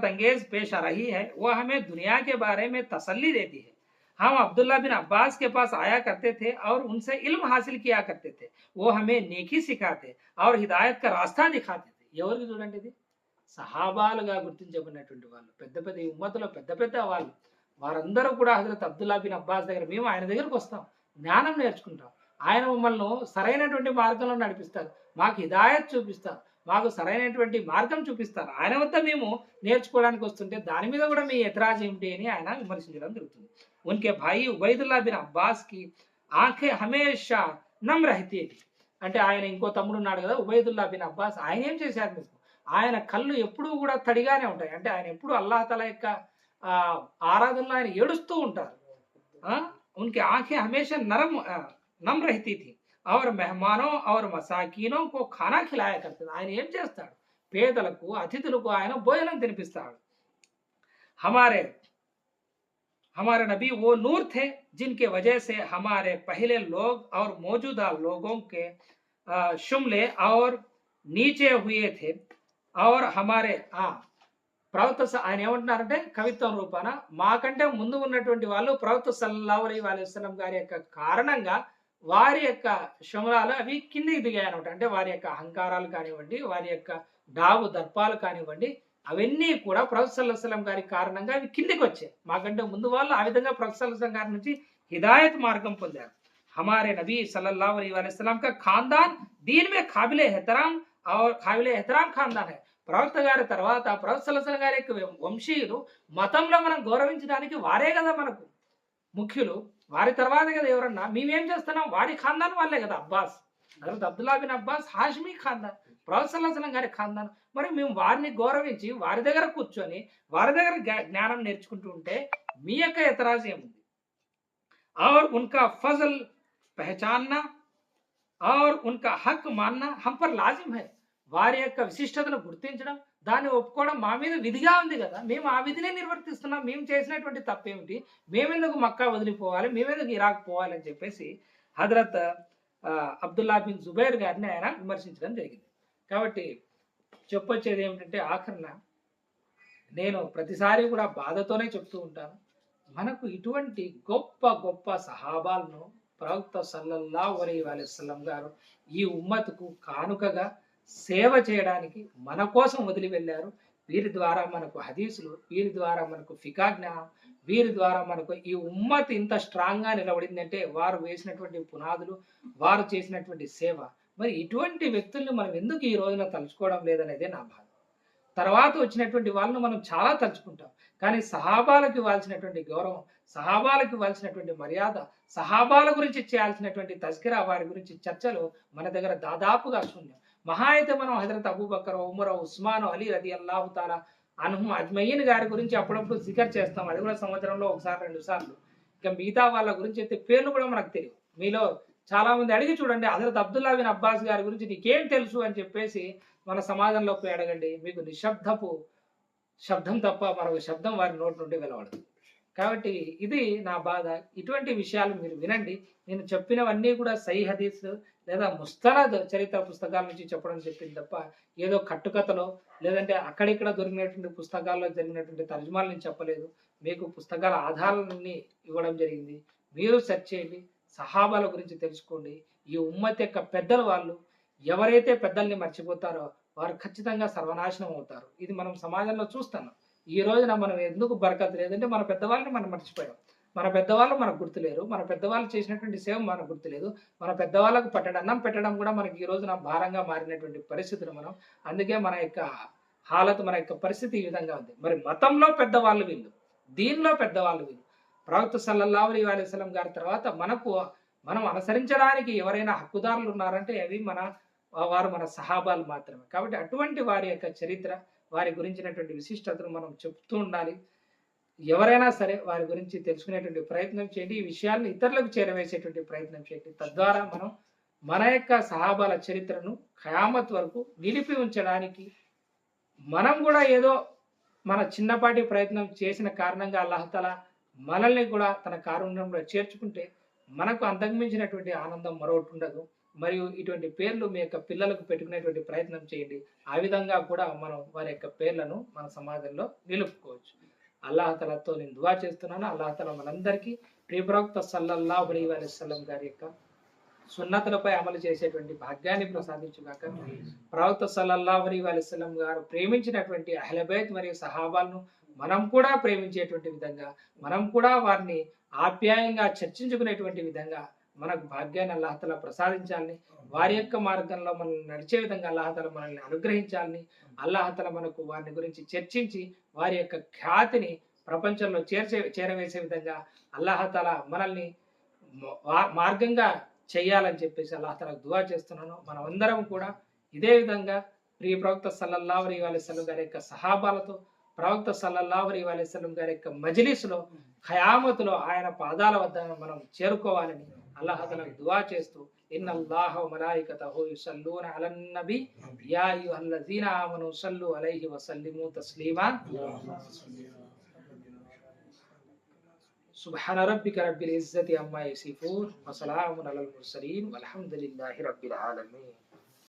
अंगेज पेश आ रही है, वह हमें दुनिया के बारे में तसल्ली देती है. हम अब्दुल्ला बिन अब्बास के पास आया करते थे और उनसे इल्म हासिल किया करते थे. वो हमें नेकी सिखाते और हिदायत का रास्ता दिखाते थे. ఎవరికి చూడండి, ఇది సహాబాలుగా గుర్తించబడినటువంటి వాళ్ళు, పెద్ద పెద్ద ఉమ్మతులో పెద్ద పెద్ద వాళ్ళు, వారందరూ కూడా హజరత్ అబ్దుల్లా బిన్ అబ్బాస్ దగ్గర మేము ఆయన దగ్గరకు వస్తాం, జ్ఞానం నేర్చుకుంటాం, ఆయన మమ్మల్ని సరైనటువంటి మార్గంలో నడిపిస్తారు, మాకు హిదాయత్ చూపిస్తారు, మాకు సరైనటువంటి మార్గం చూపిస్తారు. ఆయన వద్ద మేము నేర్చుకోవడానికి వస్తుంటే దాని మీద కూడా మీ ఎతరాజ్ ఏమిటి అని ఆయన విమర్శించడం జరుగుతుంది. ఉన్కే భాయి ఉబైదుల్లా బిన్ అబ్బాస్ కి ఆంఖే హమేషా నమ్ రహతీ థీ. అంటే ఆయన ఇంకో తమ్ముడు ఉన్నాడు కదా ఉబైదుల్లా బిన్ అబ్బాస్, ఆయన ఏం చేశారు మీకు, ఆయన కళ్ళు ఎప్పుడూ కూడా తడిగానే ఉంటాయి. అంటే ఆయన ఎప్పుడు అల్లాహ్ తఆలా యొక్క ఆరాధనలో ఆయన ఏడుస్తూ ఉంటారు. ఉన్కే ఆంఖే హమేషా నమ్ रहती थी और मेहमानों और मसाकीनों को खाना खिलाया करते थे. ఆయన ఏం చేస్తాడు, పేదలకు అతిథులకు ఆయన భోజనం తినిపిస్తాడు. हमारे नबी वो नूर थे जिनके वजह से हमारे पहले लोग और मौजूदा लोगों के शुमले और नीचे हुए थे और हमारे ప్రవక్త ఆయన ఏమంటున్నారంటే కవిత్వం రూపాన మాకంటే ముందు ఉన్నటువంటి వాళ్ళు ప్రవక్త సల్లల్లాహు అలైహి వసల్లం గారి యొక్క కారణంగా వారి యొక్క శమలాలు అవి కిందికి దిగాయి అనమాట. అంటే వారి యొక్క అహంకారాలు కానివ్వండి, వారి యొక్క డాబు దర్పాలు కానివ్వండి, అవన్నీ కూడా ప్రవక్త సల్లల్లాహు అలైహి వసల్లం గారి కారణంగా అవి కిందికి వచ్చాయి. మాకంటే ముందు వాళ్ళు ఆ విధంగా ప్రవక్త సల్లల్లాహు అలైహి వసల్లం గారి నుంచి హిదాయత్ మార్గం పొందారు. हमारे नबी सल्लल्लाहु अलैहि वसल्लम का खानदान दीन में काबिल एहतराम खानदान है. ప్రవక్త గారి తర్వాత ప్రవక్త సల్లల్లాహు అలైహి వసల్లం గారి యొక్క వంశీయులు మతంలో మనం గౌరవించడానికి వారే కదా మనకు ముఖ్యులు. వారి తర్వాత కదా ఎవరన్నా, మేమేం చేస్తున్నాం, వారి ఖాందాన్ వాళ్ళే కదా అబ్బాస్, హజరత్ అబ్దుల్లా బిన్ అబ్బాస్ హాష్మీ ఖాందాన్, ప్రవక్త సల్లల్లాహు అలైహి వసల్లం గారి ఖాందాన్. మరి మేము వారిని గౌరవించి వారి దగ్గర కూర్చొని వారి దగ్గర జ్ఞానం నేర్చుకుంటూ ఉంటే మీ యొక్క ఎతరాజ్ ఏముంది. और उनका फजल पहचानना और उनका हक मानना हम पर लाजिम है. వారి యొక్క విశిష్టతను గుర్తించడం, దాన్ని ఒప్పుకోవడం మా మీద విధిగా ఉంది కదా, మేము ఆ విధినే నిర్వర్తిస్తున్నాం. మేము చేసినటువంటి తప్పేమిటి, మేమెందుకు మక్కా వదిలిపోవాలి, మేమెందుకు ఇరాక్ పోవాలి అని చెప్పేసి హజరత్ అబ్దుల్లా బిన్ జుబైర్ గారిని ఆయన విమర్శించడం జరిగింది. కాబట్టి చెప్పొచ్చేది ఏమిటంటే ఆఖరణ నేను ప్రతిసారి కూడా బాధతోనే చెప్తూ ఉంటాను, మనకు ఇటువంటి గొప్ప గొప్ప సహాబాలను ప్రవక్త సల్లల్లాహు అలైహి వసల్లం గారు ఈ ఉమ్మతుకు కానుకగా సేవ చేయడానికి మన కోసం వదిలి వెళ్ళారు. వీరి ద్వారా మనకు హదీసులు, వీరి ద్వారా మనకు ఫికా జ్ఞానం, వీరి ద్వారా మనకు ఈ ఉమ్మత్ ఇంత స్ట్రాంగ్గా నిలబడిందంటే వారు వేసినటువంటి పునాదులు, వారు చేసినటువంటి సేవ. మరి ఇటువంటి వ్యక్తుల్ని మనం ఎందుకు ఈ రోజున తలుచుకోవడం లేదనేదే నా బాధ. తర్వాత వచ్చినటువంటి వాళ్ళను మనం చాలా తలుచుకుంటాం. కానీ సహాబాలకు ఇవ్వాల్సినటువంటి గౌరవం, సహాబాలకు ఇవ్వాల్సినటువంటి మర్యాద, సహాబాల గురించి చేయాల్సినటువంటి తజ్కిరా, వారి గురించి చర్చలు మన దగ్గర దాదాపుగా శూన్యం. మహా అయితే మనం హజరత్ అబూబకర్, ఉమర్, ఉస్మాన్, అలీ రదియల్లాహు తాలా అన్హుమ్ అజ్మయీన్ గారి గురించి అప్పుడప్పుడు జికర్ చేస్తాం. అది కూడా సంవత్సరంలో ఒకసారి 2 సార్లు. ఇక మిగతా వాళ్ళ గురించి అయితే పేర్లు కూడా మనకు తెలియదు. మీలో చాలా మంది అడిగి చూడండి, హజరత్ అబ్దుల్లా బిన్ అబ్బాస్ గారి గురించి నీకేం తెలుసు అని చెప్పేసి మన సమాజంలో పోయి అడగండి, మీకు నిశ్శబ్దపు శబ్దం తప్ప మరొక శబ్దం వారి నోటి నుండి వెలువడదు. కాబట్టి ఇది నా బాధ. ఇటువంటి విషయాలు మీరు వినండి. నేను చెప్పినవన్నీ కూడా సహీ హదీస్ లేదా ముస్తనద్ చరిత్ర పుస్తకాల నుంచి చెప్పడం చెప్పింది తప్ప ఏదో కట్టుకథలో లేదంటే అక్కడిక్కడ దొరికినటువంటి పుస్తకాల్లో జరిగినటువంటి తర్జుమాల నుంచి చెప్పలేదు. మీకు పుస్తకాల ఆధారాలన్నీ ఇవ్వడం జరిగింది. మీరు సెర్చ్ చేయండి, సహాబాల గురించి తెలుసుకోండి. ఈ ఉమ్మత్ యొక్క పెద్దలు వాళ్ళు ఎవరైతే పెద్దల్ని మర్చిపోతారో వారు ఖచ్చితంగా సర్వనాశనం అవుతారు. ఇది మనం సమాజంలో చూస్తున్నాం. ఈ రోజున మనం ఎందుకు బరకత్ లేదంటే మన పెద్దవాళ్ళని మనం మర్చిపోయాం. మన పెద్దవాళ్ళు మనకు గుర్తులేరు. మన పెద్దవాళ్ళు చేసినటువంటి సేవ మనకు గుర్తులేదు. మన పెద్దవాళ్ళకు అన్నం పెట్టడం కూడా మనకి ఈ రోజున భారంగా మారినటువంటి పరిస్థితులు మనం. అందుకే మన యొక్క హాలత్, మన యొక్క పరిస్థితి ఈ విధంగా ఉంది. మరి మతంలో పెద్దవాళ్ళు వీళ్ళు, దీనిలో పెద్దవాళ్ళు వీళ్ళు. ప్రవక్త సల్లల్లాహు అలైహి వసల్లం గారి తర్వాత మనం అనుసరించడానికి ఎవరైనా హక్కుదారులు ఉన్నారంటే అవి వారు మన సహాబాలు మాత్రమే. కాబట్టి అటువంటి వారి యొక్క చరిత్ర, వారి గురించినటువంటి విశిష్టతను మనం చెప్తూ ఉండాలి. ఎవరైనా సరే వారి గురించి తెలుసుకునేటువంటి ప్రయత్నం చేయండి. ఈ విషయాలను ఇతరులకు చేరవేసేటువంటి ప్రయత్నం చేయండి. తద్వారా మనం మన యొక్క సహాబాల చరిత్రను ఖయామత్ వరకు నిలిపి ఉంచడానికి మనం కూడా ఏదో మన చిన్నపాటి ప్రయత్నం చేసిన కారణంగా అల్లాహ్తాలా మనల్ని కూడా తన కారుణ్యంలో చేర్చుకుంటే మనకు అంతకుమించినటువంటి ఆనందం మరొకటి ఉండదు. మరియు ఇటువంటి పేర్లు మీ యొక్క పిల్లలకు పెట్టుకునేటువంటి ప్రయత్నం చేయండి. ఆ విధంగా కూడా మనం వారి యొక్క పేర్లను మన సమాజంలో నిలుపుకోవచ్చు. అల్లాహ్తాలాతో నేను దువా చేస్తున్నాను. అల్లాహ్తాలా మనందరికీ ప్రియప్రవక్త సల్లల్లాహు అలైహి వసల్లం గారి యొక్క సున్నతులపై అమలు చేసేటువంటి భాగ్యాన్ని ప్రసాదించుగాక. ప్రవక్త సల్లల్లాహు అలైహి వసల్లం గారు ప్రేమించినటువంటి అహ్లె బైత్ మరియు సహాబాలను మనం కూడా ప్రేమించేటువంటి విధంగా, మనం కూడా వారిని ఆప్యాయంగా చర్చించుకునేటువంటి విధంగా మనకు భాగ్యాన్ని అల్లాహ్తాలా ప్రసాదించాలని, వారి యొక్క మార్గంలో మనల్ని నడిచే విధంగా అల్లాహ్తాలా మనల్ని అనుగ్రహించాలని, అల్లాహ్తాలా మనకు వారిని గురించి చర్చించి వారి యొక్క ఖ్యాతిని ప్రపంచంలో చేరవేసే విధంగా అల్లాహ్తాలా మనల్ని మార్గంగా చెయ్యాలని చెప్పేసి అల్లాహ్తాలా దువా చేస్తున్నాను. మనమందరం కూడా ఇదే విధంగా ప్రియ ప్రవక్త సల్లల్లాహు అలైహి వసల్లం గారి యొక్క సహాబాలతో, ప్రవక్త సల్లల్లాహు అలైహి వసల్లం గారి యొక్క మజ్లిస్లో ఖయామతులో ఆయన పాదాల వద్ద మనం చేరుకోవాలని అల్లాహ్తాలా దువా చేస్తూ, ఇన్నల్లాహ వ మలాయికతహు యుసల్లూన అలన్ నబీ యా అయ్యుహల్లజీన ఆమను సల్లు అలైహి వసల్లిము తస్లీమా. సుబ్హాన రబ్బిక రబ్బిల్ ఇజ్జతి అమ్మా యసిఫూన్ వ సలామున్ అలల్ ముర్సలీన్ వల్హమ్దులిల్లాహి రబ్బిల్ ఆలమీన్.